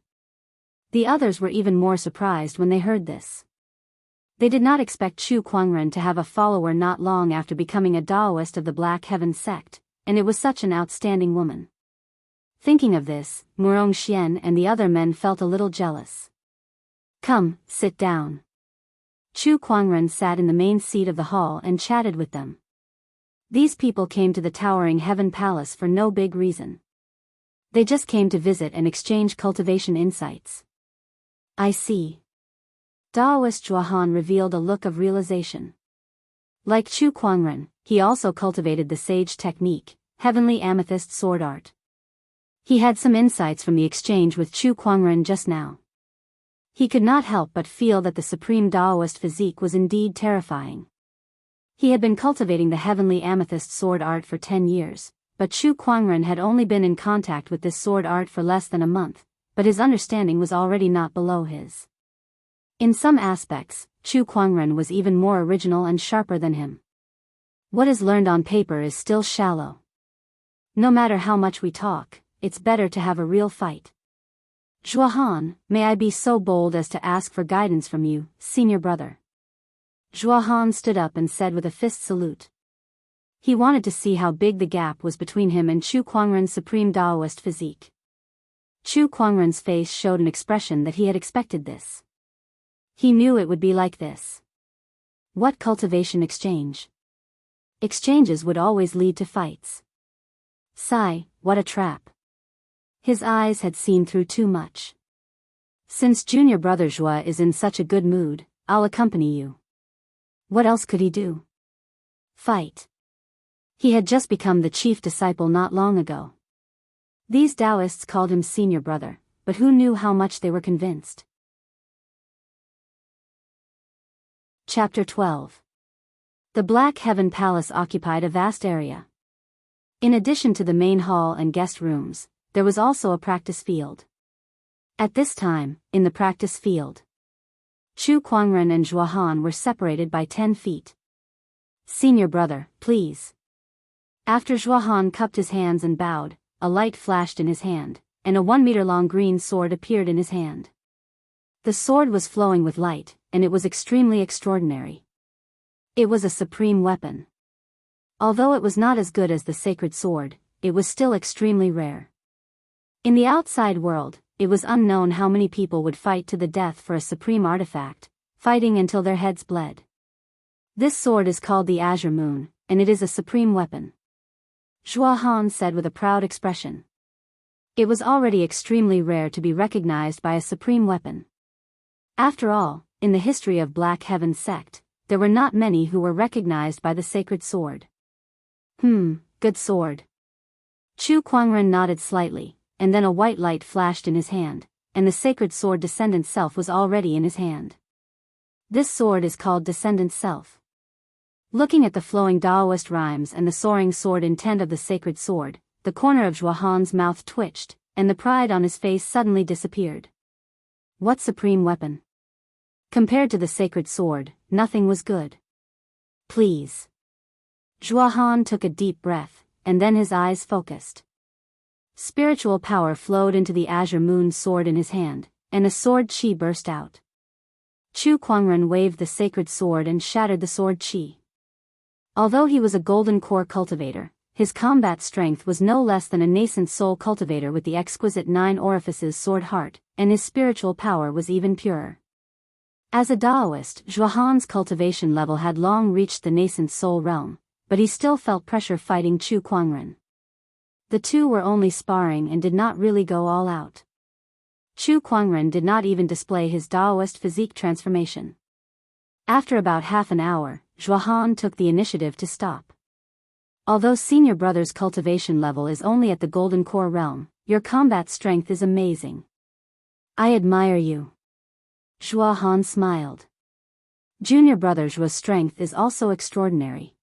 The others were even more surprised when they heard this. They did not expect Chu Kuangren to have a follower not long after becoming a Daoist of the Black Heaven sect, and it was such an outstanding woman. Thinking of this, Murong Xian and the other men felt a little jealous. Come, sit down. Chu Kuangren sat in the main seat of the hall and chatted with them. These people came to the towering Heaven Palace for no big reason. They just came to visit and exchange cultivation insights. I see. Daoist Zhuahan revealed a look of realization. Like Chu Kuangren, he also cultivated the sage technique, heavenly amethyst sword art. He had some insights from the exchange with Chu Kuangren just now. He could not help but feel that the supreme Daoist physique was indeed terrifying. He had been cultivating the heavenly amethyst sword art for 10 years, but Chu Kuangren had only been in contact with this sword art for less than a month, but his understanding was already not below his. In some aspects, Chu Kuangren was even more original and sharper than him. What is learned on paper is still shallow. No matter how much we talk, it's better to have a real fight. Zhuahan, may I be so bold as to ask for guidance from you, senior brother? Zhuahan stood up and said with a fist salute. He wanted to see how big the gap was between him and Chu Kuangren's supreme Daoist physique. Chu Kuangren's face showed an expression that he had expected this. He knew it would be like this. What cultivation exchange? Exchanges would always lead to fights. Sigh, what a trap. His eyes had seen through too much. Since junior brother Zhua is in such a good mood, I'll accompany you. What else could he do? Fight. He had just become the chief disciple not long ago. These Daoists called him senior brother, but who knew how much they were convinced? Chapter 12. The Black Heaven Palace occupied a vast area. In addition to the main hall and guest rooms, there was also a practice field. At this time, in the practice field, Chu Kuangren and Zhuahan were separated by 10 feet. Senior brother, please. After Zhuahan cupped his hands and bowed, a light flashed in his hand, and a 1-meter-long green sword appeared in his hand. The sword was flowing with light, and it was extremely extraordinary. It was a supreme weapon. Although it was not as good as the sacred sword, it was still extremely rare. In the outside world, it was unknown how many people would fight to the death for a supreme artifact, fighting until their heads bled. This sword is called the Azure Moon, and it is a supreme weapon. Zhuahan said with a proud expression. It was already extremely rare to be recognized by a supreme weapon. After all, in the history of Black Heaven sect, there were not many who were recognized by the sacred sword. Good sword. Chu Kuangren nodded slightly, and then a white light flashed in his hand, and the sacred sword Descendant Self was already in his hand. This sword is called Descendant Self. Looking at the flowing Daoist rhymes and the soaring sword intent of the sacred sword, the corner of Zhuo Han's mouth twitched, and the pride on his face suddenly disappeared. What supreme weapon! Compared to the sacred sword, nothing was good. Please. Zhuo Han took a deep breath, and then his eyes focused. Spiritual power flowed into the azure moon sword in his hand, and a sword chi burst out. Chu Kuangren waved the sacred sword and shattered the sword chi. Although he was a golden core cultivator, his combat strength was no less than a nascent soul cultivator with the exquisite 9 orifices sword heart, and his spiritual power was even purer. As a Daoist, Zhuo Han's cultivation level had long reached the nascent soul realm, but he still felt pressure fighting Chu Kuangren. The two were only sparring and did not really go all out. Chu Kuangren did not even display his Daoist physique transformation. After about half an hour, Zhuo Han took the initiative to stop. Although senior brother's cultivation level is only at the golden core realm, your combat strength is amazing. I admire you. Zhuo Han smiled. Junior brother Zhuo's strength is also extraordinary.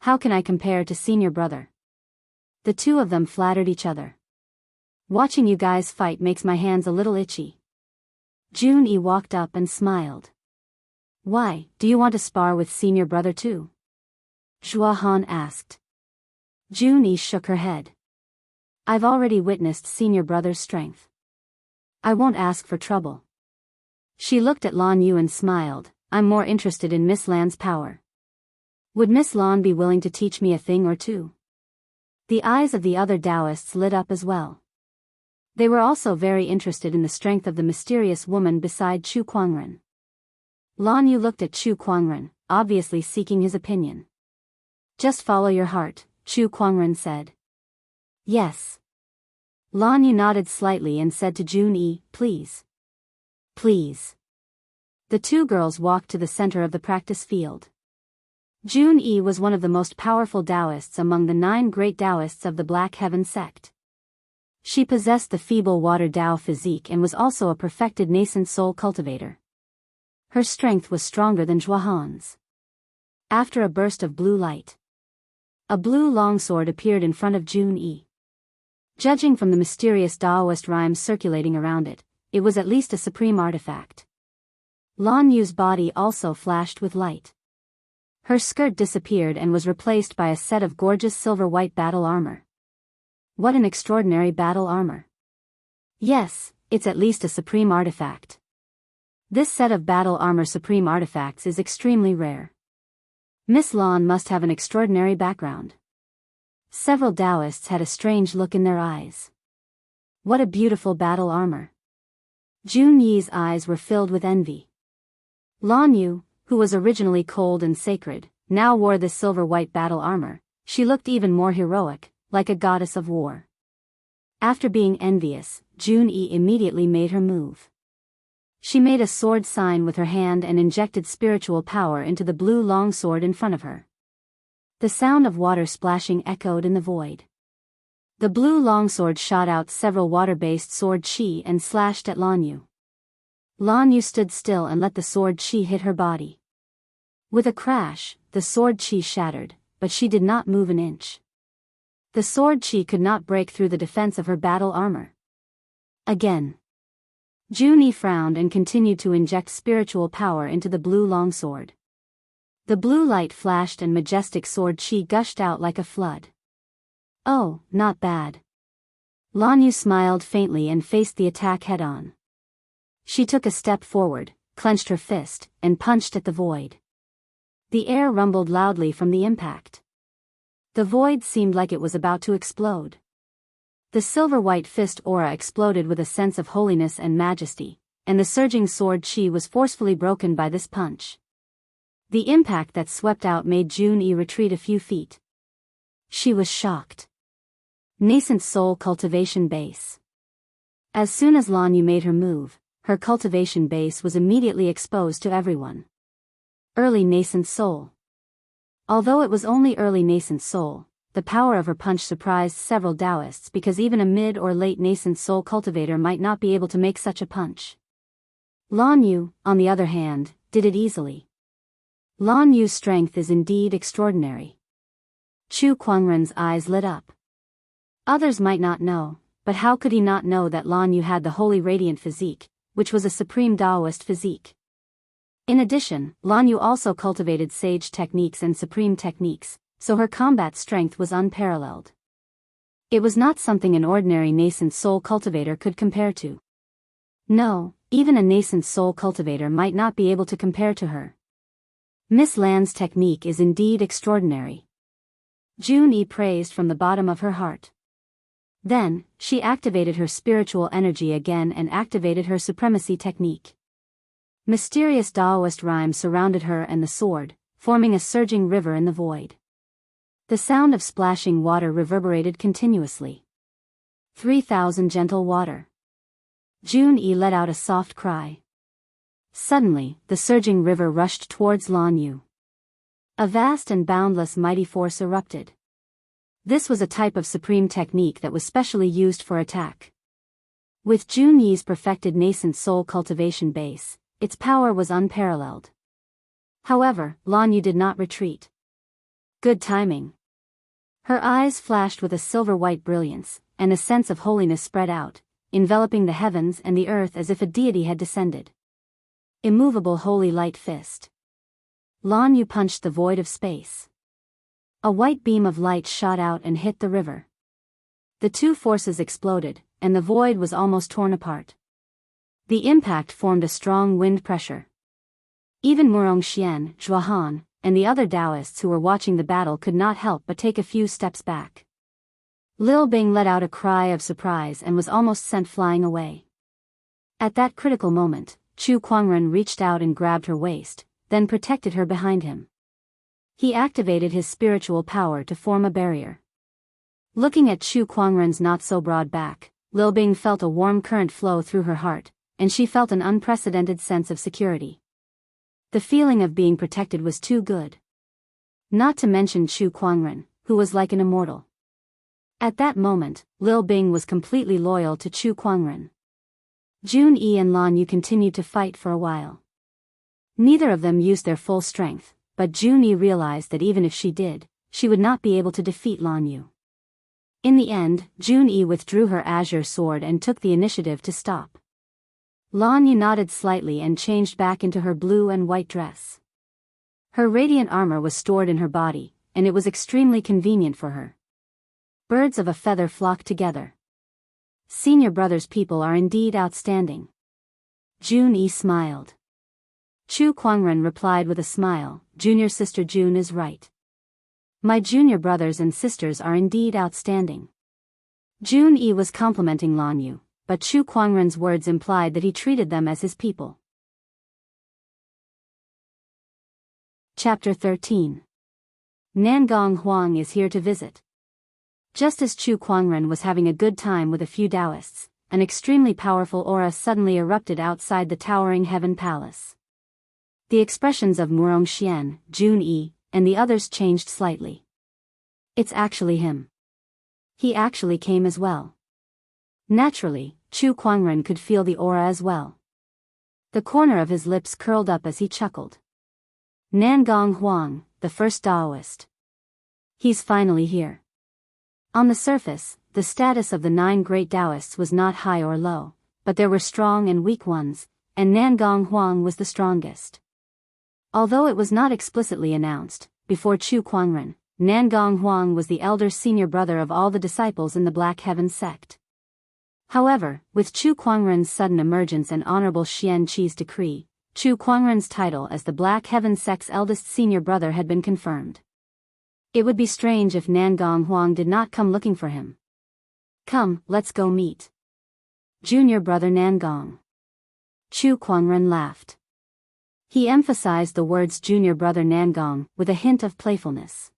How can I compare to senior brother? The two of them flattered each other. Watching you guys fight makes my hands a little itchy. Jun-yi walked up and smiled. Why, do you want to spar with senior brother too? Zhuo Han asked. Jun-yi shook her head. I've already witnessed senior brother's strength. I won't ask for trouble. She looked at Lan Yu and smiled. I'm more interested in Miss Lan's power. Would Miss Lan be willing to teach me a thing or two? The eyes of the other Daoists lit up as well. They were also very interested in the strength of the mysterious woman beside Chu Kuangren. Lan Yu looked at Chu Kuangren, obviously seeking his opinion. Just follow your heart, Chu Kuangren said. Yes. Lan Yu nodded slightly and said to Jun-yi, please. Please. The two girls walked to the center of the practice field. Jun-yi was one of the most powerful Daoists among the 9 great Daoists of the Black Heaven sect. She possessed the feeble water Dao physique and was also a perfected nascent soul cultivator. Her strength was stronger than Zhuo Han's. After a burst of blue light, a blue longsword appeared in front of Jun-yi. Judging from the mysterious Daoist rhymes circulating around it, it was at least a supreme artifact. Lan Yu's body also flashed with light. Her skirt disappeared and was replaced by a set of gorgeous silver-white battle armor. What an extraordinary battle armor. Yes, it's at least a supreme artifact. This set of battle armor supreme artifacts is extremely rare. Miss Lan must have an extraordinary background. Several Daoists had a strange look in their eyes. What a beautiful battle armor. Jun-yi's eyes were filled with envy. Lan Yu, who was originally cold and sacred, now wore this silver-white battle armor. She looked even more heroic, like a goddess of war. After being envious, Jun-yi immediately made her move. She made a sword sign with her hand and injected spiritual power into the blue longsword in front of her. The sound of water splashing echoed in the void. The blue longsword shot out several water-based sword chi and slashed at Lan Yu. Lan Yu stood still and let the sword chi hit her body. With a crash, the sword chi shattered, but she did not move an inch. The sword chi could not break through the defense of her battle armor. Again. Jun-yi frowned and continued to inject spiritual power into the blue longsword. The blue light flashed and majestic sword chi gushed out like a flood. Oh, not bad. Lan Yu smiled faintly and faced the attack head-on. She took a step forward, clenched her fist, and punched at the void. The air rumbled loudly from the impact. The void seemed like it was about to explode. The silver-white fist aura exploded with a sense of holiness and majesty, and the surging sword chi was forcefully broken by this punch. The impact that swept out made Jun-yi retreat a few feet. She was shocked. Nascent soul cultivation base. As soon as Lan Yu made her move, her cultivation base was immediately exposed to everyone. Early nascent soul. Although it was only early nascent soul, the power of her punch surprised several Daoists because even a mid or late nascent soul cultivator might not be able to make such a punch. Lan Yu, on the other hand, did it easily. Lan Yu's strength is indeed extraordinary. Chu Kuangren's eyes lit up. Others might not know, but how could he not know that Lan Yu had the holy radiant physique, which was a supreme Daoist physique? In addition, Lan Yu also cultivated sage techniques and supreme techniques, so her combat strength was unparalleled. It was not something an ordinary nascent soul cultivator could compare to. No, even a nascent soul cultivator might not be able to compare to her. Miss Lan's technique is indeed extraordinary. Jun Yi praised from the bottom of her heart. Then, she activated her spiritual energy again and activated her supremacy technique. Mysterious Daoist rhymes surrounded her and the sword, forming a surging river in the void. The sound of splashing water reverberated continuously. 3,000 gentle water. Jun Yi let out a soft cry. Suddenly, the surging river rushed towards Lan Yu. A vast and boundless mighty force erupted. This was a type of supreme technique that was specially used for attack. With Jun Yi's perfected nascent soul cultivation base, its power was unparalleled. However, Lan Yu did not retreat. Good timing. Her eyes flashed with a silver-white brilliance, and a sense of holiness spread out, enveloping the heavens and the earth as if a deity had descended. Immovable holy light fist. Lan Yu punched the void of space. A white beam of light shot out and hit the river. The two forces exploded, and the void was almost torn apart. The impact formed a strong wind pressure. Even Murongxian, Zhuahan, and the other Daoists who were watching the battle could not help but take a few steps back. Lil Bing let out a cry of surprise and was almost sent flying away. At that critical moment, Chu Kuangren reached out and grabbed her waist, then protected her behind him. He activated his spiritual power to form a barrier. Looking at Chu Kuangren's not-so-broad back, Lil Bing felt a warm current flow through her heart, and she felt an unprecedented sense of security. The feeling of being protected was too good. Not to mention Chu Kuangren, who was like an immortal. At that moment, Lil Bing was completely loyal to Chu Kuangren. Jun Yi and Lan Yu continued to fight for a while. Neither of them used their full strength, but Jun Yi realized that even if she did, she would not be able to defeat Lan Yu. In the end, Jun Yi withdrew her azure sword and took the initiative to stop. Lan Yu nodded slightly and changed back into her blue and white dress. Her radiant armor was stored in her body, and it was extremely convenient for her. Birds of a feather flock together. Senior brother's people are indeed outstanding. Jun Yi smiled. Chu Kuangren replied with a smile, junior sister Jun is right. My junior brothers and sisters are indeed outstanding. Jun Yi was complimenting Lan Yu, but Chu Kuangren's words implied that he treated them as his people. Chapter 13. Nangong Huang is here to visit. Just as Chu Kuangren was having a good time with a few Daoists, an extremely powerful aura suddenly erupted outside the towering heaven palace. The expressions of Murongxian, Jun Yi, and the others changed slightly. It's actually him. He actually came as well. Naturally, Chu Kuangren could feel the aura as well. The corner of his lips curled up as he chuckled. Nangong Huang, the first Daoist. He's finally here. On the surface, the status of the 9 great Daoists was not high or low, but there were strong and weak ones, and Nangong Huang was the strongest. Although it was not explicitly announced, before Chu Kuangren, Nangong Huang was the elder senior brother of all the disciples in the Black Heaven sect. However, with Chu Kuangren's sudden emergence and Honorable Xian Qi's decree, Chu Kuangren's title as the Black Heaven sect's eldest senior brother had been confirmed. It would be strange if Nangong Huang did not come looking for him. Come, let's go meet junior brother Nangong. Chu Kuangren laughed. He emphasized the words junior brother Nangong with a hint of playfulness.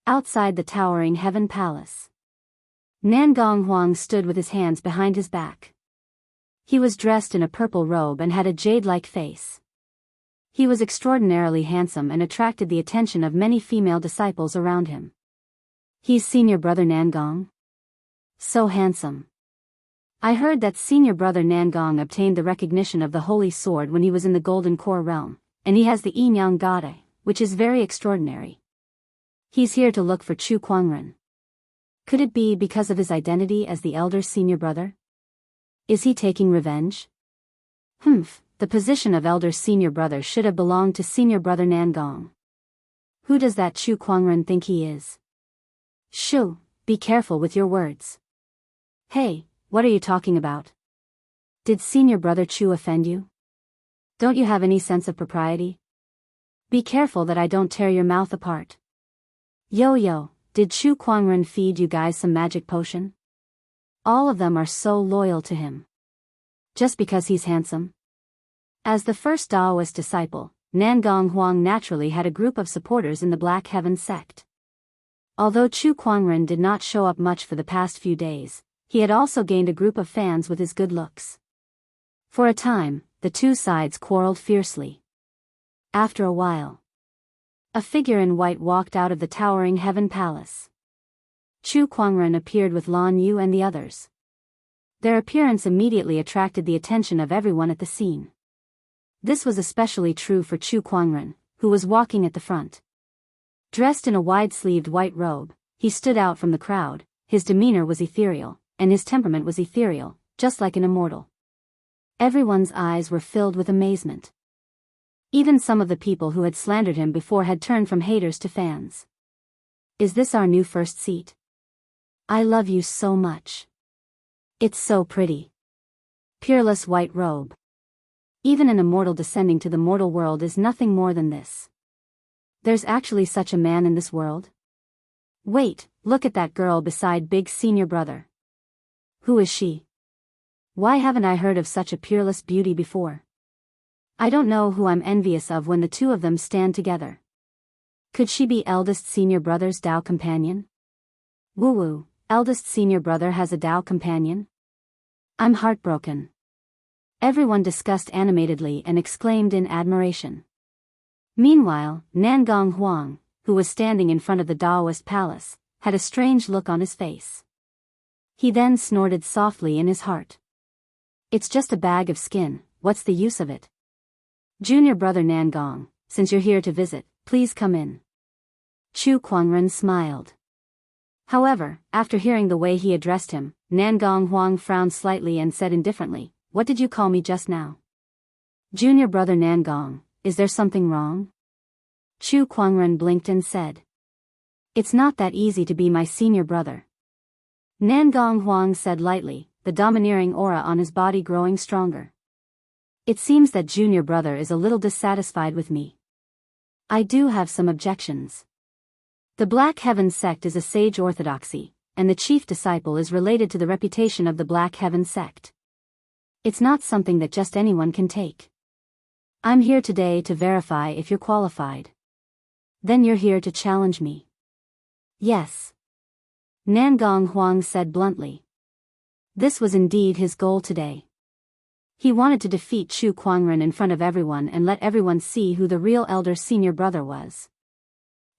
Outside the towering heaven palace, Nangong Huang stood with his hands behind his back. He was dressed in a purple robe and had a jade-like face. He was extraordinarily handsome and attracted the attention of many female disciples around him. He's senior brother Nangong? So handsome. I heard that senior brother Nangong obtained the recognition of the Holy Sword when he was in the Golden Core realm, and he has the Yin Yang Gade, which is very extraordinary. He's here to look for Chu Kuangren. Could it be because of his identity as the elder senior brother? Is he taking revenge? The position of elder senior brother should have belonged to senior brother Nangong. Who does that Chu Kuangren think he is? Shoo, be careful with your words. Hey, what are you talking about? Did senior brother Chu offend you? Don't you have any sense of propriety? Be careful that I don't tear your mouth apart. Yo, did Chu Kuangren feed you guys some magic potion? All of them are so loyal to him. Just because he's handsome? As the first Daoist disciple, Nangong Huang naturally had a group of supporters in the Black Heaven sect. Although Chu Kuangren did not show up much for the past few days, he had also gained a group of fans with his good looks. For a time, the two sides quarreled fiercely. After a while, a figure in white walked out of the towering Heaven Palace. Chu Kuangren appeared with Lan Yu and the others. Their appearance immediately attracted the attention of everyone at the scene. This was especially true for Chu Kuangren, who was walking at the front. Dressed in a wide-sleeved white robe, he stood out from the crowd. His demeanor was ethereal, and his temperament was ethereal, just like an immortal. Everyone's eyes were filled with amazement. Even some of the people who had slandered him before had turned from haters to fans. Is this our new first seat? I love you so much. It's so pretty. Peerless white robe. Even an immortal descending to the mortal world is nothing more than this. There's actually such a man in this world? Wait, look at that girl beside big senior brother. Who is she? Why haven't I heard of such a peerless beauty before? I don't know who I'm envious of when the two of them stand together. Could she be eldest senior brother's Dao companion? Woo, eldest senior brother has a Dao companion? I'm heartbroken. Everyone discussed animatedly and exclaimed in admiration. Meanwhile, Nangong Huang, who was standing in front of the Daoist palace, had a strange look on his face. He then snorted softly in his heart. It's just a bag of skin, what's the use of it? Junior brother Nangong, since you're here to visit, please come in. Chu Kuangren smiled. However, after hearing the way he addressed him, Nangong Huang frowned slightly and said indifferently, "What did you call me just now?" Junior brother Nangong, is there something wrong? Chu Kuangren blinked and said, "It's not that easy to be my senior brother." Nangong Huang said lightly, the domineering aura on his body growing stronger. It seems that junior brother is a little dissatisfied with me. I do have some objections. The Black Heaven sect is a sage orthodoxy, and the chief disciple is related to the reputation of the Black Heaven sect. It's not something that just anyone can take. I'm here today to verify if you're qualified. Then you're here to challenge me. Yes. Nangong Huang said bluntly. This was indeed his goal today. He wanted to defeat Chu Kuangren in front of everyone and let everyone see who the real elder senior brother was.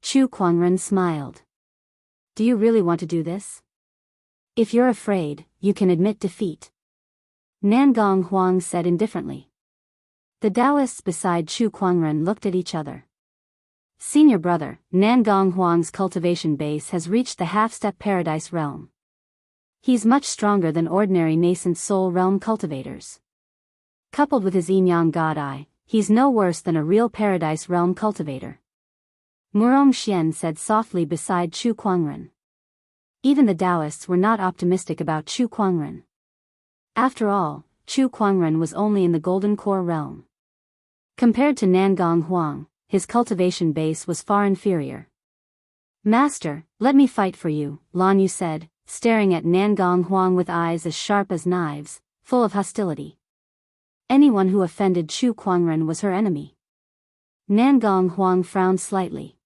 Chu Kuangren smiled. Do you really want to do this? If you're afraid, you can admit defeat. Nangong Huang said indifferently. The Daoists beside Chu Kuangren looked at each other. Senior brother, Nangong Huang's cultivation base has reached the half-step paradise realm. He's much stronger than ordinary nascent soul realm cultivators. Coupled with his yin-yang god eye, he's no worse than a real paradise realm cultivator. Murong Xian said softly beside Chu Kuangren. Even the Daoists were not optimistic about Chu Kuangren. After all, Chu Kuangren was only in the Golden Core realm. Compared to Nangong Huang, his cultivation base was far inferior. Master, let me fight for you, Lan Yu said, staring at Nangong Huang with eyes as sharp as knives, full of hostility. Anyone who offended Chu Kuangren was her enemy. Nangong Huang frowned slightly.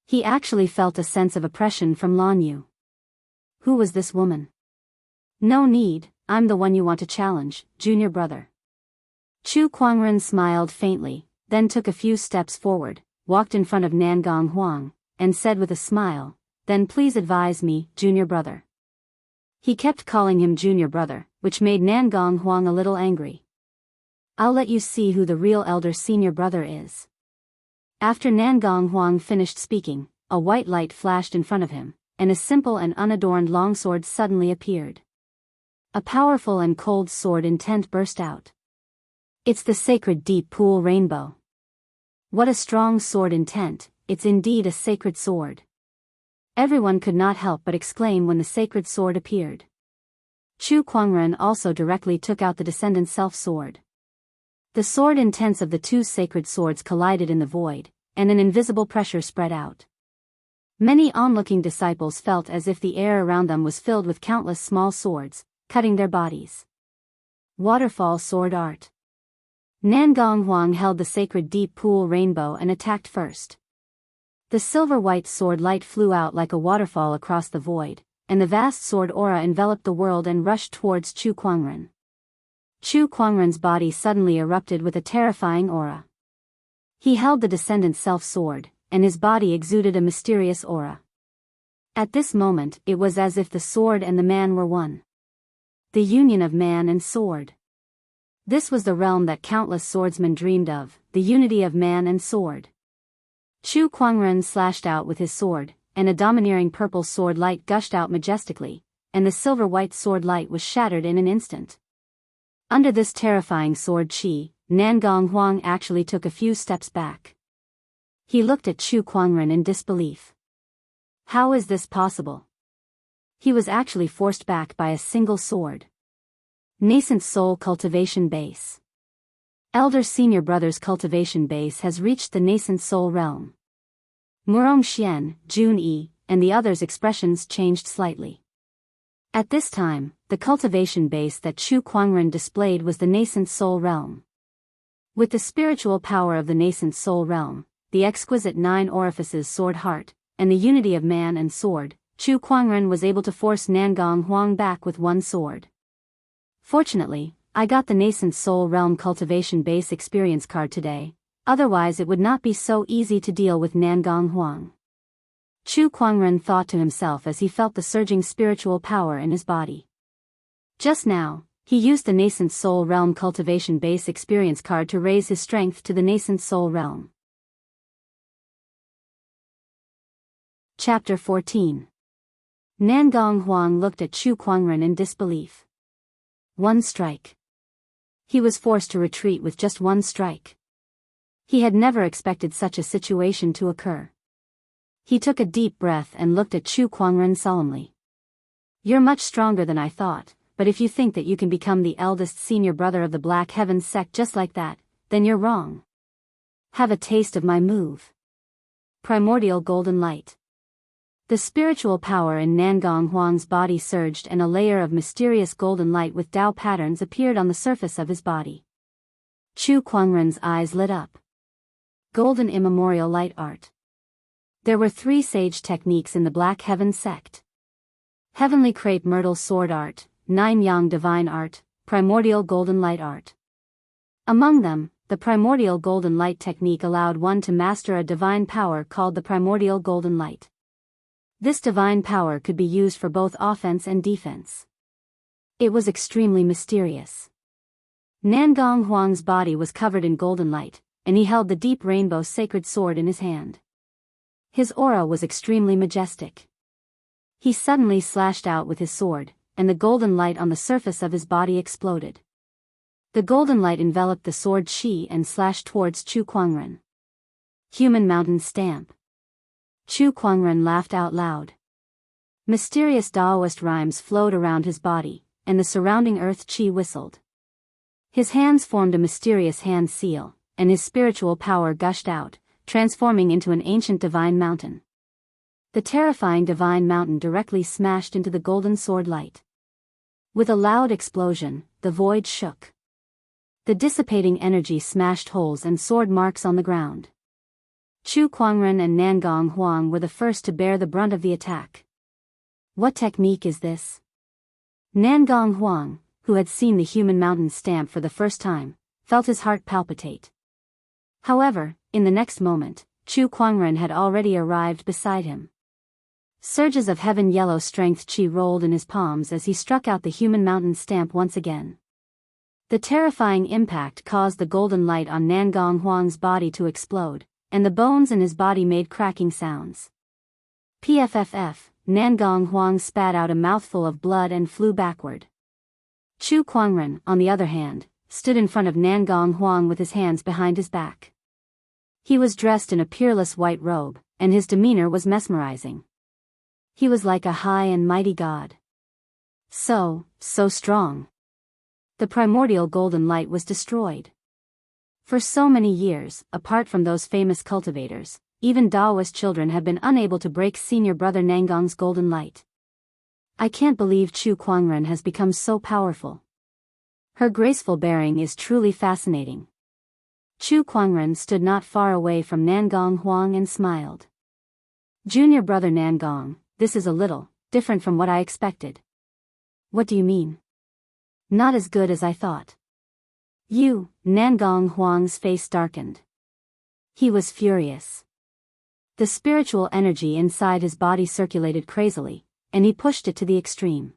He actually felt a sense of oppression from Lan Yu. Who was this woman? No need, I'm the one you want to challenge, junior brother. Chu Kuangren smiled faintly, then took a few steps forward, walked in front of Nangong Huang, and said with a smile, then please advise me, junior brother. He kept calling him junior brother, which made Nangong Huang a little angry. I'll let you see who the real elder senior brother is. After Nangong Huang finished speaking, a white light flashed in front of him, and a simple and unadorned longsword suddenly appeared. A powerful and cold sword intent burst out. It's the sacred deep pool rainbow. What a strong sword intent, it's indeed a sacred sword. Everyone could not help but exclaim when the sacred sword appeared. Chu Kuangren also directly took out the descendant self-sword. The sword intents of the two sacred swords collided in the void, and an invisible pressure spread out. Many onlooking disciples felt as if the air around them was filled with countless small swords, cutting their bodies. Waterfall sword art. Nangong Huang held the sacred deep pool rainbow and attacked first. The silver-white sword light flew out like a waterfall across the void, and the vast sword aura enveloped the world and rushed towards Chu Kuangren. Chu Kuangren's body suddenly erupted with a terrifying aura. He held the descendant self-sword, and his body exuded a mysterious aura. At this moment, it was as if the sword and the man were one. The union of man and sword. This was the realm that countless swordsmen dreamed of, the unity of man and sword. Chu Kuangren slashed out with his sword, and a domineering purple sword light gushed out majestically, and the silver-white sword light was shattered in an instant. Under this terrifying sword chi, Nangong Huang actually took a few steps back. He looked at Chu Kuangren in disbelief. How is this possible? He was actually forced back by a single sword. Nascent Soul Cultivation Base. Elder Senior Brother's cultivation base has reached the nascent soul realm. Murong Xian, Jun Yi, and the others' expressions changed slightly. At this time, the cultivation base that Chu Kuangren displayed was the nascent soul realm. With the spiritual power of the nascent soul realm, the exquisite 9 orifices sword heart, and the unity of man and sword, Chu Kuangren was able to force Nangong Huang back with one sword. Fortunately, I got the nascent soul realm cultivation base experience card today, otherwise it would not be so easy to deal with Nangong Huang. Chu Kuangren thought to himself as he felt the surging spiritual power in his body. Just now, he used the nascent soul realm cultivation base experience card to raise his strength to the nascent soul realm. Chapter 14. Nangong Huang looked at Chu Kuangren in disbelief. One strike. He was forced to retreat with just one strike. He had never expected such a situation to occur. He took a deep breath and looked at Chu Kuangren solemnly. You're much stronger than I thought, but if you think that you can become the eldest senior brother of the Black Heavens sect just like that, then you're wrong. Have a taste of my move. Primordial Golden Light. The spiritual power in Nangong Huang's body surged and a layer of mysterious golden light with Tao patterns appeared on the surface of his body. Chu Kuangren's eyes lit up. Golden Immemorial Light Art. There were 3 sage techniques in the Black Heaven sect. Heavenly Crepe Myrtle Sword Art, 9 Yang Divine Art, Primordial Golden Light Art. Among them, the Primordial Golden Light technique allowed one to master a divine power called the Primordial Golden Light. This divine power could be used for both offense and defense. It was extremely mysterious. Nangong Huang's body was covered in golden light, and he held the deep rainbow sacred sword in his hand. His aura was extremely majestic. He suddenly slashed out with his sword, and the golden light on the surface of his body exploded. The golden light enveloped the sword chi and slashed towards Chu Kuangren. Human Mountain Stamp. Chu Kuangren laughed out loud. Mysterious Daoist rhymes flowed around his body, and the surrounding earth chi whistled. His hands formed a mysterious hand seal, and his spiritual power gushed out, transforming into an ancient divine mountain. The terrifying divine mountain directly smashed into the golden sword light. With a loud explosion, the void shook. The dissipating energy smashed holes and sword marks on the ground. Chu Kuangren and Nangong Huang were the first to bear the brunt of the attack. What technique is this? Nangong Huang, who had seen the human mountain stamp for the first time, felt his heart palpitate. However, in the next moment, Chu Kuangren had already arrived beside him. Surges of heaven yellow strength chi rolled in his palms as he struck out the human mountain stamp once again. The terrifying impact caused the golden light on Nangong Huang's body to explode, and the bones in his body made cracking sounds. Pfff, Nangong Huang spat out a mouthful of blood and flew backward. Chu Kuangren, on the other hand, stood in front of Nangong Huang with his hands behind his back. He was dressed in a peerless white robe, and his demeanor was mesmerizing. He was like a high and mighty god. So strong. The primordial golden light was destroyed. For so many years, apart from those famous cultivators, even Daoist children have been unable to break senior brother Nangong's golden light. I can't believe Chu Kuangren has become so powerful. Her graceful bearing is truly fascinating. Chu Kuangren stood not far away from Nangong Huang and smiled. Junior brother Nangong, this is a little different from what I expected. What do you mean? Not as good as I thought. You, Nangong Huang's face darkened. He was furious. The spiritual energy inside his body circulated crazily, and he pushed it to the extreme.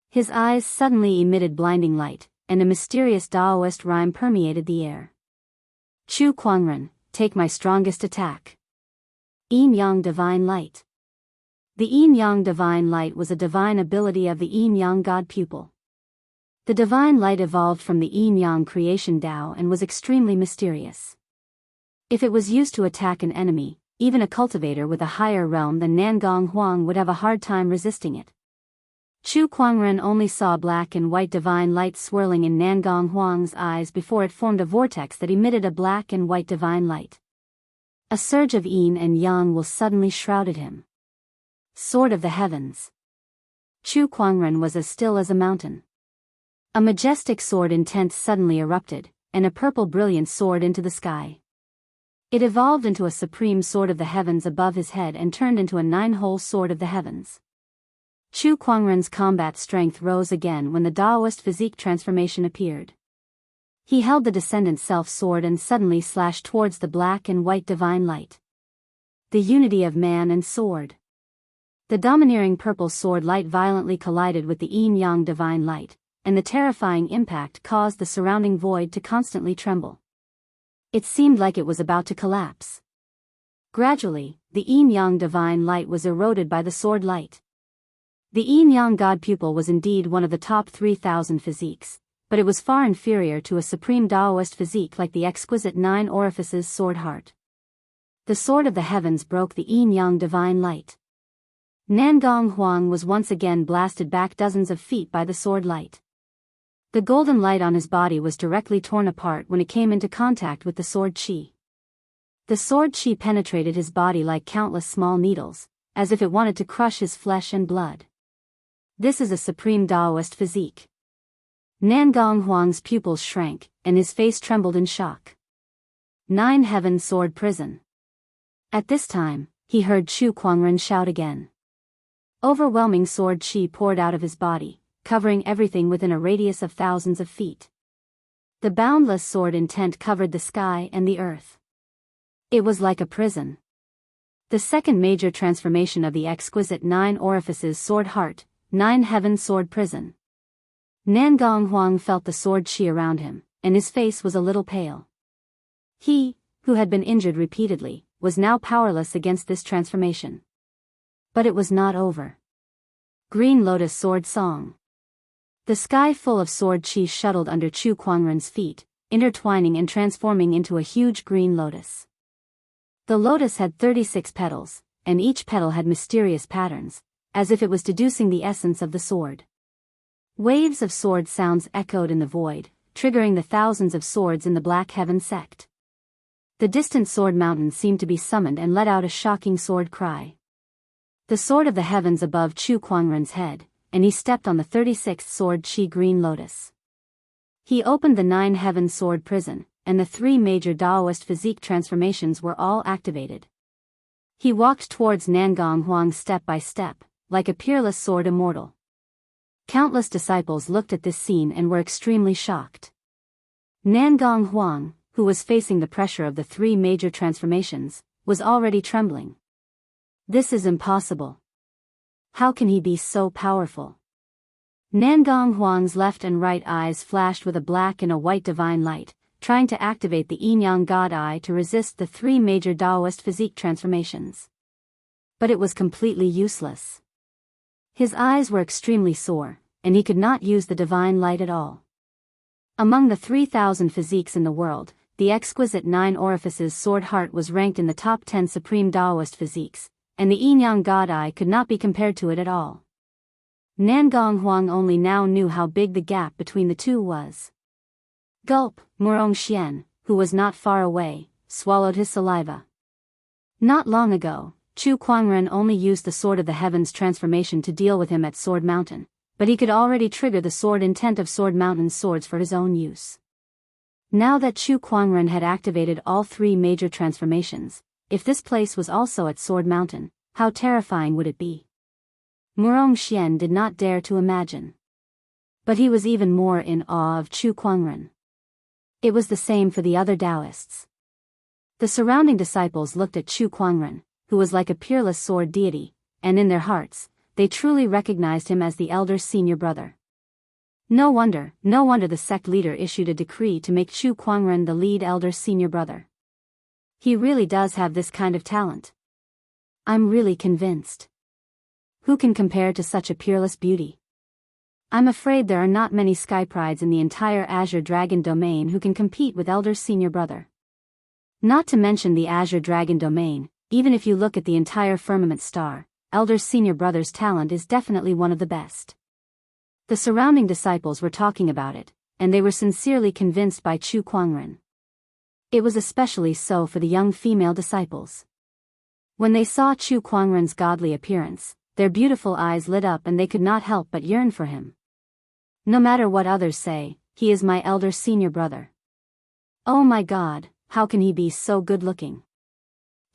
His eyes suddenly emitted blinding light, and a mysterious Daoist rhyme permeated the air. Chu Kuangren, take my strongest attack. Yin Yang Divine Light. The Yin Yang Divine Light was a divine ability of the Yin Yang God pupil. The divine light evolved from the Yin Yang creation Tao and was extremely mysterious. If it was used to attack an enemy, even a cultivator with a higher realm than Nangong Huang would have a hard time resisting it. Chu Kuangren only saw black and white divine light swirling in Nangong Huang's eyes before it formed a vortex that emitted a black and white divine light. A surge of yin and yang will suddenly shrouded him. Sword of the heavens. Chu Kuangren was as still as a mountain. A majestic sword intent suddenly erupted, and a purple brilliance soared into the sky. It evolved into a supreme sword of the heavens above his head and turned into a 9-hole sword of the heavens. Chu Kuangren's combat strength rose again when the Daoist physique transformation appeared. He held the descendant self-sword and suddenly slashed towards the black and white divine light. The unity of man and sword. The domineering purple sword light violently collided with the yin-yang divine light, and the terrifying impact caused the surrounding void to constantly tremble. It seemed like it was about to collapse. Gradually, the yin-yang divine light was eroded by the sword light. The yin-yang god pupil was indeed one of the top 3,000 physiques, but it was far inferior to a supreme Daoist physique like the exquisite 9 orifices sword heart. The sword of the heavens broke the yin-yang divine light. Nangong Huang was once again blasted back dozens of feet by the sword light. The golden light on his body was directly torn apart when it came into contact with the sword chi. The sword chi penetrated his body like countless small needles, as if it wanted to crush his flesh and blood. This is a supreme Daoist physique. Nangong Huang's pupils shrank, and his face trembled in shock. 9 Heaven Sword Prison. At this time, he heard Chu Kuangren shout again. Overwhelming sword chi poured out of his body, covering everything within a radius of thousands of feet. The boundless sword intent covered the sky and the earth. It was like a prison. The second major transformation of the exquisite 9 orifices sword heart, 9 Heaven Sword Prison. Nangong Huang felt the sword chi around him, and his face was a little pale. He, who had been injured repeatedly, was now powerless against this transformation. But it was not over. Green Lotus Sword Song. The sky full of sword chi shuttled under Chu Kuangren's feet, intertwining and transforming into a huge green lotus. The lotus had 36 petals, and each petal had mysterious patterns, as if it was deducing the essence of the sword. Waves of sword sounds echoed in the void, triggering the thousands of swords in the Black Heaven sect. The distant sword mountain seemed to be summoned and let out a shocking sword cry. The sword of the heavens above Chu Kuangren's head, and he stepped on the 36th sword chi green lotus. He opened the 9 Heaven Sword Prison, and the 3 major Daoist physique transformations were all activated. He walked towards Nangong Huang step by step, like a peerless sword immortal. Countless disciples looked at this scene and were extremely shocked. Nangong Huang, who was facing the pressure of the three major transformations, was already trembling. This is impossible. How can he be so powerful? Nangong Huang's left and right eyes flashed with a black and a white divine light, trying to activate the yin-yang god eye to resist the three major Daoist physique transformations. But it was completely useless. His eyes were extremely sore, and he could not use the divine light at all. Among the 3,000 physiques in the world, the exquisite 9 orifices sword heart was ranked in the top 10 supreme Daoist physiques, and the yin-yang god eye could not be compared to it at all. Nangong Huang only now knew how big the gap between the two was. Gulp, Murong Xian, who was not far away, swallowed his saliva. Not long ago, Chu Kuangren only used the Sword of the Heavens transformation to deal with him at Sword Mountain, but he could already trigger the sword intent of Sword Mountain's swords for his own use. Now that Chu Kuangren had activated all three major transformations, if this place was also at Sword Mountain, how terrifying would it be? Murong Xian did not dare to imagine. But he was even more in awe of Chu Kuangren. It was the same for the other Daoists. The surrounding disciples looked at Chu Kuangren, who was like a peerless sword deity, and in their hearts, they truly recognized him as the elder senior brother. No wonder the sect leader issued a decree to make Chu Kuangren the lead elder senior brother. He really does have this kind of talent. I'm really convinced. Who can compare to such a peerless beauty? I'm afraid there are not many sky prides in the entire Azure Dragon domain who can compete with elder senior brother. Not to mention the Azure Dragon domain, even if you look at the entire firmament star, elder senior brother's talent is definitely one of the best. The surrounding disciples were talking about it, and they were sincerely convinced by Chu Kuangren. It was especially so for the young female disciples. When they saw Chu Kuangren's godly appearance, their beautiful eyes lit up and they could not help but yearn for him. No matter what others say, he is my elder senior brother. Oh my God, how can he be so good-looking?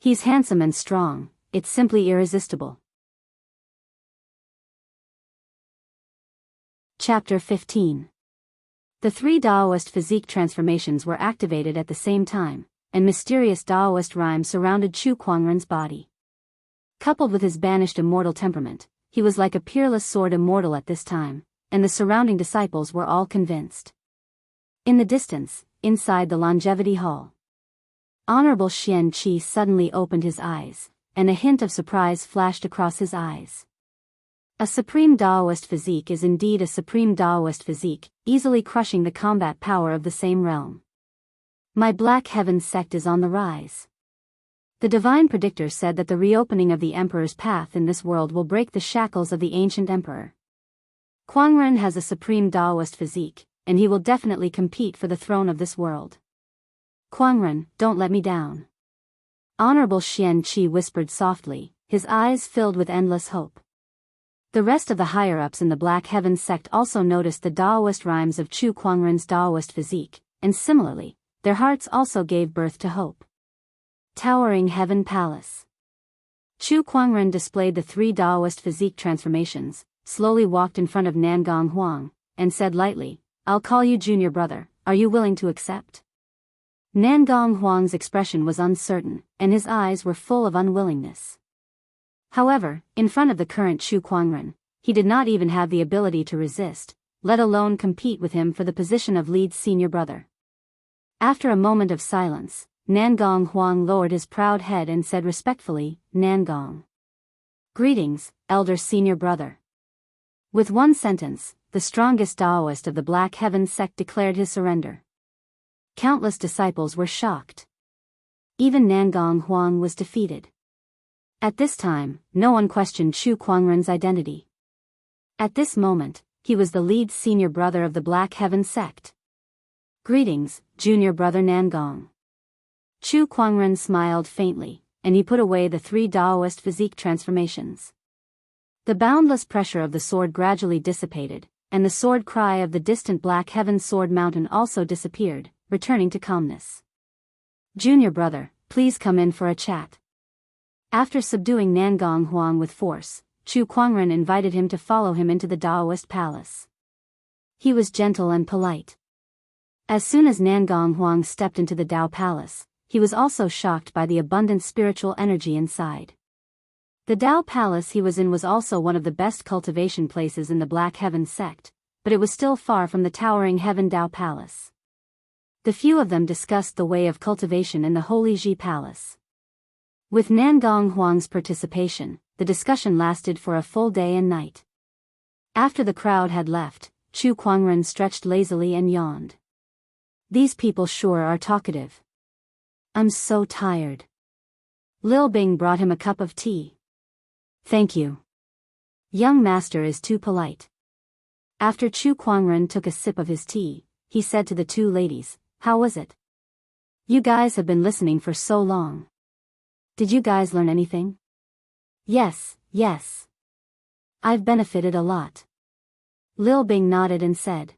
He's handsome and strong, it's simply irresistible. Chapter 15. The three Daoist physique transformations were activated at the same time, and mysterious Daoist rhymes surrounded Chu Kuangren's body. Coupled with his banished immortal temperament, he was like a peerless sword immortal at this time, and the surrounding disciples were all convinced. In the distance, inside the longevity hall, Honorable Xian Qi suddenly opened his eyes, and a hint of surprise flashed across his eyes. A supreme Daoist physique is indeed a supreme Daoist physique, easily crushing the combat power of the same realm. My Black Heaven sect is on the rise. The divine predictor said that the reopening of the Emperor's path in this world will break the shackles of the ancient Emperor. Kuangren has a supreme Daoist physique, and he will definitely compete for the throne of this world. Kuangren, don't let me down. Honorable Xian Qi whispered softly, his eyes filled with endless hope. The rest of the higher-ups in the Black Heaven sect also noticed the Daoist rhymes of Chu Kuangren's Daoist physique, and similarly, their hearts also gave birth to hope. Towering Heaven Palace. Chu Kuangren displayed the three Daoist physique transformations, slowly walked in front of Nangong Huang, and said lightly, I'll call you junior brother, are you willing to accept? Nangong Huang's expression was uncertain, and his eyes were full of unwillingness. However, in front of the current Chu Kuangren, he did not even have the ability to resist, let alone compete with him for the position of lead senior brother. After a moment of silence, Nangong Huang lowered his proud head and said respectfully, Nangong. Greetings, elder senior brother. With one sentence, the strongest Daoist of the Black Heaven sect declared his surrender. Countless disciples were shocked. Even Nangong Huang was defeated. At this time, no one questioned Chu Kuangren's identity. At this moment, he was the lead senior brother of the Black Heaven sect. Greetings, junior brother Nangong. Chu Kuangren smiled faintly, and he put away the three Daoist physique transformations. The boundless pressure of the sword gradually dissipated, and the sword cry of the distant Black Heaven sword mountain also disappeared, returning to calmness. Junior brother, please come in for a chat. After subduing Nangong Huang with force, Chu Kuangren invited him to follow him into the Daoist palace. He was gentle and polite. As soon as Nangong Huang stepped into the Dao palace, he was also shocked by the abundant spiritual energy inside. The Dao palace he was in was also one of the best cultivation places in the Black Heaven sect, but it was still far from the towering Heaven Dao palace. The few of them discussed the way of cultivation in the Holy Ji palace. With Nangong Huang's participation, the discussion lasted for a full day and night. After the crowd had left, Chu Kuangren stretched lazily and yawned. These people sure are talkative. I'm so tired. Lil Bing brought him a cup of tea. Thank you. Young master is too polite. After Chu Kuangren took a sip of his tea, he said to the two ladies, how was it? You guys have been listening for so long. Did you guys learn anything? Yes. I've benefited a lot. Lil Bing nodded and said.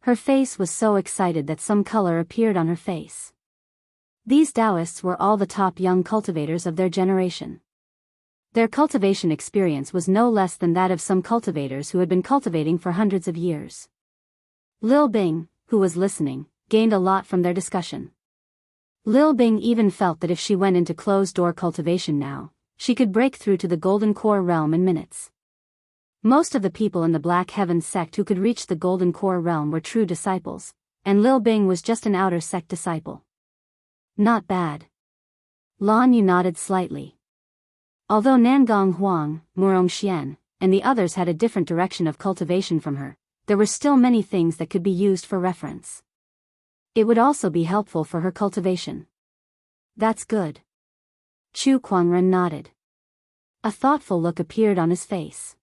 Her face was so excited that some color appeared on her face. These Daoists were all the top young cultivators of their generation. Their cultivation experience was no less than that of some cultivators who had been cultivating for hundreds of years. Lil Bing, who was listening, gained a lot from their discussion. Lil Bing even felt that if she went into closed-door cultivation now, she could break through to the Golden Core realm in minutes. Most of the people in the Black Heaven sect who could reach the Golden Core realm were true disciples, and Lil Bing was just an outer sect disciple. Not bad. Lan Yu nodded slightly. Although Nangong Huang, Murong Xian, and the others had a different direction of cultivation from her, there were still many things that could be used for reference. It would also be helpful for her cultivation. That's good. Chu Kuangren nodded. A thoughtful look appeared on his face.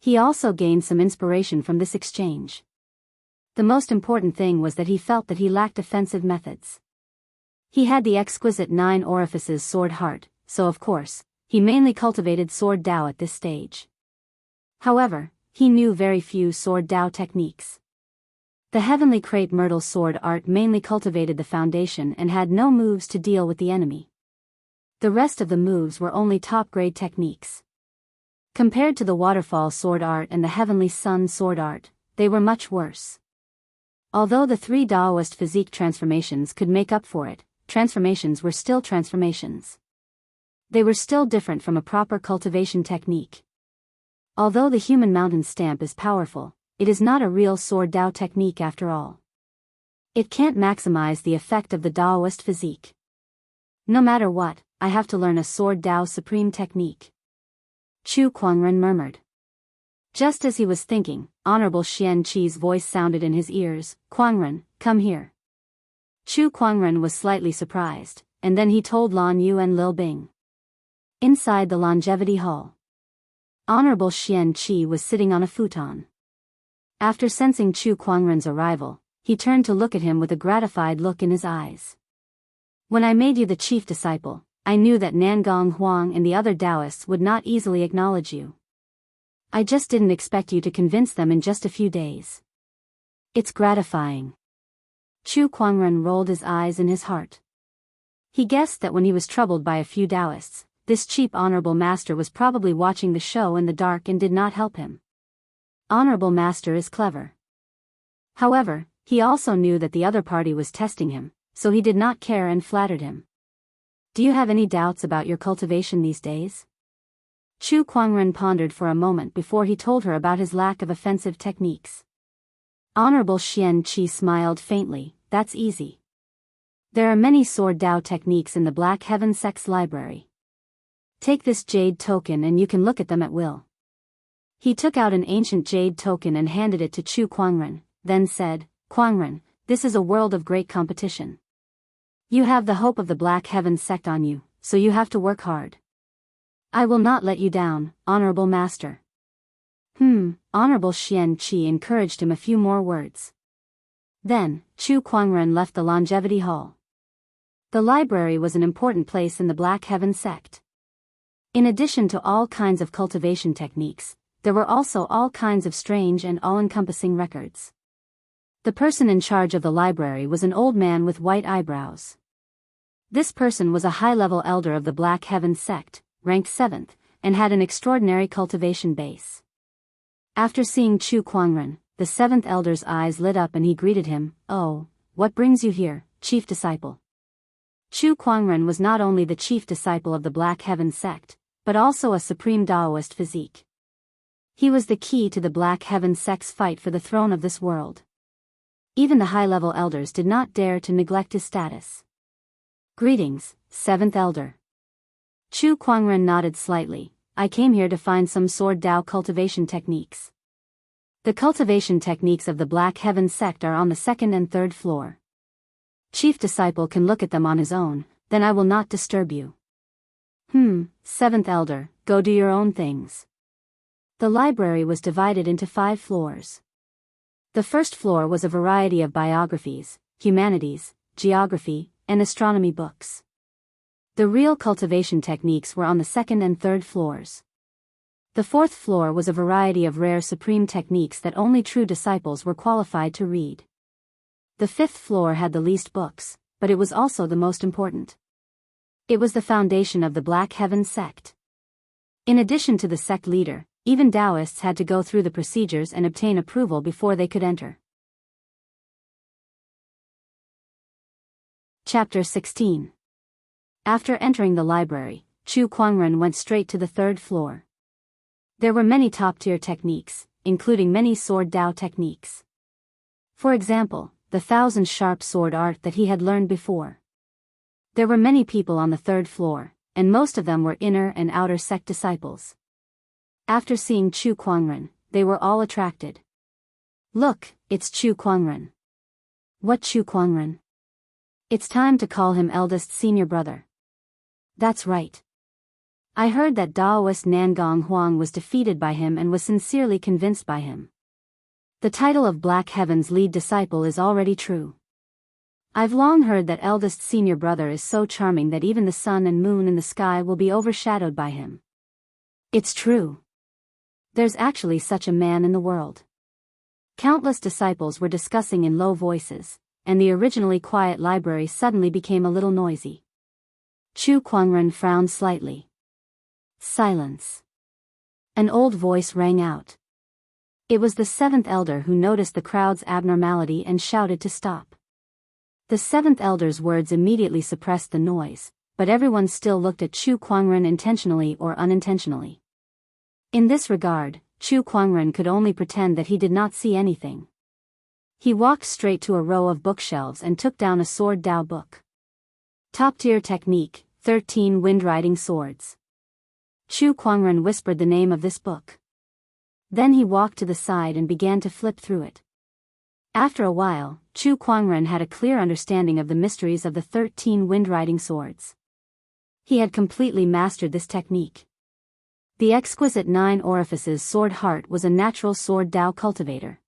He also gained some inspiration from this exchange. The most important thing was that he felt that he lacked offensive methods. He had the exquisite 9 orifices sword heart, so of course, he mainly cultivated sword Dao at this stage. However, he knew very few sword Dao techniques. The Heavenly Crepe Myrtle sword art mainly cultivated the foundation and had no moves to deal with the enemy. The rest of the moves were only top-grade techniques. Compared to the Waterfall sword art and the Heavenly Sun sword art, they were much worse. Although the 3 Daoist physique transformations could make up for it, transformations were still transformations. They were still different from a proper cultivation technique. Although the human mountain stamp is powerful, it is not a real sword Dao technique after all. It can't maximize the effect of the Daoist physique. No matter what, I have to learn a sword Dao supreme technique. Chu Kuangren murmured. Just as he was thinking, Honorable Xian Qi's voice sounded in his ears, Kuangren, come here. Chu Kuangren was slightly surprised, and then he told Lan Yu and Lil Bing. Inside the longevity hall, Honorable Xian Qi was sitting on a futon. After sensing Chu Kuangren's arrival, he turned to look at him with a gratified look in his eyes. When I made you the chief disciple, I knew that Nangong Huang and the other Daoists would not easily acknowledge you. I just didn't expect you to convince them in just a few days. It's gratifying. Chu Kuangren rolled his eyes in his heart. He guessed that when he was troubled by a few Daoists, this cheap honorable master was probably watching the show in the dark and did not help him. Honorable master is clever. However, he also knew that the other party was testing him, so he did not care and flattered him. Do you have any doubts about your cultivation these days? Chu Kuangren pondered for a moment before he told her about his lack of offensive techniques. Honorable Xian Qi smiled faintly, that's easy. There are many sword Dao techniques in the Black Heaven Sect's library. Take this jade token and you can look at them at will. He took out an ancient jade token and handed it to Chu Kuangren, then said, Kuangren, this is a world of great competition. You have the hope of the Black Heaven sect on you, so you have to work hard. I will not let you down, Honorable Master. Honorable Xian Qi encouraged him a few more words. Then, Chu Kuangren left the longevity hall. The library was an important place in the Black Heaven sect. In addition to all kinds of cultivation techniques, there were also all kinds of strange and all-encompassing records. The person in charge of the library was an old man with white eyebrows. This person was a high-level elder of the Black Heaven sect, ranked 7th, and had an extraordinary cultivation base. After seeing Chu Kuangren, the seventh elder's eyes lit up and he greeted him. "Oh, what brings you here, chief disciple?" Chu Kuangren was not only the chief disciple of the Black Heaven sect, but also a supreme Daoist physique. He was the key to the Black Heaven sect's fight for the throne of this world. Even the high-level elders did not dare to neglect his status. "Greetings, seventh elder." Chu Kuangren nodded slightly. "I came here to find some sword Dao cultivation techniques. The cultivation techniques of the Black Heaven sect are on the second and third floor. Chief disciple can look at them on his own, then I will not disturb you." Seventh elder, go do your own things." The library was divided into 5 floors. The first floor was a variety of biographies, humanities, geography, and astronomy books. The real cultivation techniques were on the second and third floors. The fourth floor was a variety of rare supreme techniques that only true disciples were qualified to read. The fifth floor had the least books, but it was also the most important. It was the foundation of the Black Heaven sect. In addition to the sect leader, even Daoists had to go through the procedures and obtain approval before they could enter. Chapter 16. After entering the library, Chu Kuangren went straight to the third floor. There were many top-tier techniques, including many sword Dao techniques. For example, the 1,000-sharp sword art that he had learned before. There were many people on the third floor, and most of them were inner and outer sect disciples. After seeing Chu Kuangren, they were all attracted. "Look, it's Chu Kuangren." "What Chu Kuangren?" "It's time to call him eldest senior brother." "That's right. I heard that Daoist Nangong Huang was defeated by him and was sincerely convinced by him. The title of Black Heaven's lead disciple is already true. I've long heard that eldest senior brother is so charming that even the sun and moon in the sky will be overshadowed by him." "It's true. There's actually such a man in the world." Countless disciples were discussing in low voices, and the originally quiet library suddenly became a little noisy. Chu Kuangren frowned slightly. Silence. An old voice rang out. It was the seventh elder who noticed the crowd's abnormality and shouted to stop. The seventh elder's words immediately suppressed the noise, but everyone still looked at Chu Kuangren intentionally or unintentionally. In this regard, Chu Kuangren could only pretend that he did not see anything. He walked straight to a row of bookshelves and took down a sword Dao book. Top-tier technique, 13 wind-riding swords. Chu Kuangren whispered the name of this book. Then he walked to the side and began to flip through it. After a while, Chu Kuangren had a clear understanding of the mysteries of the 13 wind-riding swords. He had completely mastered this technique. The exquisite 9 orifices sword heart was a natural sword Dao cultivator.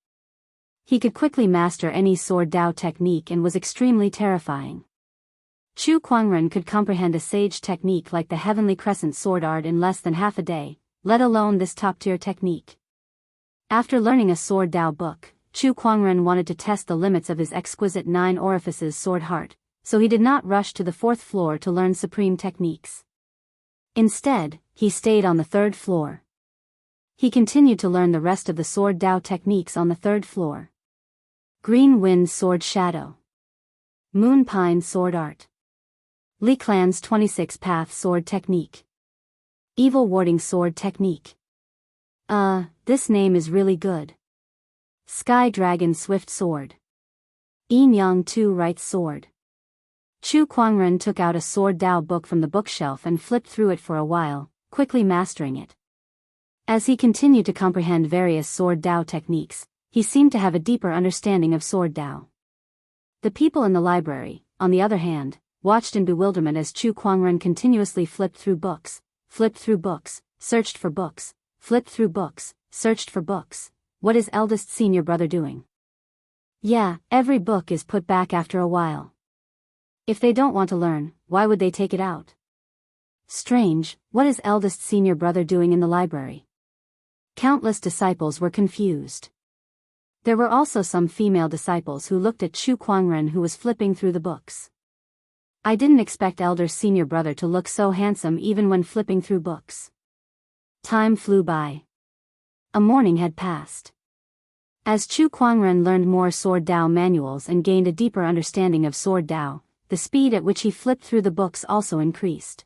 He could quickly master any sword Dao technique and was extremely terrifying. Chu Kuangren could comprehend a sage technique like the Heavenly Crescent sword art in less than half a day, let alone this top-tier technique. After learning a sword Dao book, Chu Kuangren wanted to test the limits of his exquisite 9 orifices sword heart, so he did not rush to the 4th floor to learn supreme techniques. Instead, he stayed on the 3rd floor. He continued to learn the rest of the sword Dao techniques on the 3rd floor. Green Wind Sword Shadow. Moon Pine Sword Art. Li Clan's 26 Path Sword Technique. Evil Warding Sword Technique. This name is really good. Sky Dragon Swift Sword. Yin Yang Tu Right Sword. Chu Kuangren took out a sword Dao book from the bookshelf and flipped through it for a while, quickly mastering it. As he continued to comprehend various sword Dao techniques, he seemed to have a deeper understanding of sword Dao. The people in the library, on the other hand, watched in bewilderment as Chu Kuangren continuously flipped through books, searched for books, flipped through books, searched for books. What is eldest senior brother doing? Yeah, every book is put back after a while. If they don't want to learn, why would they take it out? Strange, what is eldest senior brother doing in the library? Countless disciples were confused. There were also some female disciples who looked at Chu Kuangren who was flipping through the books. I didn't expect elder senior brother to look so handsome even when flipping through books. Time flew by. A morning had passed. As Chu Kuangren learned more Sword Dao manuals and gained a deeper understanding of Sword Dao, the speed at which he flipped through the books also increased.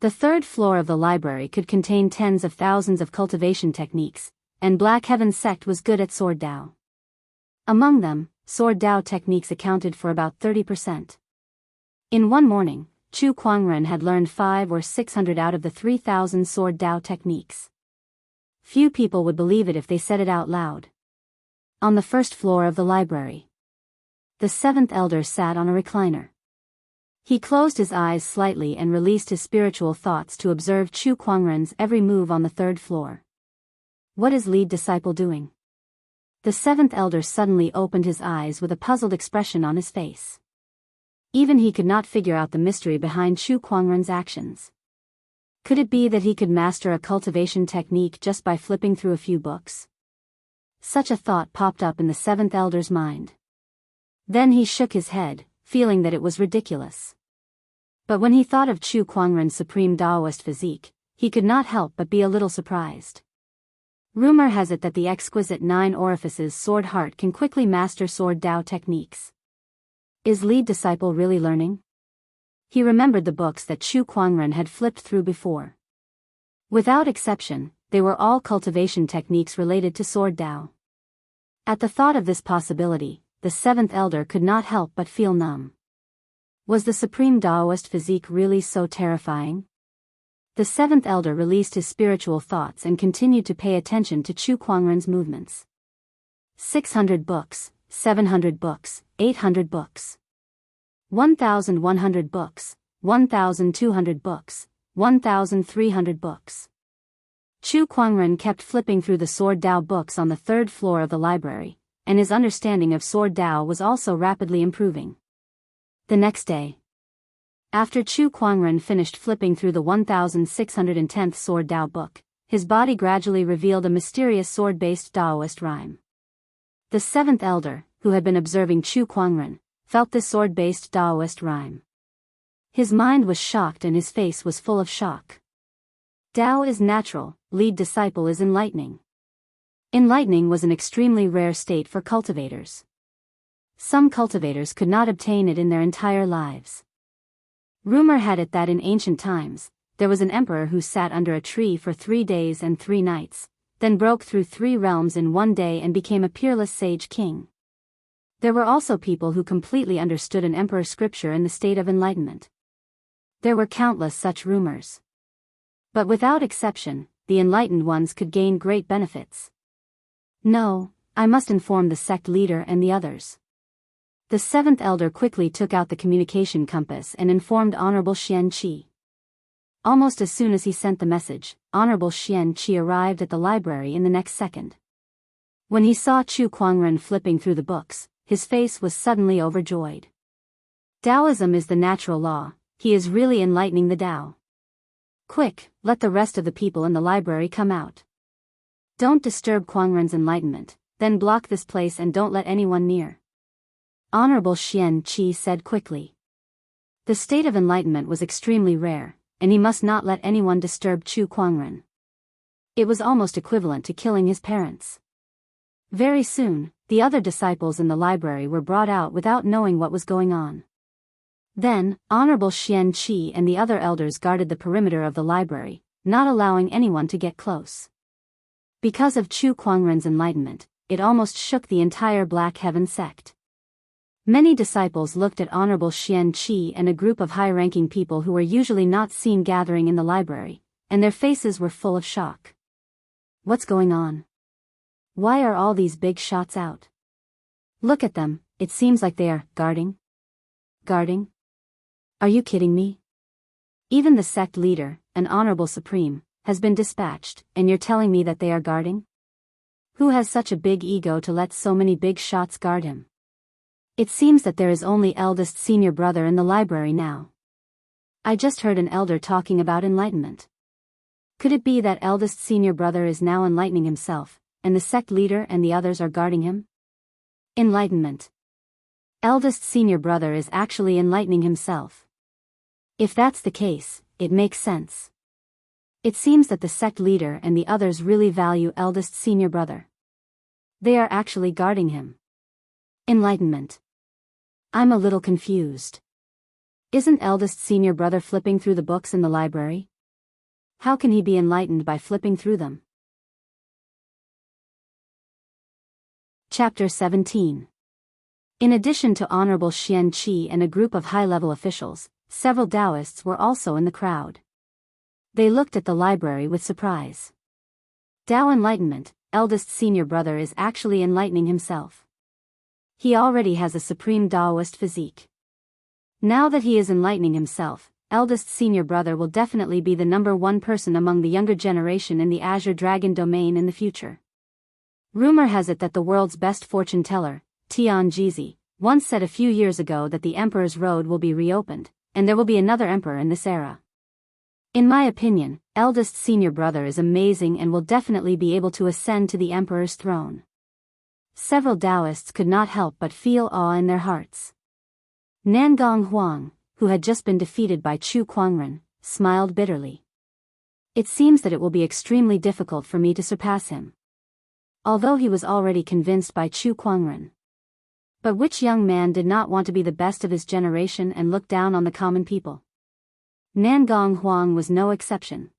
The third floor of the library could contain tens of thousands of cultivation techniques, and Black Heaven's sect was good at Sword Dao. Among them, Sword Dao techniques accounted for about 30%. In one morning, Chu Kuangren had learned 500 or 600 out of the 3,000 Sword Dao techniques. Few people would believe it if they said it out loud. On the first floor of the library, the seventh elder sat on a recliner. He closed his eyes slightly and released his spiritual thoughts to observe Chu Kuangren's every move on the third floor. What is lead disciple doing? The seventh elder suddenly opened his eyes with a puzzled expression on his face. Even he could not figure out the mystery behind Chu Kuangren's actions. Could it be that he could master a cultivation technique just by flipping through a few books? Such a thought popped up in the seventh elder's mind. Then he shook his head, feeling that it was ridiculous. But when he thought of Chu Kuangren's supreme Daoist physique, he could not help but be a little surprised. Rumor has it that the exquisite 9 orifices sword heart can quickly master Sword Dao techniques. Is lead disciple really learning? He remembered the books that Chu Kuangren had flipped through before. Without exception, they were all cultivation techniques related to Sword Dao. At the thought of this possibility, the seventh elder could not help but feel numb. Was the supreme Daoist physique really so terrifying? The seventh elder released his spiritual thoughts and continued to pay attention to Chu Kuangren's movements. 600 books, 700 books, 800 books. 1,100 books, 1,200 books, 1,300 books. Chu Kuangren kept flipping through the Sword Dao books on the third floor of the library, and his understanding of Sword Dao was also rapidly improving. The next day, after Chu Kuangren finished flipping through the 1610th Sword Dao book, his body gradually revealed a mysterious sword-based Daoist rhyme. The seventh elder, who had been observing Chu Kuangren, felt this sword-based Daoist rhyme. His mind was shocked and his face was full of shock. Dao is natural, lead disciple is enlightening. Enlightening was an extremely rare state for cultivators. Some cultivators could not obtain it in their entire lives. Rumor had it that in ancient times, there was an emperor who sat under a tree for 3 days and 3 nights, then broke through 3 realms in one day and became a peerless sage king. There were also people who completely understood an emperor's scripture in the state of enlightenment. There were countless such rumors. But without exception, the enlightened ones could gain great benefits. No, I must inform the sect leader and the others. The seventh elder quickly took out the communication compass and informed Honorable Xianxia. Almost as soon as he sent the message, Honorable Xianxia arrived at the library in the next second. When he saw Chu Kuangren flipping through the books, his face was suddenly overjoyed. Taoism is the natural law, he is really enlightening the Tao. Quick, let the rest of the people in the library come out. Don't disturb Kuangren's enlightenment, then block this place and don't let anyone near. Honorable Xianxia said quickly. The state of enlightenment was extremely rare, and he must not let anyone disturb Chu Kuangren. It was almost equivalent to killing his parents. Very soon, the other disciples in the library were brought out without knowing what was going on. Then, Honorable Xianxia and the other elders guarded the perimeter of the library, not allowing anyone to get close. Because of Chu Kuangren's enlightenment, it almost shook the entire Black Heaven sect. Many disciples looked at Honorable Xianxia and a group of high-ranking people who were usually not seen gathering in the library, and their faces were full of shock. What's going on? Why are all these big shots out? Look at them, it seems like they are guarding. Guarding? Are you kidding me? Even the sect leader, an honorable supreme, has been dispatched, and you're telling me that they are guarding? Who has such a big ego to let so many big shots guard him? It seems that there is only eldest senior brother in the library now. I just heard an elder talking about enlightenment. Could it be that eldest senior brother is now enlightening himself, and the sect leader and the others are guarding him? Enlightenment. Eldest senior brother is actually enlightening himself. If that's the case, it makes sense. It seems that the sect leader and the others really value eldest senior brother. They are actually guarding him. Enlightenment. I'm a little confused. Isn't eldest senior brother flipping through the books in the library? How can he be enlightened by flipping through them? Chapter 17. In addition to Honorable Xianxia and a group of high-level officials, several Daoists were also in the crowd. They looked at the library with surprise. Dao enlightenment, eldest senior brother is actually enlightening himself. He already has a supreme Daoist physique. Now that he is enlightening himself, eldest senior brother will definitely be the #1 person among the younger generation in the Azure Dragon domain in the future. Rumor has it that the world's best fortune teller, Tian Jizi, once said a few years ago that the Emperor's Road will be reopened, and there will be another emperor in this era. In my opinion, eldest senior brother is amazing and will definitely be able to ascend to the Emperor's throne. Several Daoists could not help but feel awe in their hearts. Nangong Huang, who had just been defeated by Chu Kuangren, smiled bitterly. It seems that it will be extremely difficult for me to surpass him. Although he was already convinced by Chu Kuangren. But which young man did not want to be the best of his generation and look down on the common people? Nangong Huang was no exception.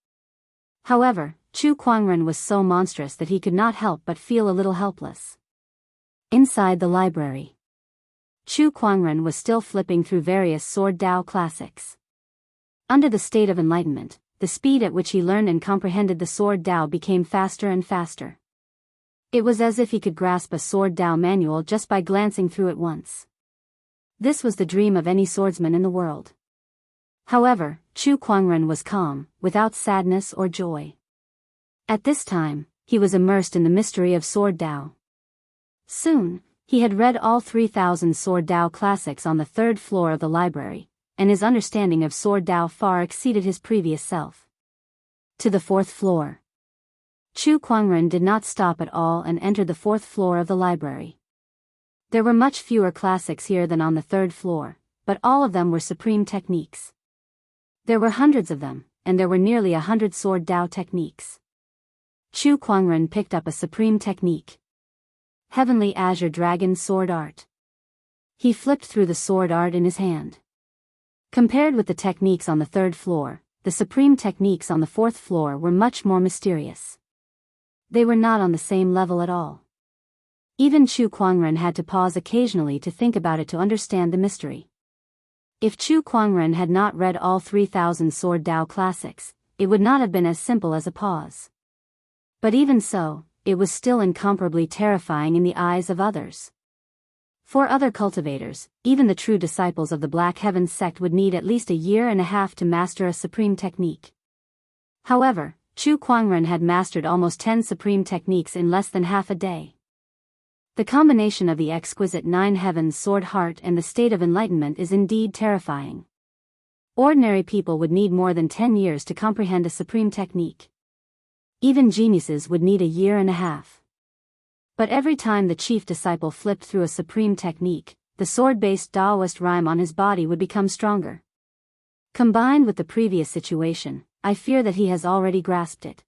However, Chu Kuangren was so monstrous that he could not help but feel a little helpless. Inside the library, Chu Kuangren was still flipping through various Sword Dao classics. Under the state of enlightenment, the speed at which he learned and comprehended the Sword Dao became faster and faster. It was as if he could grasp a Sword Dao manual just by glancing through it once. This was the dream of any swordsman in the world. However, Chu Kuangren was calm, without sadness or joy. At this time, he was immersed in the mystery of Sword Dao. Soon, he had read all 3,000 Sword Dao classics on the 3rd floor of the library, and his understanding of Sword Dao far exceeded his previous self. To the 4th floor. Chu Kuangren did not stop at all and entered the 4th floor of the library. There were much fewer classics here than on the 3rd floor, but all of them were supreme techniques. There were hundreds of them, and there were nearly 100 Sword Dao techniques. Chu Kuangren picked up a supreme technique. Heavenly Azure Dragon Sword Art. He flipped through the sword art in his hand. Compared with the techniques on the 3rd floor, the supreme techniques on the 4th floor were much more mysterious. They were not on the same level at all. Even Chu Kuangren had to pause occasionally to think about it to understand the mystery. If Chu Kuangren had not read all 3,000 Sword Dao classics, it would not have been as simple as a pause. But even so, it was still incomparably terrifying in the eyes of others. For other cultivators, even the true disciples of the Black Heaven sect would need at least 1.5 years to master a supreme technique. However, Chu Kuangren had mastered almost 10 supreme techniques in less than half a day. The combination of the exquisite 9 heavens sword heart and the state of enlightenment is indeed terrifying. Ordinary people would need more than 10 years to comprehend a supreme technique. Even geniuses would need 1.5 years. But every time the chief disciple flipped through a supreme technique, the sword-based Daoist rhyme on his body would become stronger. Combined with the previous situation, I fear that he has already grasped it.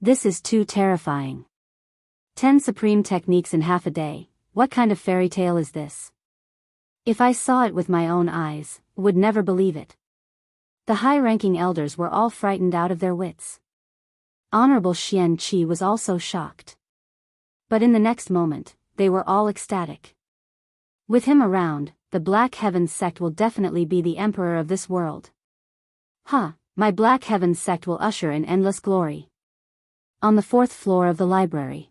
This is too terrifying. 10 supreme techniques in half a day, what kind of fairy tale is this? If I saw it with my own eyes, would never believe it. The high-ranking elders were all frightened out of their wits. Honorable Xianxia was also shocked. But in the next moment, they were all ecstatic. With him around, the Black Heaven sect will definitely be the emperor of this world. My Black Heaven sect will usher in endless glory. On the 4th floor of the library,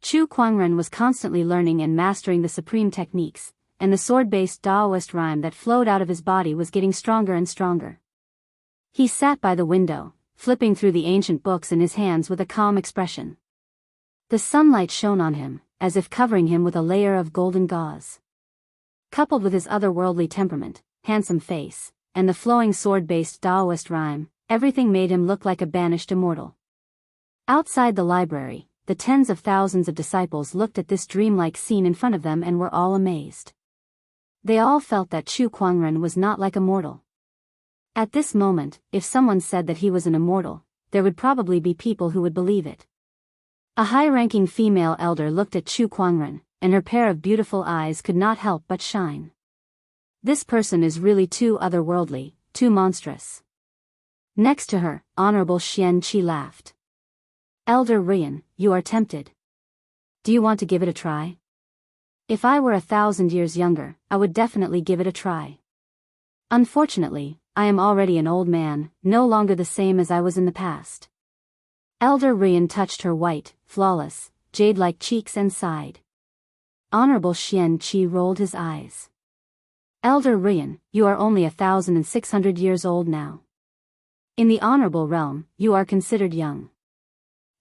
Chu Kuangren was constantly learning and mastering the supreme techniques, and the sword-based Daoist rhyme that flowed out of his body was getting stronger and stronger. He sat by the window, flipping through the ancient books in his hands with a calm expression. The sunlight shone on him, as if covering him with a layer of golden gauze. Coupled with his otherworldly temperament, handsome face, and the flowing sword-based Daoist rhyme, everything made him look like a banished immortal. Outside the library, the tens of thousands of disciples looked at this dreamlike scene in front of them and were all amazed. They all felt that Chu Kuangren was not like a mortal. At this moment, if someone said that he was an immortal, there would probably be people who would believe it. A high-ranking female elder looked at Chu Kuangren, and her pair of beautiful eyes could not help but shine. This person is really too otherworldly, too monstrous. Next to her, Honorable Xianxia laughed. Elder Rian, you are tempted. Do you want to give it a try? If I were 1,000 years younger, I would definitely give it a try. Unfortunately, I am already an old man, no longer the same as I was in the past. Elder Rian touched her white, flawless, jade-like cheeks and sighed. Honorable Xianxia rolled his eyes. Elder Rian, you are only 1,600 years old now. In the honorable realm, you are considered young.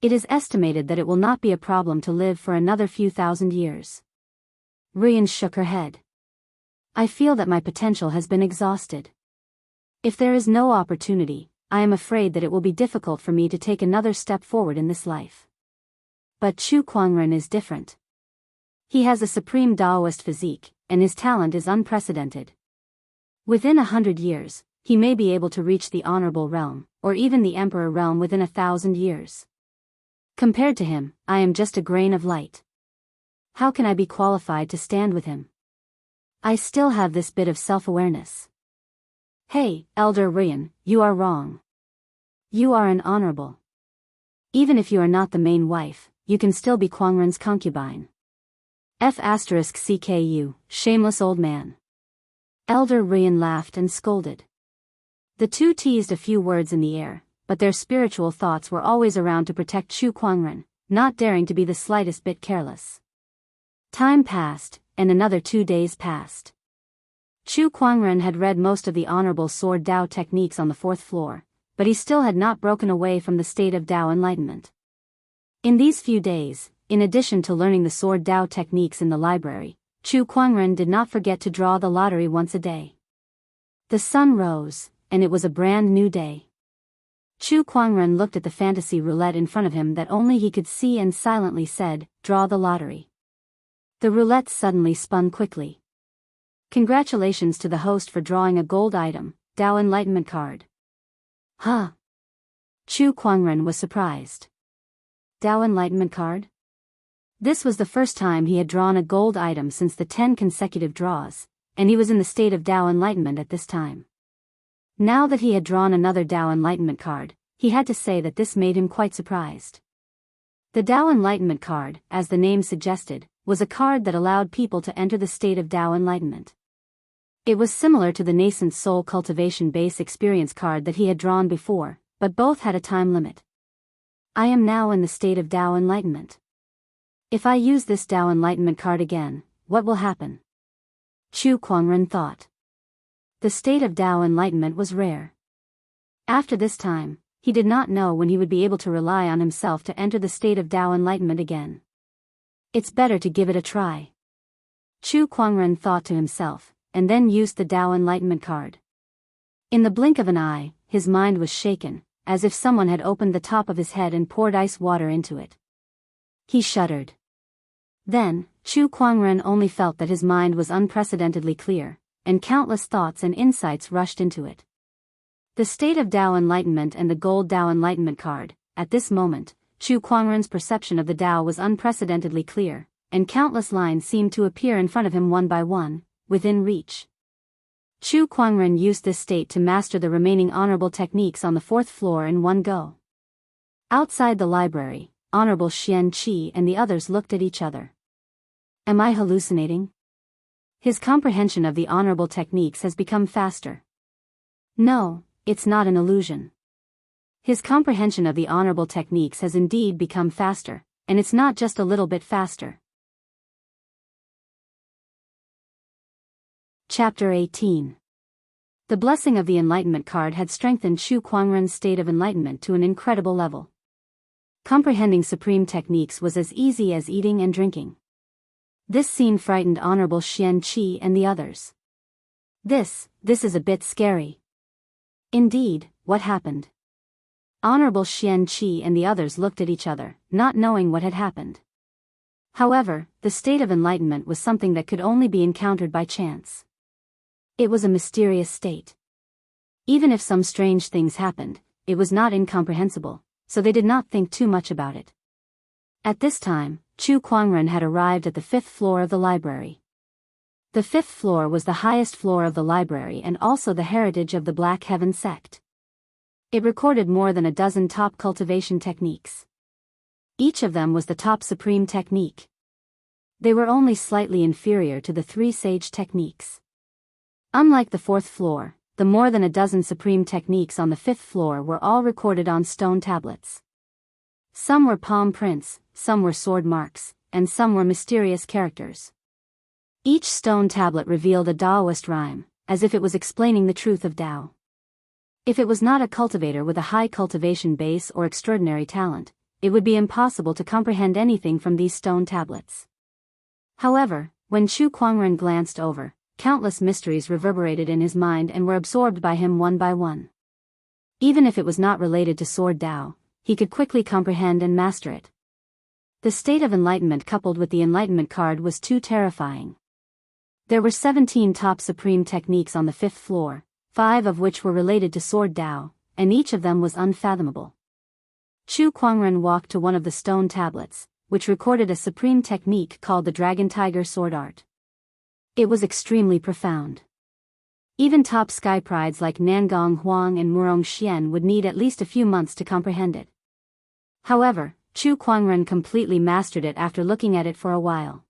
It is estimated that it will not be a problem to live for another few thousand years. Rian shook her head. I feel that my potential has been exhausted. If there is no opportunity, I am afraid that it will be difficult for me to take another step forward in this life. But Chu Kuangren is different. He has a supreme Daoist physique, and his talent is unprecedented. Within 100 years, he may be able to reach the honorable realm, or even the emperor realm within 1,000 years. Compared to him, I am just a grain of light. How can I be qualified to stand with him? I still have this bit of self-awareness. Hey, Elder Rian, you are wrong. You are an honorable. Even if you are not the main wife, you can still be Kuangren's concubine. F***CKU, shameless old man. Elder Rian laughed and scolded. The two teased a few words in the air, but their spiritual thoughts were always around to protect Chu Kuangren, not daring to be the slightest bit careless. Time passed, and another 2 days passed. Chu Kuangren had read most of the Honorable Sword Dao techniques on the 4th floor, but he still had not broken away from the state of Dao enlightenment. In these few days, in addition to learning the Sword Dao techniques in the library, Chu Kuangren did not forget to draw the lottery once a day. The sun rose, and it was a brand new day. Chu Kuangren looked at the fantasy roulette in front of him that only he could see and silently said, "Draw the lottery." The roulette suddenly spun quickly. Congratulations to the host for drawing a gold item, Dao Enlightenment card. Huh? Chu Kuangren was surprised. Dao Enlightenment card? This was the first time he had drawn a gold item since the 10 consecutive draws, and he was in the state of Dao Enlightenment at this time. Now that he had drawn another Dao Enlightenment card, he had to say that this made him quite surprised. The Dao Enlightenment card, as the name suggested, was a card that allowed people to enter the state of Dao Enlightenment. It was similar to the nascent soul cultivation base experience card that he had drawn before, but both had a time limit. I am now in the state of Dao Enlightenment. If I use this Dao Enlightenment card again, what will happen? Chu Kuangren thought. The state of Dao Enlightenment was rare. After this time, he did not know when he would be able to rely on himself to enter the state of Dao Enlightenment again. It's better to give it a try. Chu Kuangren thought to himself, and then used the Dao Enlightenment card. In the blink of an eye, his mind was shaken, as if someone had opened the top of his head and poured ice water into it. He shuddered. Then, Chu Kuangren only felt that his mind was unprecedentedly clear, and countless thoughts and insights rushed into it. The state of Dao Enlightenment and the gold Dao Enlightenment card. At this moment, Chu Kuangren's perception of the Dao was unprecedentedly clear, and countless lines seemed to appear in front of him one by one, within reach. Chu Kuangren used this state to master the remaining honorable techniques on the 4th floor in one go. Outside the library, Honorable Xianxia and the others looked at each other. Am I hallucinating? His comprehension of the honorable techniques has become faster. No, it's not an illusion. His comprehension of the honorable techniques has indeed become faster, and it's not just a little bit faster. Chapter 18. The blessing of the Enlightenment card had strengthened Chu Kuangren's state of enlightenment to an incredible level. Comprehending supreme techniques was as easy as eating and drinking. This scene frightened Honorable Xianxia and the others. This is a bit scary. Indeed, what happened? Honorable Xianxia and the others looked at each other, not knowing what had happened. However, the state of enlightenment was something that could only be encountered by chance. It was a mysterious state. Even if some strange things happened, it was not incomprehensible, so they did not think too much about it. At this time, Chu Kuangren had arrived at the 5th floor of the library. The 5th floor was the highest floor of the library and also the heritage of the Black Heaven sect. It recorded more than a dozen top cultivation techniques. Each of them was the top supreme technique. They were only slightly inferior to the 3 sage techniques. Unlike the 4th floor, the more than a dozen supreme techniques on the 5th floor were all recorded on stone tablets. Some were palm prints, some were sword marks, and some were mysterious characters. Each stone tablet revealed a Daoist rhyme, as if it was explaining the truth of Dao. If it was not a cultivator with a high cultivation base or extraordinary talent, it would be impossible to comprehend anything from these stone tablets. However, when Chu Kuangren glanced over, countless mysteries reverberated in his mind and were absorbed by him one by one. Even if it was not related to Sword Dao, he could quickly comprehend and master it. The state of enlightenment coupled with the enlightenment card was too terrifying. There were 17 top supreme techniques on the 5th floor, 5 of which were related to Sword Dao, and each of them was unfathomable. Chu Kuangren walked to one of the stone tablets, which recorded a supreme technique called the Dragon Tiger Sword Art. It was extremely profound. Even top sky prides like Nangong Huang and Murong Xian would need at least a few months to comprehend it. However, Chu Kuangren completely mastered it after looking at it for a while.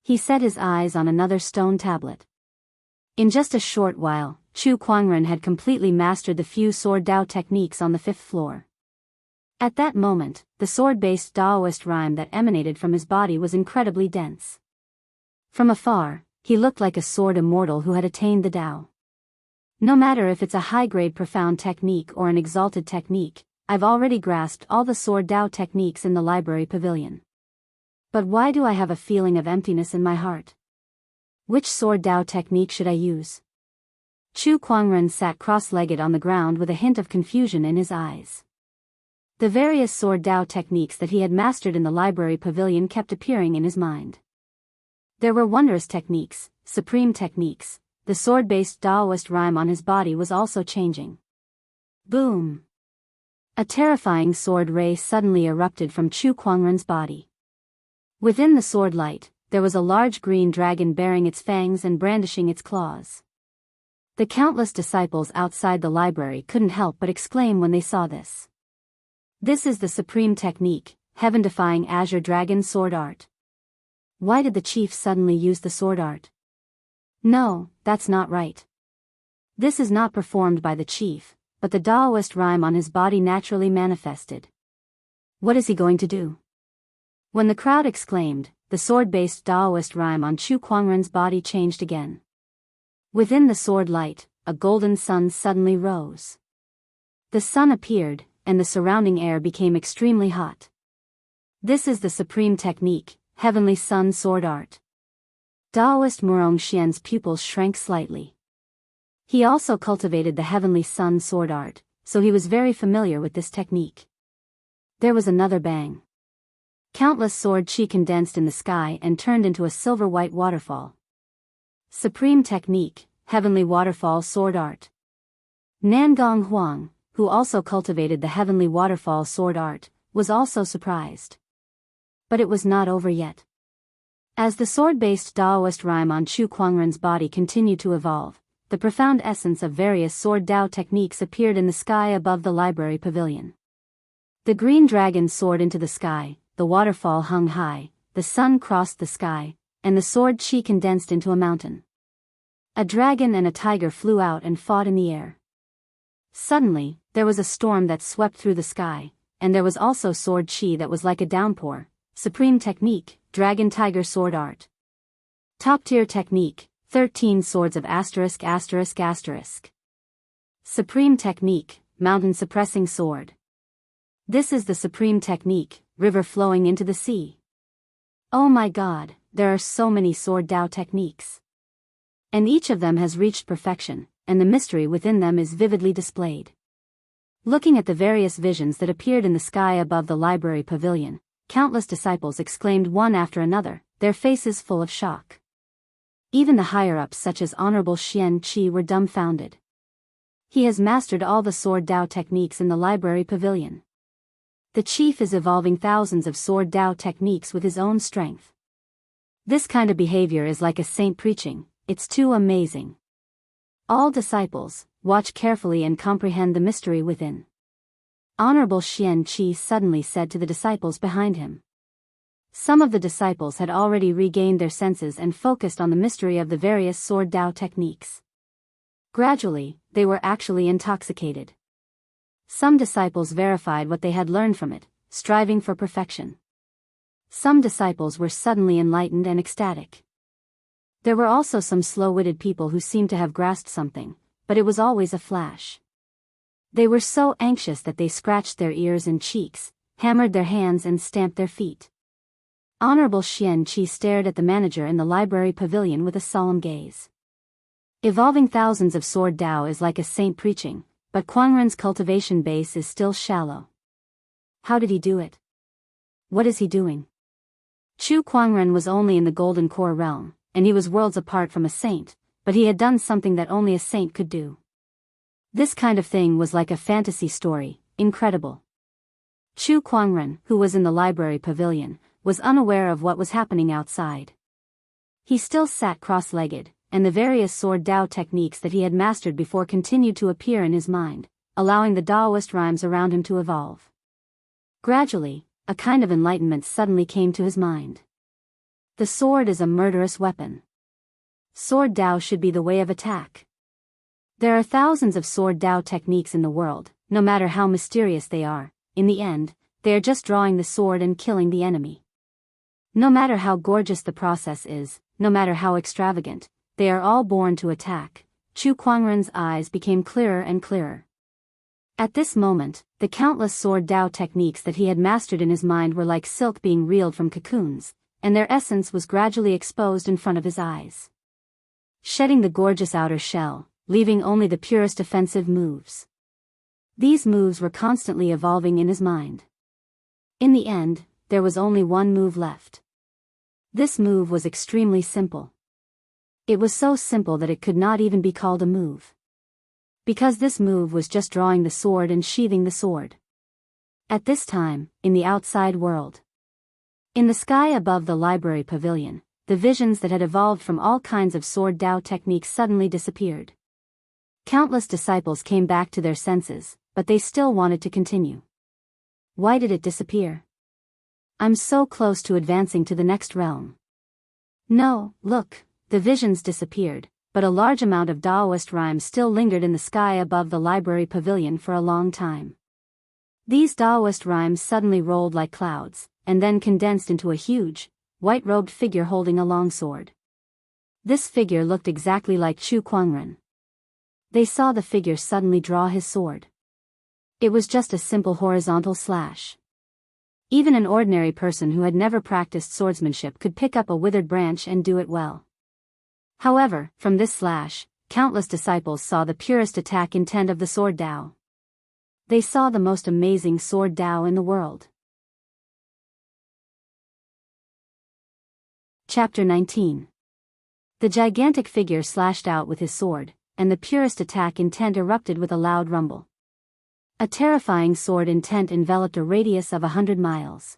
He set his eyes on another stone tablet. In just a short while, Chu Kuangren had completely mastered the few Sword Dao techniques on the 5th floor. At that moment, the sword-based Daoist rhyme that emanated from his body was incredibly dense. From afar, he looked like a sword immortal who had attained the Dao. No matter if it's a high-grade profound technique or an exalted technique, I've already grasped all the Sword Dao techniques in the library pavilion. But why do I have a feeling of emptiness in my heart? Which Sword Dao technique should I use? Chu Kuangren sat cross-legged on the ground with a hint of confusion in his eyes. The various Sword Dao techniques that he had mastered in the library pavilion kept appearing in his mind. There were wondrous techniques, supreme techniques. The sword-based Daoist rhyme on his body was also changing. Boom! A terrifying sword ray suddenly erupted from Chu Kuangren's body. Within the sword light, there was a large green dragon bearing its fangs and brandishing its claws. The countless disciples outside the library couldn't help but exclaim when they saw this. This is the supreme technique, heaven-defying Azure Dragon Sword Art. Why did the chief suddenly use the sword art? No, that's not right. This is not performed by the chief, but the Daoist rhyme on his body naturally manifested. What is he going to do? When the crowd exclaimed, the sword-based Daoist rhyme on Chu Kuangren's body changed again. Within the sword light, a golden sun suddenly rose. The sun appeared, and the surrounding air became extremely hot. This is the supreme technique, Heavenly Sun Sword Art. Daoist Murong Xian's pupils shrank slightly. He also cultivated the Heavenly Sun Sword Art, so he was very familiar with this technique. There was another bang. Countless sword chi condensed in the sky and turned into a silver-white waterfall. Supreme technique, Heavenly Waterfall Sword Art. Nangong Huang, who also cultivated the Heavenly Waterfall Sword Art, was also surprised. But it was not over yet. As the sword-based Daoist rhyme on Chu Kuangren's body continued to evolve, the profound essence of various Sword Dao techniques appeared in the sky above the library pavilion. The green dragon soared into the sky, the waterfall hung high, the sun crossed the sky, and the sword chi condensed into a mountain. A dragon and a tiger flew out and fought in the air. Suddenly, there was a storm that swept through the sky, and there was also sword chi that was like a downpour. Supreme technique, Dragon Tiger Sword Art. Top-tier technique, 13 swords of *****. Supreme technique, Mountain Suppressing Sword. This is the supreme technique, River Flowing into the Sea. Oh my god, there are so many Sword Dao techniques. And each of them has reached perfection, and the mystery within them is vividly displayed. Looking at the various visions that appeared in the sky above the library pavilion, countless disciples exclaimed one after another, their faces full of shock. Even the higher-ups such as Honorable Xian Qi were dumbfounded. He has mastered all the sword Dao techniques in the library pavilion. The chief is evolving thousands of sword Dao techniques with his own strength. This kind of behavior is like a saint preaching, it's too amazing. All disciples, watch carefully and comprehend the mystery within. Honorable Xianxia suddenly said to the disciples behind him. Some of the disciples had already regained their senses and focused on the mystery of the various sword Dao techniques. Gradually, they were actually intoxicated. Some disciples verified what they had learned from it, striving for perfection. Some disciples were suddenly enlightened and ecstatic. There were also some slow-witted people who seemed to have grasped something, but it was always a flash. They were so anxious that they scratched their ears and cheeks, hammered their hands and stamped their feet. Honorable Xianxia stared at the manager in the library pavilion with a solemn gaze. Evolving thousands of sword Dao is like a saint preaching, but Quangren's cultivation base is still shallow. How did he do it? What is he doing? Chu Quangren was only in the Golden Core realm, and he was worlds apart from a saint, but he had done something that only a saint could do. This kind of thing was like a fantasy story, incredible. Chu Quangren, who was in the library pavilion, was unaware of what was happening outside. He still sat cross-legged, and the various sword Dao techniques that he had mastered before continued to appear in his mind, allowing the Daoist rhymes around him to evolve. Gradually, a kind of enlightenment suddenly came to his mind. The sword is a murderous weapon. Sword Dao should be the way of attack. There are thousands of sword Dao techniques in the world, no matter how mysterious they are, in the end, they are just drawing the sword and killing the enemy. No matter how gorgeous the process is, no matter how extravagant, they are all born to attack. Chu Quangren's eyes became clearer and clearer. At this moment, the countless sword Dao techniques that he had mastered in his mind were like silk being reeled from cocoons, and their essence was gradually exposed in front of his eyes. Shedding the gorgeous outer shell, leaving only the purest offensive moves. These moves were constantly evolving in his mind. In the end, there was only one move left. This move was extremely simple. It was so simple that it could not even be called a move. Because this move was just drawing the sword and sheathing the sword. At this time, in the outside world. In the sky above the library pavilion, the visions that had evolved from all kinds of sword Dao techniques suddenly disappeared. Countless disciples came back to their senses, but they still wanted to continue. Why did it disappear? I'm so close to advancing to the next realm. No, look, the visions disappeared, but a large amount of Daoist rhymes still lingered in the sky above the library pavilion for a long time. These Daoist rhymes suddenly rolled like clouds, and then condensed into a huge, white-robed figure holding a long sword. This figure looked exactly like Chu Quangren. They saw the figure suddenly draw his sword. It was just a simple horizontal slash. Even an ordinary person who had never practiced swordsmanship could pick up a withered branch and do it well. However, from this slash, countless disciples saw the purest attack intent of the sword Dao. They saw the most amazing sword Dao in the world. Chapter 19. The gigantic figure slashed out with his sword, and the purest attack intent erupted with a loud rumble. A terrifying sword intent enveloped a radius of 100 miles.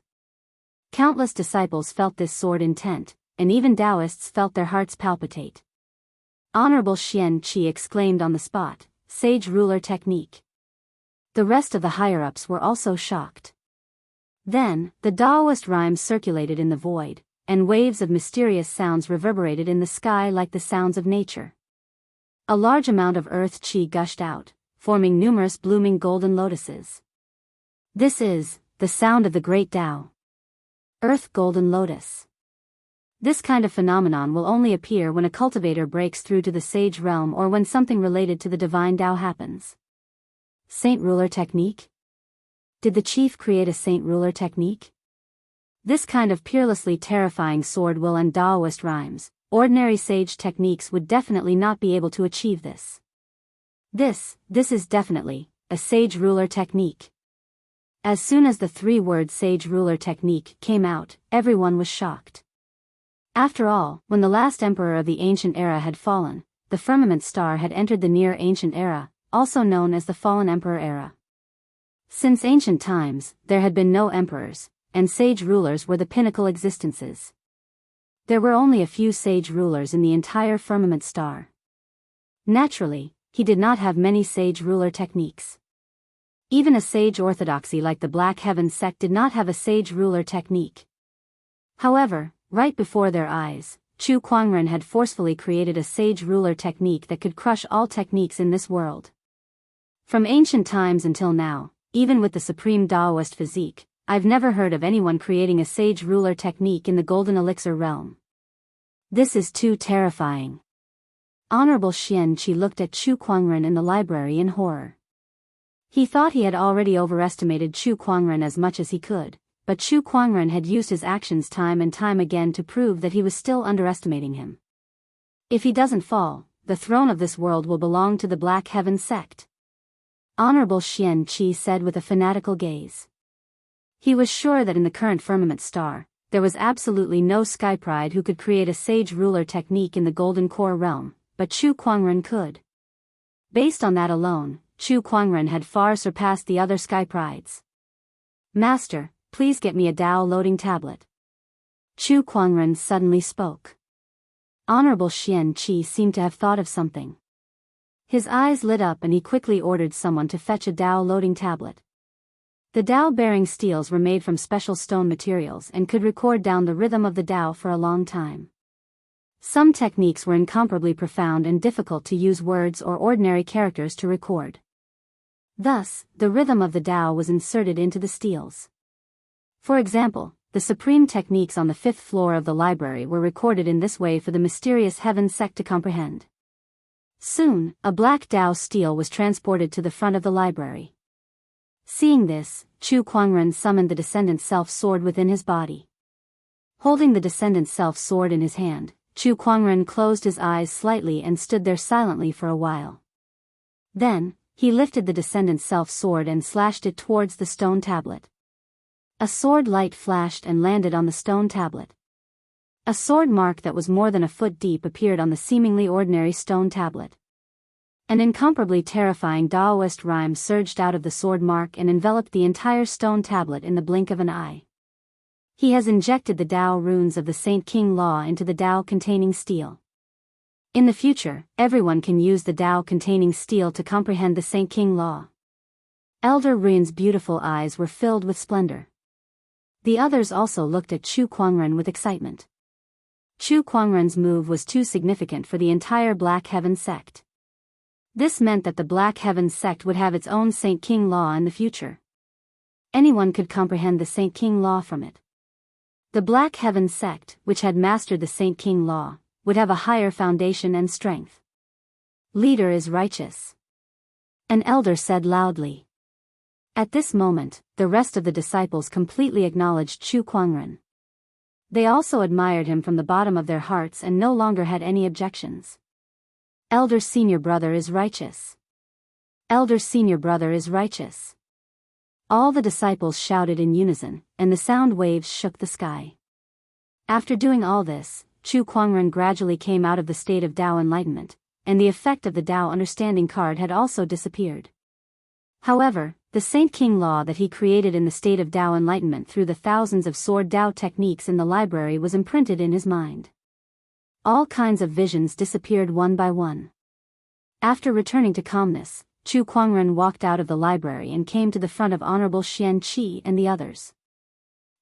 Countless disciples felt this sword intent, and even Daoists felt their hearts palpitate. Honorable Xianxia exclaimed on the spot, "Sage ruler technique." The rest of the higher-ups were also shocked. Then, the Daoist rhymes circulated in the void, and waves of mysterious sounds reverberated in the sky like the sounds of nature. A large amount of earth qi gushed out, forming numerous blooming golden lotuses. This is the sound of the great Dao. Earth golden lotus. This kind of phenomenon will only appear when a cultivator breaks through to the sage realm or when something related to the divine Dao happens. Saint ruler technique? Did the chief create a saint ruler technique? This kind of peerlessly terrifying sword will and Daoist rhymes, ordinary sage techniques would definitely not be able to achieve this. This is definitely a sage ruler technique. As soon as the three-word sage ruler technique came out, everyone was shocked. After all, when the last emperor of the ancient era had fallen, the firmament star had entered the near ancient era, also known as the Fallen Emperor era. Since ancient times, there had been no emperors, and sage rulers were the pinnacle existences. There were only a few sage rulers in the entire firmament star. Naturally, he did not have many sage ruler techniques. Even a sage orthodoxy like the Black Heaven sect did not have a sage ruler technique. However, right before their eyes, Chu Kuangren had forcefully created a sage ruler technique that could crush all techniques in this world. From ancient times until now, even with the supreme Daoist physique, I've never heard of anyone creating a sage ruler technique in the golden elixir realm. This is too terrifying. Honorable Xianxia looked at Chu Kuangren in the library in horror. He thought he had already overestimated Chu Kuangren as much as he could, but Chu Kuangren had used his actions time and time again to prove that he was still underestimating him. If he doesn't fall, the throne of this world will belong to the Black Heaven sect. Honorable Xianxia said with a fanatical gaze. He was sure that in the current firmament star, there was absolutely no sky pride who could create a sage ruler technique in the golden core realm, but Chu Kuangren could. Based on that alone, Chu Kuangren had far surpassed the other sky prides. Master, please get me a Dao loading tablet. Chu Kuangren suddenly spoke. Honorable Xianxia seemed to have thought of something. His eyes lit up and he quickly ordered someone to fetch a Dao loading tablet. The Dao-bearing steels were made from special stone materials and could record down the rhythm of the Dao for a long time. Some techniques were incomparably profound and difficult to use words or ordinary characters to record. Thus, the rhythm of the Dao was inserted into the steels. For example, the supreme techniques on the 5th floor of the library were recorded in this way for the mysterious heaven sect to comprehend. Soon, a black Dao steel was transported to the front of the library. Seeing this, Chu Kuangren summoned the Descendant Self-Sword within his body. Holding the Descendant Self-Sword in his hand, Chu Kuangren closed his eyes slightly and stood there silently for a while. Then, he lifted the Descendant Self-Sword and slashed it towards the stone tablet. A sword light flashed and landed on the stone tablet. A sword mark that was more than a foot deep appeared on the seemingly ordinary stone tablet. An incomparably terrifying Daoist rhyme surged out of the sword mark and enveloped the entire stone tablet in the blink of an eye. He has injected the Dao runes of the Saint King Law into the Dao-containing steel. In the future, everyone can use the Dao-containing steel to comprehend the Saint King Law. Elder Rin's beautiful eyes were filled with splendor. The others also looked at Chu Kuangren with excitement. Chu Kuangren's move was too significant for the entire Black Heaven sect. This meant that the Black Heaven sect would have its own Saint King Law in the future. Anyone could comprehend the Saint King Law from it. The Black Heaven sect, which had mastered the Saint King Law, would have a higher foundation and strength. Leader is righteous. An elder said loudly. At this moment, the rest of the disciples completely acknowledged Chu Kuangren. They also admired him from the bottom of their hearts and no longer had any objections. Elder senior brother is righteous. Elder senior brother is righteous. All the disciples shouted in unison, and the sound waves shook the sky. After doing all this, Chu Kuangren gradually came out of the state of Dao enlightenment, and the effect of the Dao understanding card had also disappeared. However, the Saint King Law that he created in the state of Dao enlightenment through the thousands of sword Dao techniques in the library was imprinted in his mind. All kinds of visions disappeared one by one. After returning to calmness, Chu Kuangren walked out of the library and came to the front of Honorable Xianxia and the others.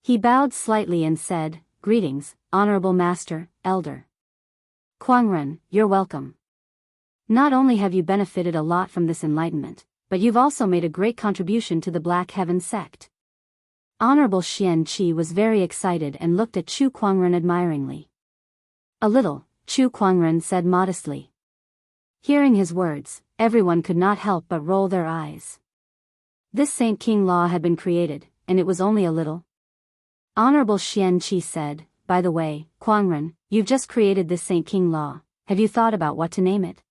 He bowed slightly and said, "Greetings, Honorable Master, Elder. Kuangren, you're welcome. Not only have you benefited a lot from this enlightenment, but you've also made a great contribution to the Black Heaven sect." Honorable Xianxia was very excited and looked at Chu Kuangren admiringly. "A little," Chu Kuangren said modestly. Hearing his words, everyone could not help but roll their eyes. This Saint King Law had been created, and it was only a little. Honorable Xianxia said, "By the way, Kuangren, you've just created this Saint King Law. Have you thought about what to name it?"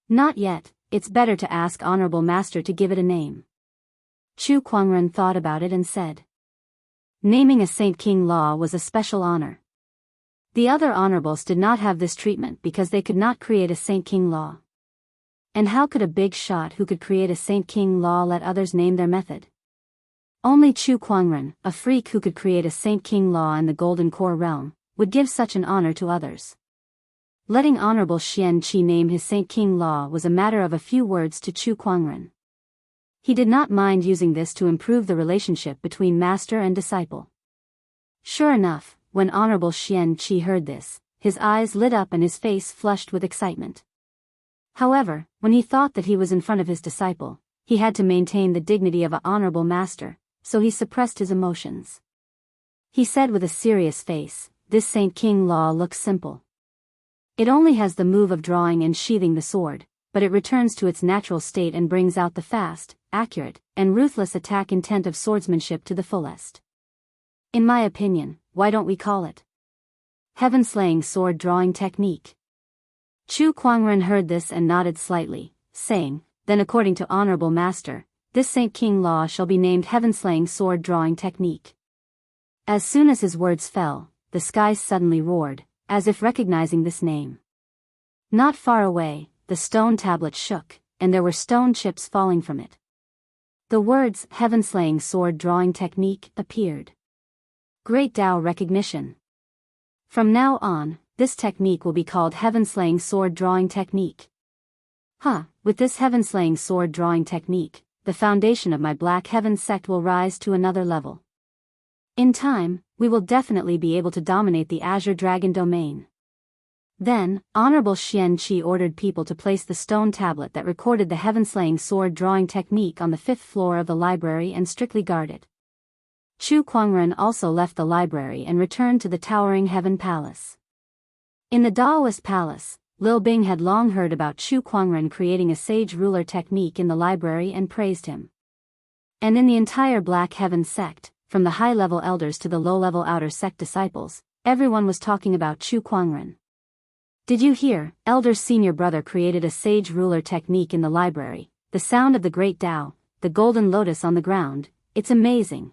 "Not yet. It's better to ask Honorable Master to give it a name." Chu Kuangren thought about it and said. Naming a Saint King Law was a special honor. The other honorables did not have this treatment because they could not create a Saint King Law. And how could a big shot who could create a Saint King Law let others name their method? Only Chu Kuangren, a freak who could create a Saint King Law in the Golden Core realm, would give such an honor to others. Letting Honorable Xian Qi name his Saint King Law was a matter of a few words to Chu Kuangren. He did not mind using this to improve the relationship between master and disciple. Sure enough, when Honorable Xian Qi heard this, his eyes lit up and his face flushed with excitement. However, when he thought that he was in front of his disciple, he had to maintain the dignity of an honorable master, so he suppressed his emotions. He said with a serious face, "This Saint King Law looks simple. It only has the move of drawing and sheathing the sword, but it returns to its natural state and brings out the fast, accurate, and ruthless attack intent of swordsmanship to the fullest. In my opinion, why don't we call it Heaven-Slaying Sword Drawing Technique?" Chu Kuangren heard this and nodded slightly, saying, "Then according to Honorable Master, this Saint King Law shall be named Heaven-Slaying Sword Drawing Technique." As soon as his words fell, the sky suddenly roared, as if recognizing this name. Not far away, the stone tablet shook, and there were stone chips falling from it. The words Heaven-Slaying Sword Drawing Technique appeared. Great Dao recognition. From now on, this technique will be called Heaven-Slaying Sword Drawing Technique. With this Heaven-Slaying Sword Drawing Technique, the foundation of my Black Heaven sect will rise to another level. In time, we will definitely be able to dominate the Azure Dragon domain. Then, Honorable Xian Qi ordered people to place the stone tablet that recorded the Heaven-Slaying Sword Drawing Technique on the 5th floor of the library and strictly guard it. Chu Kuangren also left the library and returned to the towering Heaven Palace. In the Daoist Palace, Lil Bing had long heard about Chu Kuangren creating a sage ruler technique in the library and praised him. And in the entire Black Heaven sect, from the high-level elders to the low-level outer sect disciples, everyone was talking about Chu Kuangren. "Did you hear? Elder's senior brother created a sage ruler technique in the library, the sound of the great Tao, the golden lotus on the ground, it's amazing.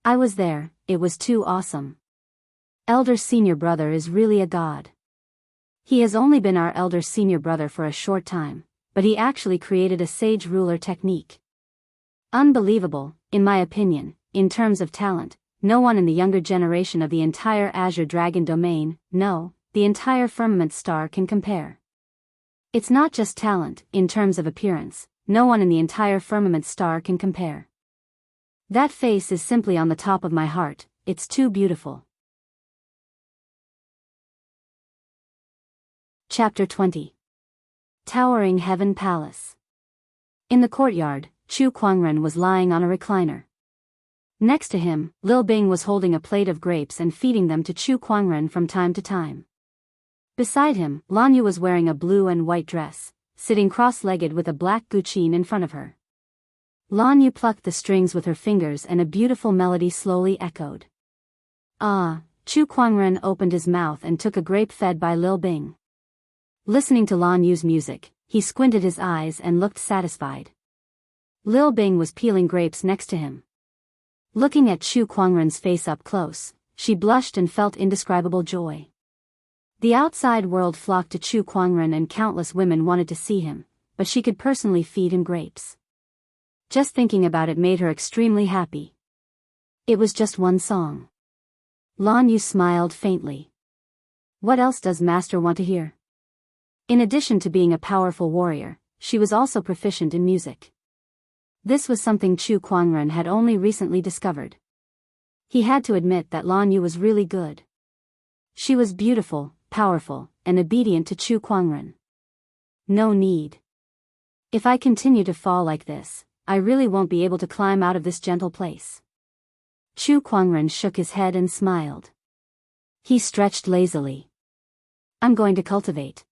I was there, it was too awesome. Elder's senior brother is really a god. He has only been our elder's senior brother for a short time, but he actually created a sage ruler technique. Unbelievable, in my opinion, in terms of talent, no one in the younger generation of the entire Azure Dragon domain, no, the entire firmament star can compare. It's not just talent, in terms of appearance, no one in the entire firmament star can compare. That face is simply on the top of my heart, it's too beautiful." Chapter 20. Towering Heaven Palace. In the courtyard, Chu Kuangren was lying on a recliner. Next to him, Lil Bing was holding a plate of grapes and feeding them to Chu Kuangren from time to time. Beside him, Lan Yu was wearing a blue and white dress, sitting cross-legged with a black guqin in front of her. Lan Yu plucked the strings with her fingers and a beautiful melody slowly echoed. Chu Kuangren opened his mouth and took a grape fed by Lil Bing. Listening to Lan Yu's music, he squinted his eyes and looked satisfied. Lil Bing was peeling grapes next to him. Looking at Chu Kuangren's face up close, she blushed and felt indescribable joy. The outside world flocked to Chu Kuangren and countless women wanted to see him, but she could personally feed him grapes. Just thinking about it made her extremely happy. It was just one song. Lan Yu smiled faintly. What else does Master want to hear? In addition to being a powerful warrior, she was also proficient in music. This was something Chu Kuangren had only recently discovered. He had to admit that Lan Yu was really good. She was beautiful, powerful, and obedient to Chu Kuangren. No need. If I continue to fall like this, I really won't be able to climb out of this gentle place. Chu Kuangren shook his head and smiled. He stretched lazily. I'm going to cultivate.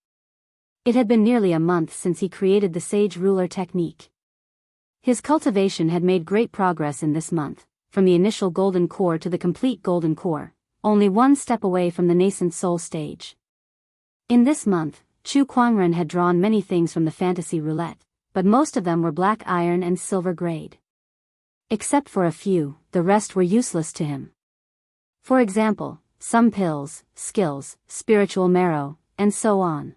It had been nearly a month since he created the Sage Ruler technique. His cultivation had made great progress in this month, from the initial golden core to the complete golden core, only one step away from the nascent soul stage. In this month, Chu Kuangren had drawn many things from the fantasy roulette, but most of them were black iron and silver grade. Except for a few, the rest were useless to him. For example, some pills, skills, spiritual marrow, and so on.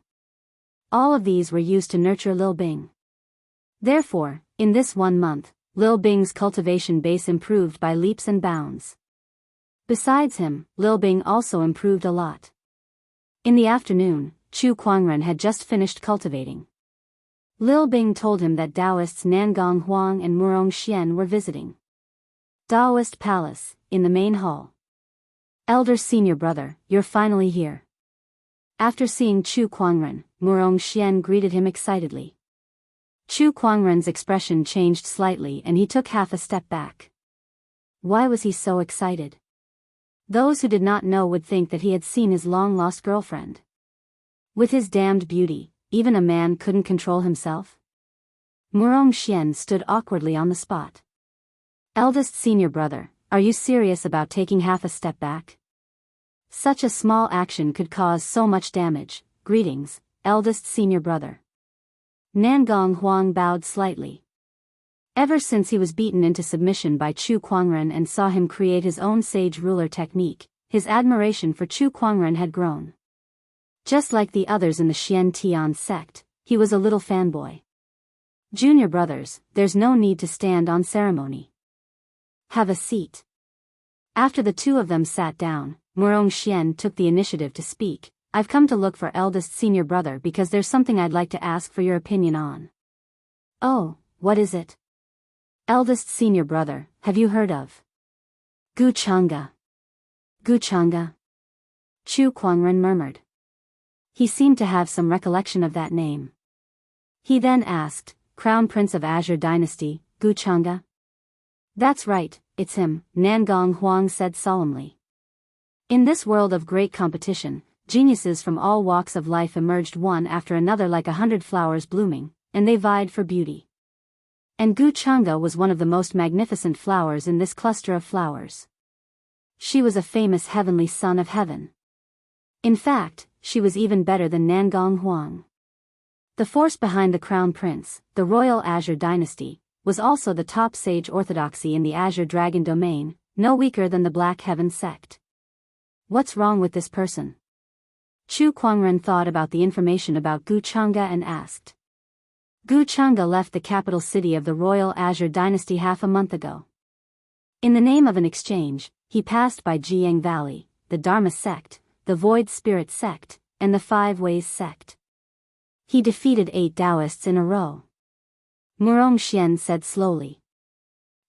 All of these were used to nurture Lil Bing. Therefore, in this 1 month, Lil Bing's cultivation base improved by leaps and bounds. Besides him, Lil Bing also improved a lot. In the afternoon, Chu Kuangren had just finished cultivating. Lil Bing told him that Daoists Nangong Huang and Murong Xian were visiting Daoist Palace, in the main hall. Elder senior brother, you're finally here. After seeing Chu Kuangren, Murong Xian greeted him excitedly. Chu Kuangren's expression changed slightly and he took half a step back. Why was he so excited? Those who did not know would think that he had seen his long-lost girlfriend. With his damned beauty, even a man couldn't control himself? Murong Xian stood awkwardly on the spot. Eldest senior brother, are you serious about taking half a step back? Such a small action could cause so much damage. Greetings, eldest senior brother. Nangong Huang bowed slightly. Ever since he was beaten into submission by Chu Kuangren and saw him create his own sage ruler technique, his admiration for Chu Kuangren had grown. Just like the others in the Xian Tian sect, he was a little fanboy. Junior brothers, there's no need to stand on ceremony. Have a seat. After the two of them sat down, Murong Xian took the initiative to speak. I've come to look for eldest senior brother because there's something I'd like to ask for your opinion on. Oh, what is it? Eldest senior brother, have you heard of Gu Chang'e? Gu Chang'e? Chu Kuangren murmured. He seemed to have some recollection of that name. He then asked, Crown Prince of Azure Dynasty, Gu Chang'e? That's right, it's him, Nangong Huang said solemnly. In this world of great competition, geniuses from all walks of life emerged one after another like 100 flowers blooming, and they vied for beauty. And Gu Chang'e was one of the most magnificent flowers in this cluster of flowers. She was a famous heavenly son of heaven. In fact, she was even better than Nangong Huang. The force behind the Crown Prince, the Royal Azure Dynasty, was also the top sage orthodoxy in the Azure Dragon domain, no weaker than the Black Heaven sect. What's wrong with this person? Chu Kuangren thought about the information about Gu Chang'e and asked. Gu Chang'e left the capital city of the Royal Azure Dynasty half a month ago. In the name of an exchange, he passed by Jianghu Valley, the Dharma sect, the Void Spirit sect, and the Five Ways sect. He defeated 8 Daoists in a row. Murong Xian said slowly.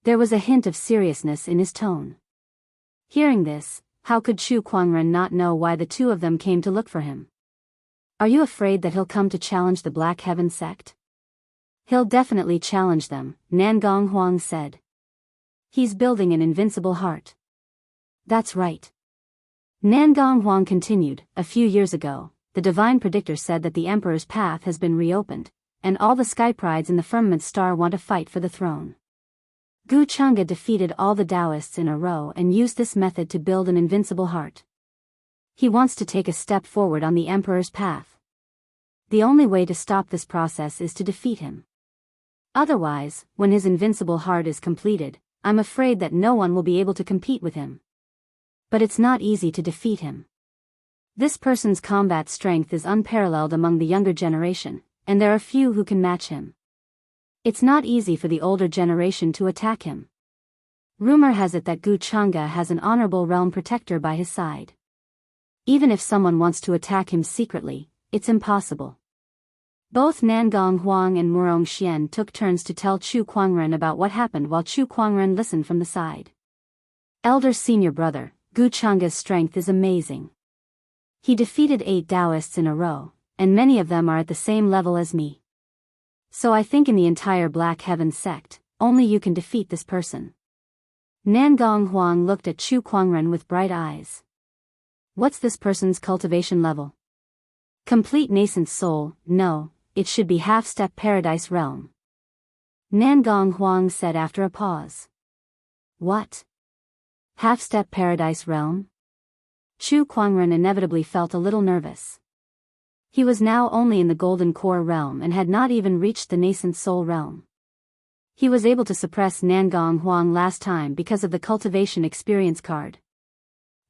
There was a hint of seriousness in his tone. Hearing this, how could Chu Kuangren not know why the two of them came to look for him? Are you afraid that he'll come to challenge the Black Heaven sect? He'll definitely challenge them, Nangong Huang said. He's building an invincible heart. That's right. Nangong Huang continued, a few years ago, the divine predictor said that the emperor's path has been reopened, and all the sky prides in the firmament star want to fight for the throne. Gu Chang'e defeated all the Daoists in a row and used this method to build an invincible heart. He wants to take a step forward on the emperor's path. The only way to stop this process is to defeat him. Otherwise, when his invincible heart is completed, I'm afraid that no one will be able to compete with him. But it's not easy to defeat him. This person's combat strength is unparalleled among the younger generation, and there are few who can match him. It's not easy for the older generation to attack him. Rumor has it that Gu Chang'e has an honorable realm protector by his side. Even if someone wants to attack him secretly, it's impossible. Both Nangong Huang and Murong Xian took turns to tell Chu Kuangren about what happened while Chu Kuangren listened from the side. Elder senior brother, Gu Chang'e's strength is amazing. He defeated 8 Daoists in a row, and many of them are at the same level as me. So I think in the entire Black Heaven sect, only you can defeat this person. Nangong Huang looked at Chu Kuangren with bright eyes. What's this person's cultivation level? Complete nascent soul, no, it should be half-step paradise realm. Nangong Huang said after a pause. What? Half-step paradise realm? Chu Kuangren inevitably felt a little nervous. He was now only in the golden core realm and had not even reached the nascent soul realm. He was able to suppress Nangong Huang last time because of the cultivation experience card.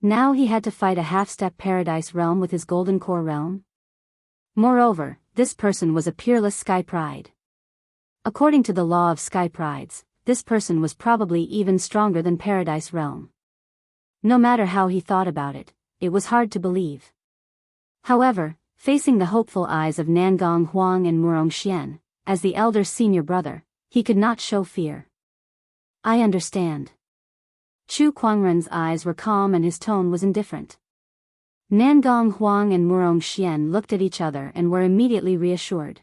Now he had to fight a half-step paradise realm with his golden core realm. Moreover, this person was a peerless sky pride. According to the law of sky prides, this person was probably even stronger than Paradise Realm. No matter how he thought about it, it was hard to believe. However, facing the hopeful eyes of Nangong Huang and Murong Xian, as the elder senior brother, he could not show fear. I understand. Chu Kuangren's eyes were calm and his tone was indifferent. Nangong Huang and Murong Xian looked at each other and were immediately reassured.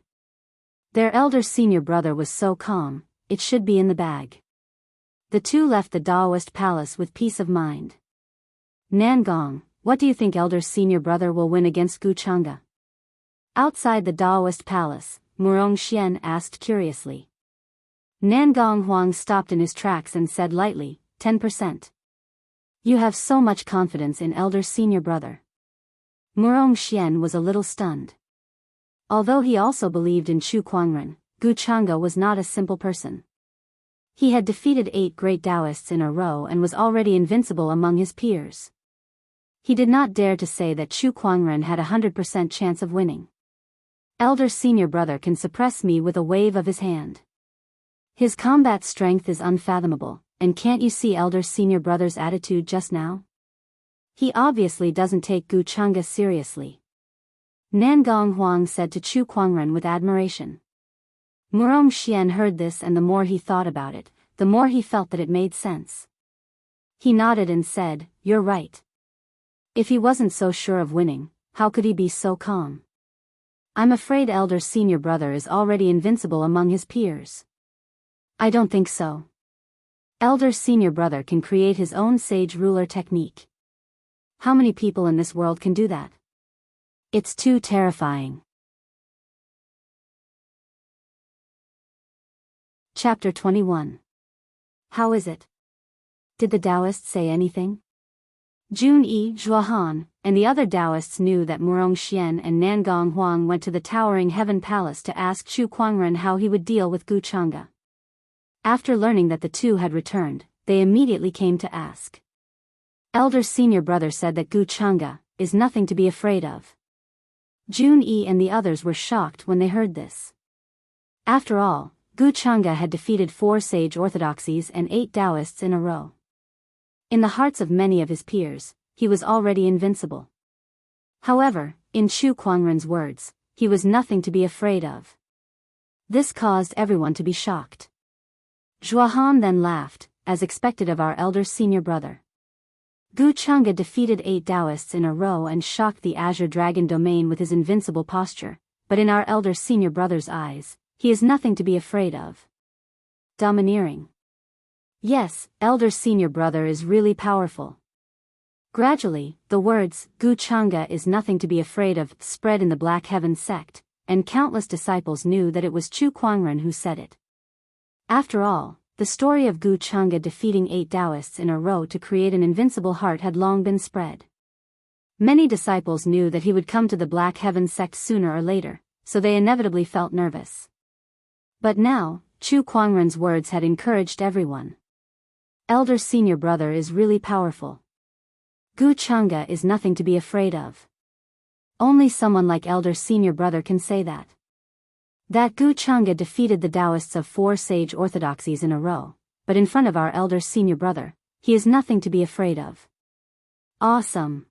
Their elder senior brother was so calm, it should be in the bag. The two left the Daoist palace with peace of mind. Nangong, what do you think elder senior brother will win against Guchanga? Outside the Daoist palace, Murong Xian asked curiously. Nangong Huang stopped in his tracks and said lightly, 10%. You have so much confidence in elder senior brother. Murong Xian was a little stunned. Although he also believed in Chu Kuangren, Guchanga was not a simple person. He had defeated 8 great Daoists in a row and was already invincible among his peers. He did not dare to say that Chu Kuangren had a 100% chance of winning. Elder senior brother can suppress me with a wave of his hand. His combat strength is unfathomable, and can't you see elder senior brother's attitude just now? He obviously doesn't take Guchanga seriously. Nangong Huang said to Chu Kuangren with admiration. Murong Xian heard this, and the more he thought about it, the more he felt that it made sense. He nodded and said, "You're right." If he wasn't so sure of winning, how could he be so calm? I'm afraid elder senior brother is already invincible among his peers. I don't think so. Elder senior brother can create his own sage ruler technique. How many people in this world can do that? It's too terrifying. Chapter 21. How is it? Did the Daoists say anything? Jun-Yi, Zhuahan, and the other Daoists knew that Murong Xian and Nangong Huang went to the towering heaven palace to ask Chu Kuangren how he would deal with Guchanga. After learning that the two had returned, they immediately came to ask. Elder senior brother said that Guchanga is nothing to be afraid of. Jun-Yi and the others were shocked when they heard this. After all, Guchanga had defeated 4 sage orthodoxies and 8 Daoists in a row. In the hearts of many of his peers, he was already invincible. However, in Chu Kuangren's words, he was nothing to be afraid of. This caused everyone to be shocked. Zhuahan then laughed, as expected of our elder senior brother. Guchanga defeated 8 Daoists in a row and shocked the Azure Dragon domain with his invincible posture, but in our elder senior brother's eyes, he is nothing to be afraid of. Domineering. Yes, elder senior brother is really powerful. Gradually, the words, Guchanga is nothing to be afraid of, spread in the Black Heaven sect, and countless disciples knew that it was Chu Kuangren who said it. After all, the story of Guchanga defeating 8 Daoists in a row to create an invincible heart had long been spread. Many disciples knew that he would come to the Black Heaven sect sooner or later, so they inevitably felt nervous. But now, Chu Kuangren's words had encouraged everyone. Elder senior brother is really powerful. Guchanga is nothing to be afraid of. Only someone like elder senior brother can say that. That Guchanga defeated the Daoists of 4 sage orthodoxies in a row, but in front of our elder senior brother, he is nothing to be afraid of. Awesome.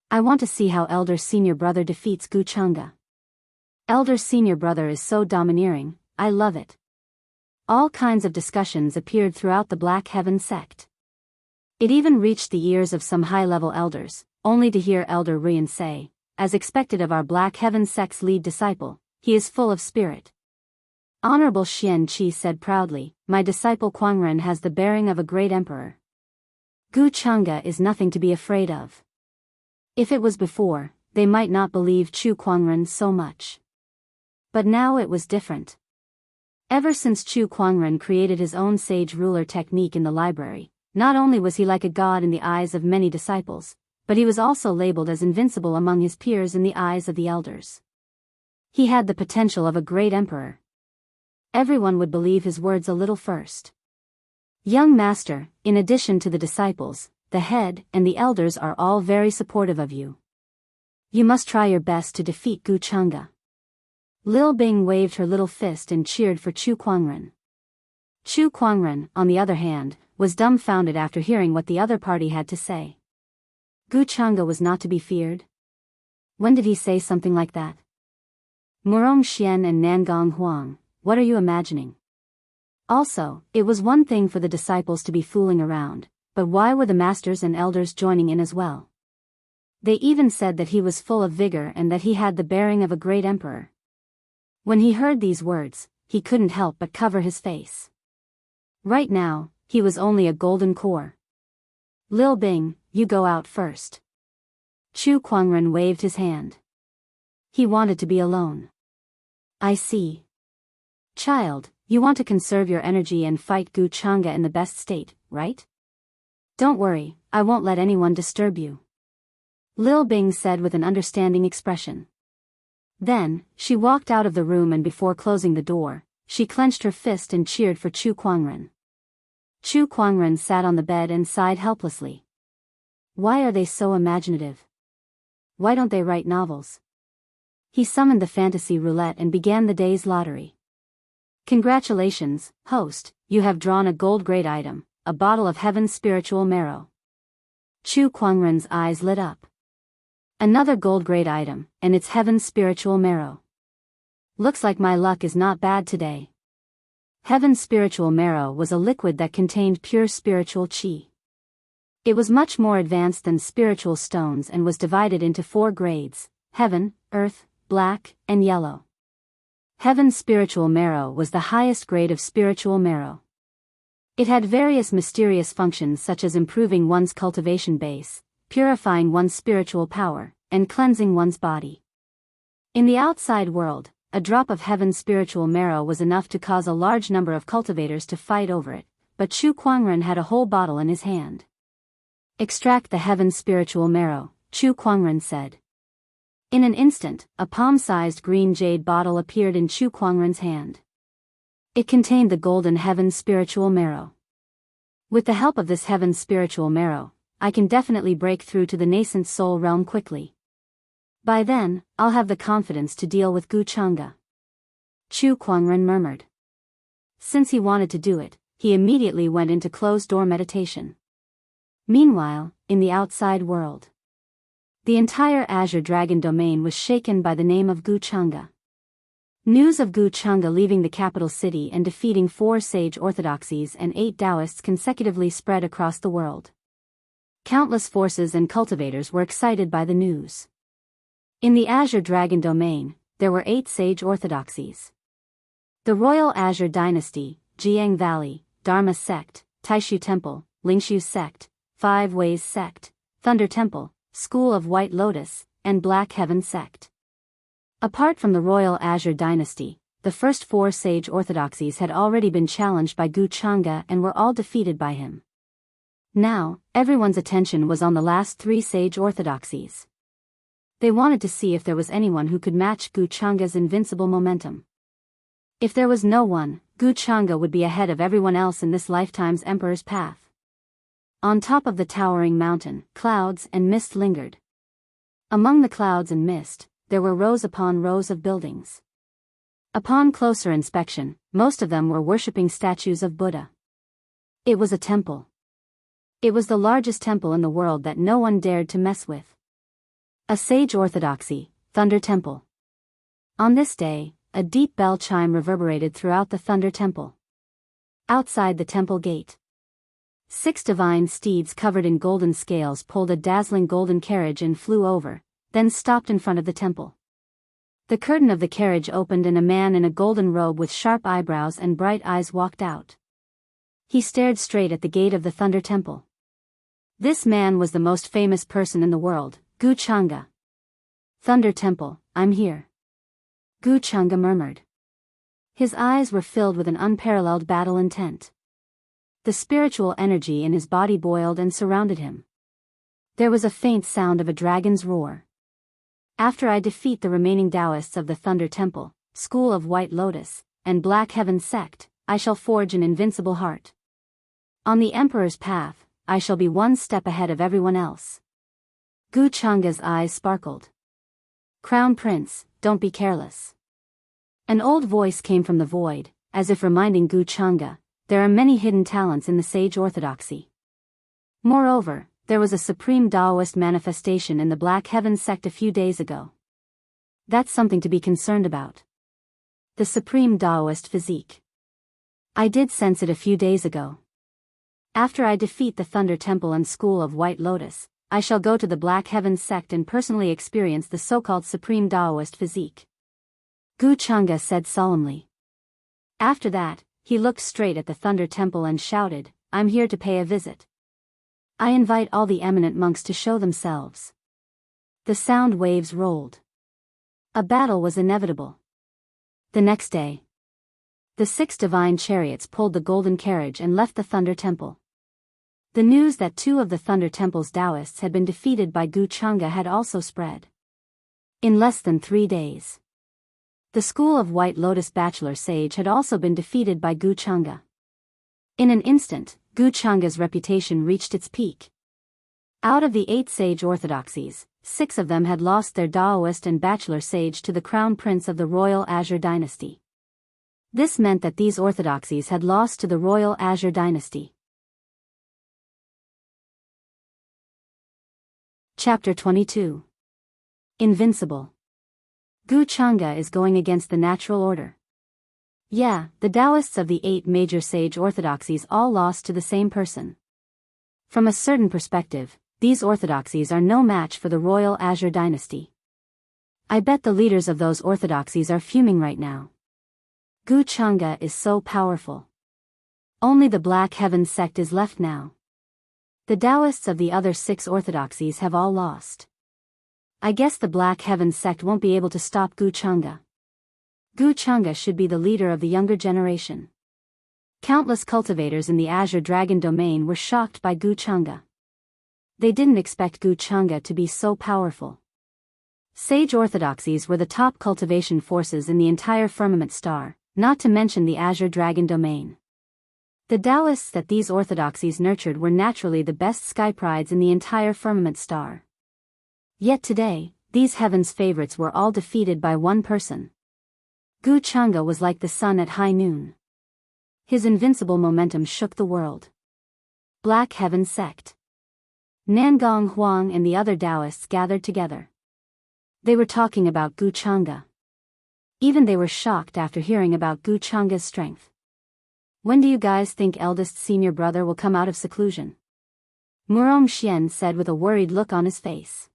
I want to see how elder senior brother defeats Guchanga. Elder senior brother is so domineering, I love it. All kinds of discussions appeared throughout the Black Heaven sect. It even reached the ears of some high-level elders, only to hear Elder Rian say, as expected of our Black Heaven sect's lead disciple, he is full of spirit. Honorable Xian Qi said proudly, my disciple Kuangren has the bearing of a great emperor. Guchanga is nothing to be afraid of. If it was before, they might not believe Chu Kuangren so much. But now it was different. Ever since Chu Kuangren created his own sage ruler technique in the library, not only was he like a god in the eyes of many disciples, but he was also labeled as invincible among his peers in the eyes of the elders. He had the potential of a great emperor. Everyone would believe his words a little first. Young master, in addition to the disciples, the head and the elders are all very supportive of you. You must try your best to defeat Guchanga. Lil Bing waved her little fist and cheered for Chu Kuangren. Chu Kuangren, on the other hand, was dumbfounded after hearing what the other party had to say. Gu Chang'e was not to be feared? When did he say something like that? Murong Xian and Nangong Huang, what are you imagining? Also, it was one thing for the disciples to be fooling around, but why were the masters and elders joining in as well? They even said that he was full of vigor and that he had the bearing of a great emperor. When he heard these words, he couldn't help but cover his face. Right now, he was only a golden core. Lil Bing, you go out first. Chu Kuangren waved his hand. He wanted to be alone. I see. Child, you want to conserve your energy and fight Gu Chang'e in the best state, right? Don't worry, I won't let anyone disturb you. Lil Bing said with an understanding expression. Then, she walked out of the room and before closing the door, she clenched her fist and cheered for Chu Kuangren. Chu Kuangren sat on the bed and sighed helplessly. Why are they so imaginative? Why don't they write novels? He summoned the fantasy roulette and began the day's lottery. Congratulations, host, you have drawn a gold-grade item, a bottle of heaven's spiritual marrow. Chu Kuangren's eyes lit up. Another gold-grade item, and it's heaven's spiritual marrow. Looks like my luck is not bad today. Heaven's spiritual marrow was a liquid that contained pure spiritual qi. It was much more advanced than spiritual stones and was divided into 4 grades: heaven, earth, black, and yellow. Heaven's spiritual marrow was the highest grade of spiritual marrow. It had various mysterious functions such as improving one's cultivation base, purifying one's spiritual power, and cleansing one's body. In the outside world, a drop of heaven's spiritual marrow was enough to cause a large number of cultivators to fight over it, but Chu Kuangren had a whole bottle in his hand. Extract the heaven's spiritual marrow, Chu Kuangren said. In an instant, a palm-sized green jade bottle appeared in Chu Kuangren's hand. It contained the golden heaven's spiritual marrow. With the help of this heaven's spiritual marrow, I can definitely break through to the nascent soul realm quickly. By then, I'll have the confidence to deal with Gu Chang'e. Chu Kuangren murmured. Since he wanted to do it, he immediately went into closed-door meditation. Meanwhile, in the outside world, the entire Azure Dragon domain was shaken by the name of Gu Chang'e. News of Gu Chang'e leaving the capital city and defeating 4 sage orthodoxies and 8 Daoists consecutively spread across the world. Countless forces and cultivators were excited by the news. In the Azure Dragon domain, there were 8 sage orthodoxies. The Royal Azure Dynasty, Jianghu Valley, Dharma Sect, Taishu Temple, Lingshu Sect, 5 Ways Sect, Thunder Temple, School of White Lotus, and Black Heaven Sect. Apart from the Royal Azure Dynasty, the first 4 sage orthodoxies had already been challenged by Gu Chang'e and were all defeated by him. Now, everyone's attention was on the last 3 sage orthodoxies. They wanted to see if there was anyone who could match Gu Chang'e's invincible momentum. If there was no one, Gu Chang'e would be ahead of everyone else in this lifetime's emperor's path. On top of the towering mountain, clouds and mist lingered. Among the clouds and mist, there were rows upon rows of buildings. Upon closer inspection, most of them were worshipping statues of Buddha. It was a temple. It was the largest temple in the world that no one dared to mess with. A sage orthodoxy, Thunder Temple. On this day, a deep bell chime reverberated throughout the Thunder Temple. Outside the temple gate, 6 divine steeds covered in golden scales pulled a dazzling golden carriage and flew over, then stopped in front of the temple. The curtain of the carriage opened and a man in a golden robe with sharp eyebrows and bright eyes walked out. He stared straight at the gate of the Thunder Temple. This man was the most famous person in the world, Gu Chang'e. Thunder Temple, I'm here. Gu Chang'e murmured. His eyes were filled with an unparalleled battle intent. The spiritual energy in his body boiled and surrounded him. There was a faint sound of a dragon's roar. After I defeat the remaining Daoists of the Thunder Temple, School of White Lotus, and Black Heaven Sect, I shall forge an invincible heart. On the Emperor's path, I shall be one step ahead of everyone else. Gu Chang'e's eyes sparkled. Crown Prince, don't be careless. An old voice came from the void, as if reminding Gu Chang'e, there are many hidden talents in the sage orthodoxy. Moreover, there was a supreme Daoist manifestation in the Black Heaven sect a few days ago. That's something to be concerned about. The supreme Daoist physique. I did sense it a few days ago. After I defeat the Thunder Temple and School of White Lotus, I shall go to the Black Heaven sect and personally experience the so-called supreme Daoist physique. Gu Chang'e said solemnly. After that, he looked straight at the Thunder Temple and shouted, I'm here to pay a visit. I invite all the eminent monks to show themselves. The sound waves rolled. A battle was inevitable. The next day, the 6 divine chariots pulled the golden carriage and left the Thunder Temple. The news that 2 of the Thunder Temple's Daoists had been defeated by Gu Chang'e had also spread. In less than 3 days, the School of White Lotus Bachelor Sage had also been defeated by Gu Chang'e. In an instant, Gu Chang'e's reputation reached its peak. Out of the 8 sage orthodoxies, 6 of them had lost their Daoist and Bachelor Sage to the Crown Prince of the Royal Azure Dynasty. This meant that these orthodoxies had lost to the Royal Azure Dynasty. Chapter 22. Invincible. Gu Chang'e is going against the natural order. Yeah, the Daoists of the 8 major sage orthodoxies all lost to the same person. From a certain perspective, these orthodoxies are no match for the Royal Azure Dynasty. I bet the leaders of those orthodoxies are fuming right now. Gu Chang'e is so powerful. Only the Black Heaven sect is left now. The Daoists of the other 6 orthodoxies have all lost. I guess the Black Heaven sect won't be able to stop Gu Chang'e. Gu Chang'e should be the leader of the younger generation. Countless cultivators in the Azure Dragon domain were shocked by Gu Chang'e. They didn't expect Gu Chang'e to be so powerful. Sage orthodoxies were the top cultivation forces in the entire firmament star, not to mention the Azure Dragon domain. The Daoists that these orthodoxies nurtured were naturally the best sky prides in the entire firmament star. Yet today, these heaven's favorites were all defeated by one person. Gu Chang'e was like the sun at high noon. His invincible momentum shook the world. Black Heaven sect. Nangong Huang and the other Daoists gathered together. They were talking about Gu Chang'e. Even they were shocked after hearing about Gu Chang'e's strength. When do you guys think eldest senior brother will come out of seclusion? Murong Xian said with a worried look on his face.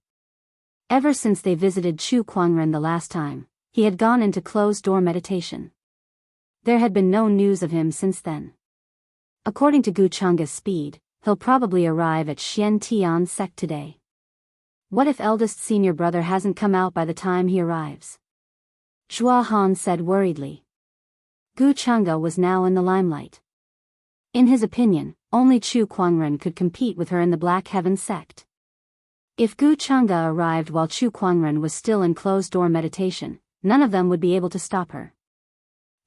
Ever since they visited Chu Kuangren the last time, he had gone into closed-door meditation. There had been no news of him since then. According to Gu Chang'e's speed, he'll probably arrive at Xian Tian sect today. What if eldest senior brother hasn't come out by the time he arrives? Zhua Han said worriedly. Gu Chang'e was now in the limelight. In his opinion, only Chu Kuangren could compete with her in the Black Heaven sect. If Gu Chang'e arrived while Chu Kuangren was still in closed-door meditation, none of them would be able to stop her.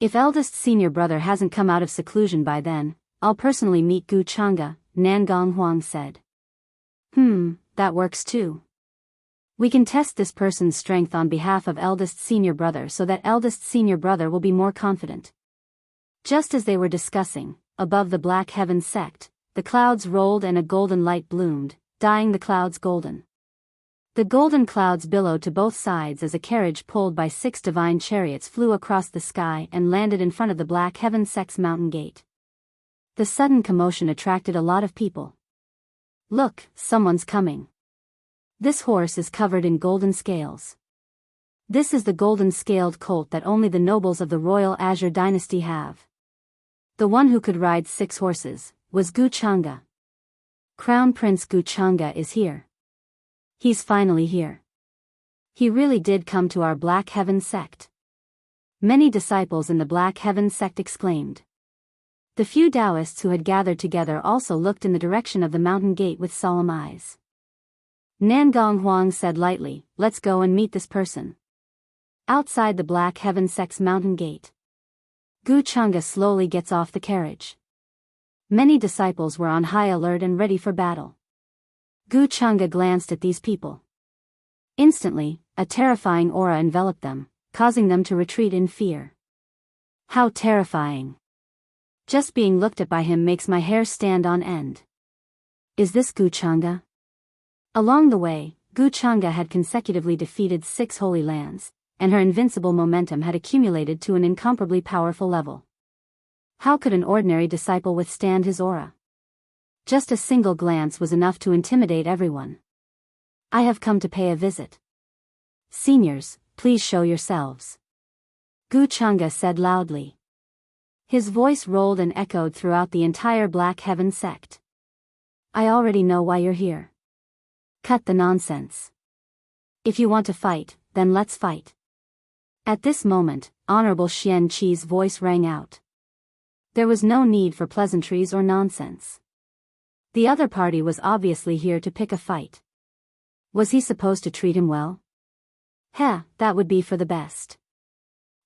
If eldest senior brother hasn't come out of seclusion by then, I'll personally meet Gu Chang'e, Nangong Huang said. That works too. We can test this person's strength on behalf of eldest senior brother so that eldest senior brother will be more confident. Just as they were discussing, above the Black Heaven sect, the clouds rolled and a golden light bloomed, dyeing the clouds golden. The golden clouds billowed to both sides as a carriage pulled by 6 divine chariots flew across the sky and landed in front of the Black Heaven sect's mountain gate. The sudden commotion attracted a lot of people. Look, someone's coming. This horse is covered in golden scales. This is the golden scaled colt that only the nobles of the Royal Azure Dynasty have. The one who could ride 6 horses was Gu Chang'e. Crown Prince Gu Chang'e is here. He's finally here. He really did come to our Black Heaven sect. Many disciples in the Black Heaven sect exclaimed. The few Daoists who had gathered together also looked in the direction of the mountain gate with solemn eyes. Nangong Huang said lightly, let's go and meet this person. Outside the Black Heaven sect's mountain gate, Gu Chang'e slowly gets off the carriage. Many disciples were on high alert and ready for battle. Gu Chang'e glanced at these people. Instantly, a terrifying aura enveloped them, causing them to retreat in fear. How terrifying. Just being looked at by him makes my hair stand on end. Is this Wuxia? Along the way, Wuxia had consecutively defeated 6 holy lands, and her invincible momentum had accumulated to an incomparably powerful level. How could an ordinary disciple withstand his aura? Just a single glance was enough to intimidate everyone. I have come to pay a visit. Seniors, please show yourselves. Wuxia said loudly. His voice rolled and echoed throughout the entire Black Heaven sect. I already know why you're here. Cut the nonsense. If you want to fight, then let's fight. At this moment, Honorable Xianxi's voice rang out. There was no need for pleasantries or nonsense. The other party was obviously here to pick a fight. Was he supposed to treat him well? Heh, that would be for the best.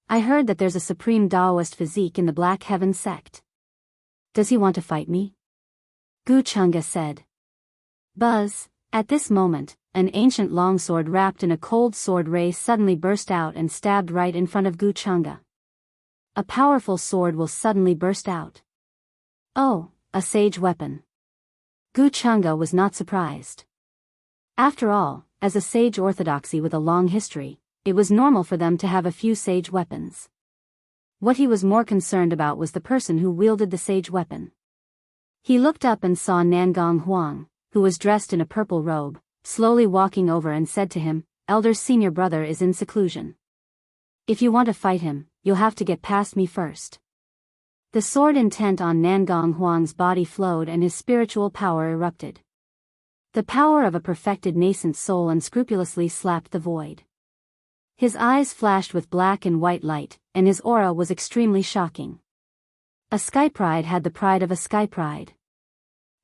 I heard that there's a supreme Daoist physique in the Black Heaven sect. Does he want to fight me? Wuxia said. Buzz. At this moment, an ancient longsword wrapped in a cold sword ray suddenly burst out and stabbed right in front of Wuxia. A powerful sword will suddenly burst out. Oh, a sage weapon. Wuxia was not surprised. After all, as a sage orthodoxy with a long history, it was normal for them to have a few sage weapons. What he was more concerned about was the person who wielded the sage weapon. He looked up and saw Nangong Huang, who was dressed in a purple robe, slowly walking over and said to him, Elder's senior brother is in seclusion. If you want to fight him, you'll have to get past me first. The sword intent on Nangong Huang's body flowed and his spiritual power erupted. The power of a perfected nascent soul unscrupulously slapped the void. His eyes flashed with black and white light, and his aura was extremely shocking. A sky pride had the pride of a sky pride.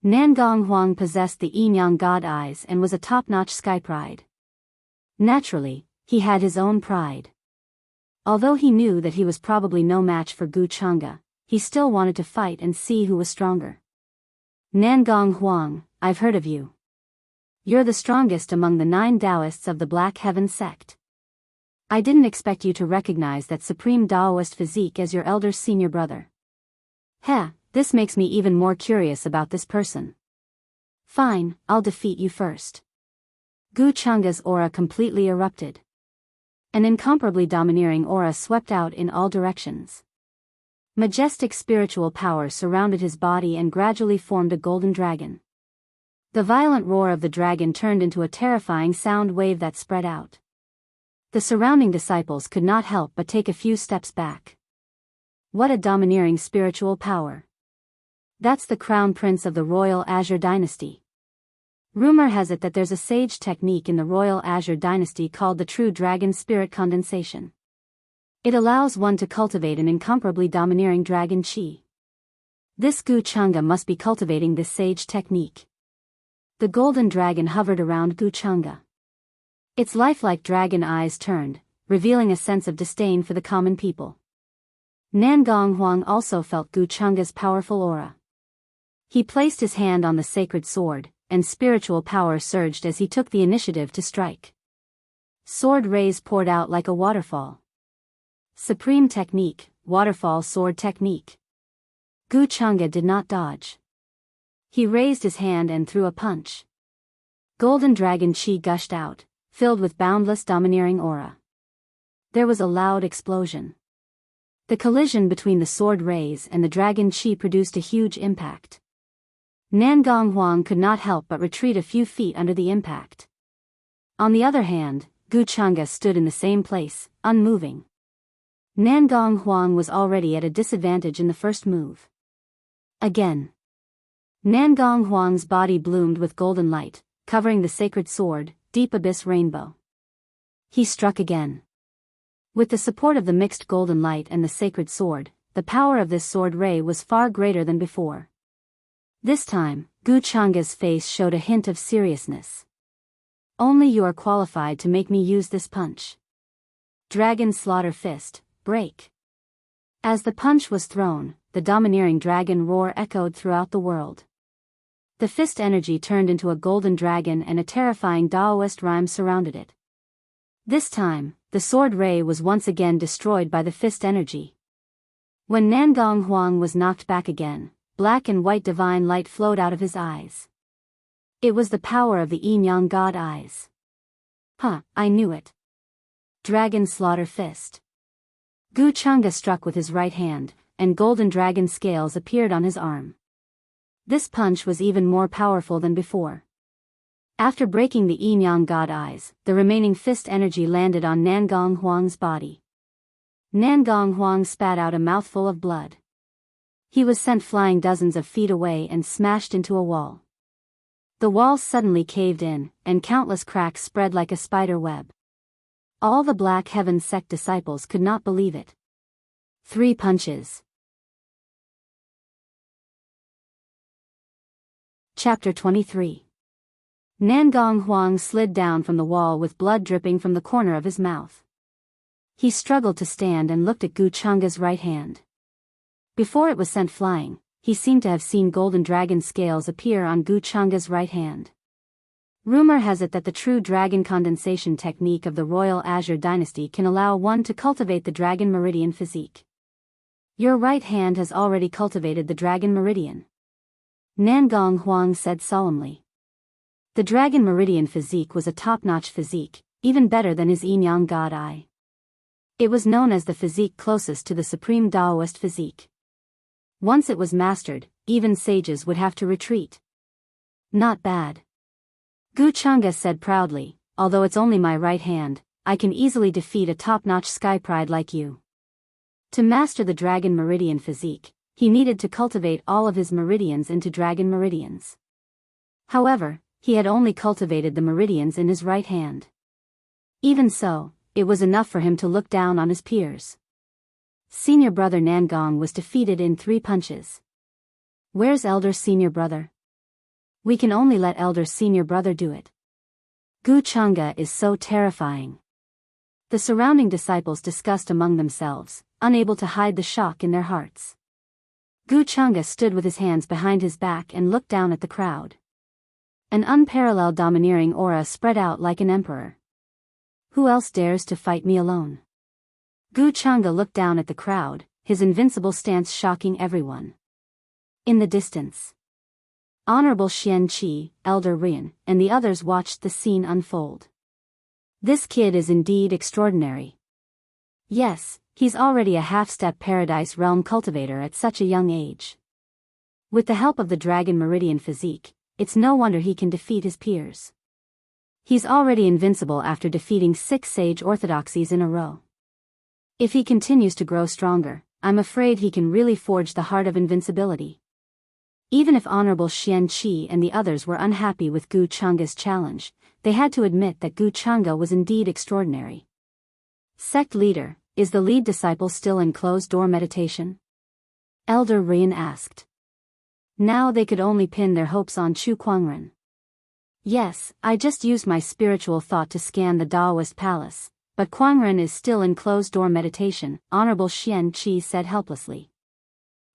Nangong Huang possessed the yin-yang god eyes and was a top-notch sky pride. Naturally, he had his own pride. Although he knew that he was probably no match for Wuxia, he still wanted to fight and see who was stronger. Nangong Huang, I've heard of you. You're the strongest among the 9 Daoists of the Black Heaven sect. I didn't expect you to recognize that supreme Daoist physique as your elder senior brother. Heh, this makes me even more curious about this person. Fine, I'll defeat you first. Wuxia's aura completely erupted. An incomparably domineering aura swept out in all directions. Majestic spiritual power surrounded his body and gradually formed a golden dragon. The violent roar of the dragon turned into a terrifying sound wave that spread out. The surrounding disciples could not help but take a few steps back. What a domineering spiritual power. That's the crown prince of the Royal Azure Dynasty. Rumor has it that there's a sage technique in the Royal Azure Dynasty called the True Dragon Spirit Condensation. It allows one to cultivate an incomparably domineering dragon chi. This Wuxia must be cultivating this sage technique. The golden dragon hovered around Wuxia. Its lifelike dragon eyes turned, revealing a sense of disdain for the common people. Nangong Huang also felt Wuxia's powerful aura. He placed his hand on the sacred sword, and spiritual power surged as he took the initiative to strike. Sword rays poured out like a waterfall. Supreme technique, waterfall sword technique. Wuxia did not dodge. He raised his hand and threw a punch. Golden dragon chi gushed out, filled with boundless domineering aura. There was a loud explosion. The collision between the sword rays and the dragon chi produced a huge impact. Nangong Huang could not help but retreat a few feet under the impact. On the other hand, Wuxia stood in the same place, unmoving. Nangong Huang was already at a disadvantage in the first move. Again. Nangong Huang's body bloomed with golden light, covering the sacred sword, Deep Abyss Rainbow. He struck again. With the support of the mixed golden light and the sacred sword, the power of this sword ray was far greater than before. This time, Wuxia's face showed a hint of seriousness. Only you are qualified to make me use this punch. Dragon Slaughter Fist, break. As the punch was thrown, the domineering dragon roar echoed throughout the world. The fist energy turned into a golden dragon and a terrifying Daoist rhyme surrounded it. This time, the sword ray was once again destroyed by the fist energy. When Nangong Huang was knocked back again, black and white divine light flowed out of his eyes. It was the power of the yin yang god eyes. Huh, I knew it. Dragon Slaughter Fist. Gu Chang'e struck with his right hand, and golden dragon scales appeared on his arm. This punch was even more powerful than before. After breaking the yin yang god eyes, the remaining fist energy landed on Nangong Huang's body. Nangong Huang spat out a mouthful of blood. He was sent flying dozens of feet away and smashed into a wall. The wall suddenly caved in, and countless cracks spread like a spider web. All the Black Heaven sect disciples could not believe it. 3 punches. Chapter 23. Nangong Huang slid down from the wall with blood dripping from the corner of his mouth. He struggled to stand and looked at Gu Chang'e's right hand. Before it was sent flying, he seemed to have seen golden dragon scales appear on Gu Chang'e's right hand. Rumor has it that the true dragon condensation technique of the Royal Azure Dynasty can allow one to cultivate the dragon meridian physique. Your right hand has already cultivated the dragon meridian. Nangong Huang said solemnly. The dragon meridian physique was a top-notch physique, even better than his yin-yang god eye. It was known as the physique closest to the supreme Daoist physique. Once it was mastered, even sages would have to retreat. Not bad. Gu Chang'e said proudly, although it's only my right hand, I can easily defeat a top-notch sky pride like you. To master the dragon meridian physique, he needed to cultivate all of his meridians into dragon meridians. However, he had only cultivated the meridians in his right hand. Even so, it was enough for him to look down on his peers. Senior brother Nangong was defeated in 3 punches. Where's elder senior brother? We can only let elder senior brother do it. Gu Chang'e is so terrifying. The surrounding disciples discussed among themselves, unable to hide the shock in their hearts. Gu Chang'e stood with his hands behind his back and looked down at the crowd. An unparalleled domineering aura spread out like an emperor. Who else dares to fight me alone? Gu Chang'e looked down at the crowd, his invincible stance shocking everyone. In the distance, Honorable Xianqi, Elder Rian, and the others watched the scene unfold. This kid is indeed extraordinary. Yes, he's already a half-step Paradise Realm cultivator at such a young age. With the help of the Dragon Meridian physique, it's no wonder he can defeat his peers. He's already invincible after defeating 6 sage orthodoxies in a row. If he continues to grow stronger, I'm afraid he can really forge the heart of invincibility. Even if Honorable Xianqi and the others were unhappy with Gu Chang'e's challenge, they had to admit that Gu Chang'e was indeed extraordinary. Sect leader, is the lead disciple still in closed-door meditation? Elder Rian asked. Now they could only pin their hopes on Chu Kuangren. Yes, I just used my spiritual thought to scan the Daoist palace, but Kuangren is still in closed-door meditation, Honorable Xianqi said helplessly.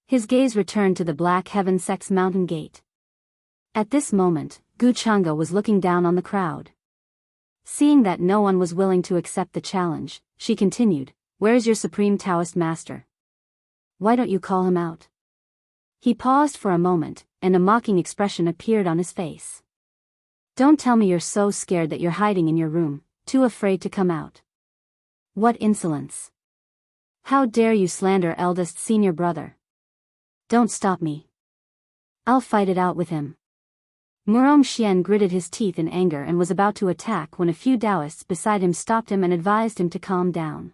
His gaze returned to the Black Heaven Sect's mountain gate. At this moment, Gu Chang'e was looking down on the crowd. Seeing that no one was willing to accept the challenge, she continued, "Where's your supreme Taoist master? Why don't you call him out?" He paused for a moment, and a mocking expression appeared on his face. "Don't tell me you're so scared that you're hiding in your room, too afraid to come out. What insolence! How dare you slander eldest senior brother? Don't stop me. I'll fight it out with him." Murong Xian gritted his teeth in anger and was about to attack when a few Daoists beside him stopped him and advised him to calm down.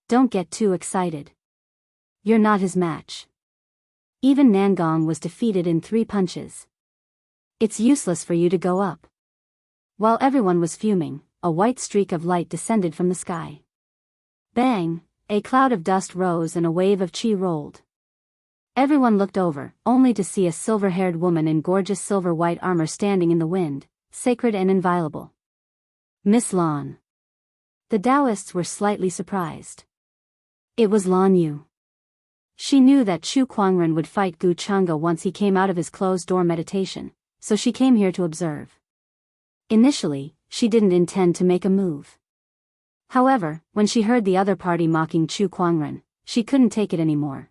"Don't get too excited. You're not his match. Even Nangong was defeated in 3 punches. It's useless for you to go up." While everyone was fuming, a white streak of light descended from the sky. Bang! A cloud of dust rose and a wave of chi rolled. Everyone looked over, only to see a silver-haired woman in gorgeous silver-white armor standing in the wind, sacred and inviolable. Miss Lan. The Daoists were slightly surprised. It was Lan Yu. She knew that Chu Kuangren would fight Gu Chang'e once he came out of his closed-door meditation, so she came here to observe. Initially, she didn't intend to make a move. However, when she heard the other party mocking Chu Kuangren, she couldn't take it anymore.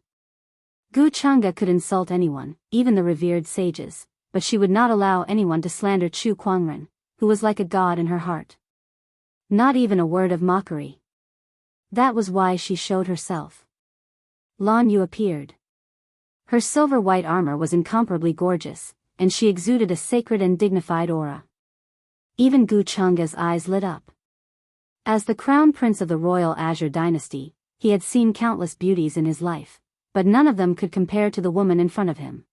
Gu Chang'e could insult anyone, even the revered sages, but she would not allow anyone to slander Chu Kuangren, who was like a god in her heart. Not even a word of mockery. That was why she showed herself. Lan Yu appeared. Her silver-white armor was incomparably gorgeous, and she exuded a sacred and dignified aura. Even Gu Chang'e's eyes lit up. As the crown prince of the royal Azure dynasty, he had seen countless beauties in his life, but none of them could compare to the woman in front of him.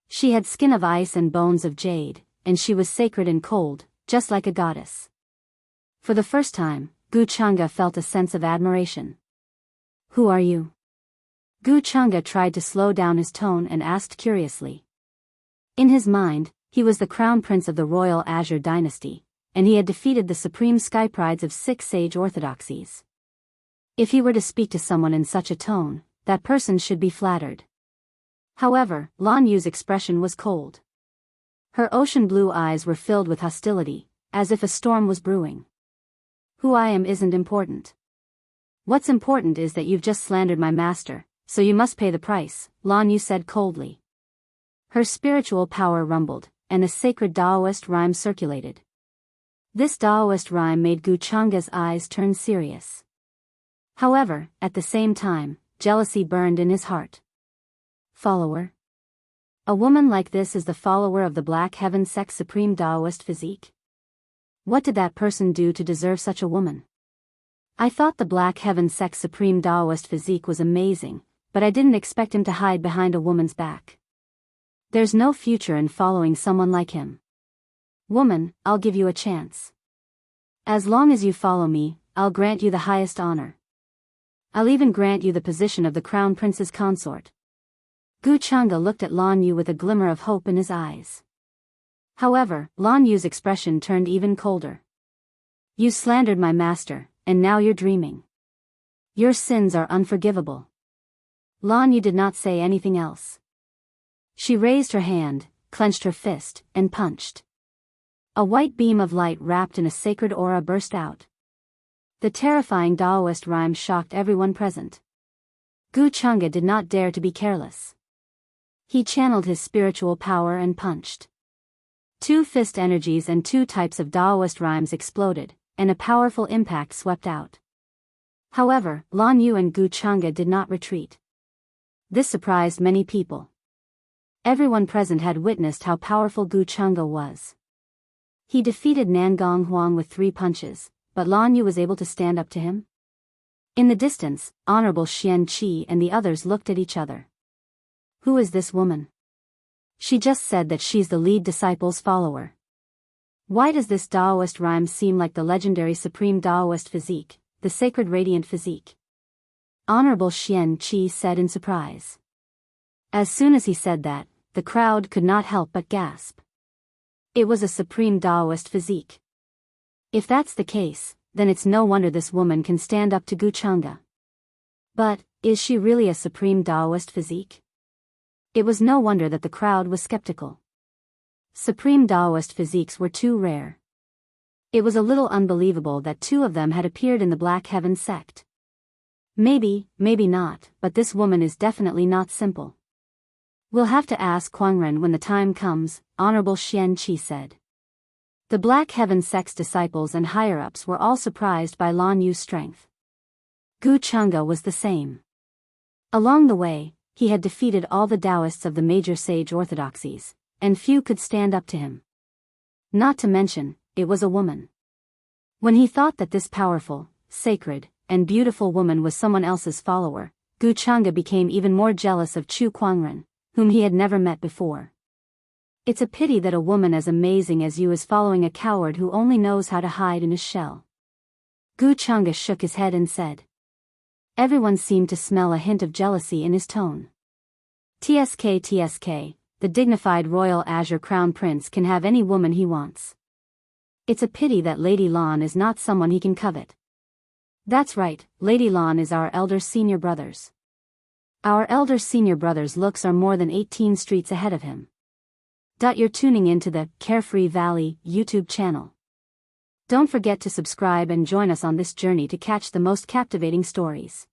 She had skin of ice and bones of jade, and she was sacred and cold, just like a goddess. For the first time, Gu Chang'e felt a sense of admiration. "Who are you?" Gu Chang'e tried to slow down his tone and asked curiously. In his mind, he was the crown prince of the royal Azure dynasty, and he had defeated the supreme sky prides of 6 sage orthodoxies. If he were to speak to someone in such a tone, that person should be flattered. However, Lan Yu's expression was cold. Her ocean blue eyes were filled with hostility, as if a storm was brewing. "Who I am isn't important. What's important is that you've just slandered my master, so you must pay the price," Lan Yu said coldly. Her spiritual power rumbled, and a sacred Daoist rhyme circulated. This Daoist rhyme made Gu Chang'e's eyes turn serious. However, at the same time, jealousy burned in his heart. Follower? A woman like this is the follower of the Black Heaven sect's supreme Daoist physique? What did that person do to deserve such a woman? I thought the Black Heaven sect's supreme Daoist physique was amazing, but I didn't expect him to hide behind a woman's back. There's no future in following someone like him. Woman, I'll give you a chance. As long as you follow me, I'll grant you the highest honor. I'll even grant you the position of the crown prince's consort. Gu Chang'e looked at Lan Yu with a glimmer of hope in his eyes. However, Lan Yu's expression turned even colder. You slandered my master, and now you're dreaming. Your sins are unforgivable. Lan Yu did not say anything else. She raised her hand, clenched her fist, and punched. A white beam of light wrapped in a sacred aura burst out. The terrifying Daoist rhyme shocked everyone present. Gu Chang'e did not dare to be careless. He channeled his spiritual power and punched. 2 fist energies and 2 types of Daoist rhymes exploded, and a powerful impact swept out. However, Lan Yu and Gu Chang'e did not retreat. This surprised many people. Everyone present had witnessed how powerful Gu Chang'e was. He defeated Nangong Huang with 3 punches, but Lan Yu was able to stand up to him. In the distance, Honorable Xian Qi and the others looked at each other. Who is this woman? She just said that she's the lead disciple's follower. Why does this Daoist rhyme seem like the legendary supreme Daoist physique, the sacred radiant physique? Honorable Xian Qi said in surprise. As soon as he said that, the crowd could not help but gasp. It was a supreme Daoist physique. If that's the case, then it's no wonder this woman can stand up to Gu Chang'e. But, is she really a supreme Daoist physique? It was no wonder that the crowd was skeptical. Supreme Daoist physiques were too rare. It was a little unbelievable that 2 of them had appeared in the Black Heaven sect. Maybe not, but this woman is definitely not simple. We'll have to ask Kuangren when the time comes, Honorable Xian Qi said. The Black Heaven sect's disciples and higher-ups were all surprised by Lan Yu's strength. Gu Chang'e was the same. Along the way, he had defeated all the Daoists of the major sage orthodoxies, and few could stand up to him. Not to mention, it was a woman. When he thought that this powerful, sacred, and beautiful woman was someone else's follower, Gu Chang'e became even more jealous of Chu Kuangren, whom he had never met before. It's a pity that a woman as amazing as you is following a coward who only knows how to hide in his shell. Gu Chang'e shook his head and said. Everyone seemed to smell a hint of jealousy in his tone. TSK, the dignified royal Azure Crown Prince can have any woman he wants. It's a pity that Lady Lan is not someone he can covet. That's right, Lady Lan is our elder senior brother's. Our elder senior brother's looks are more than 18 streets ahead of him. You're tuning into the Carefree Valley YouTube channel. Don't forget to subscribe and join us on this journey to catch the most captivating stories.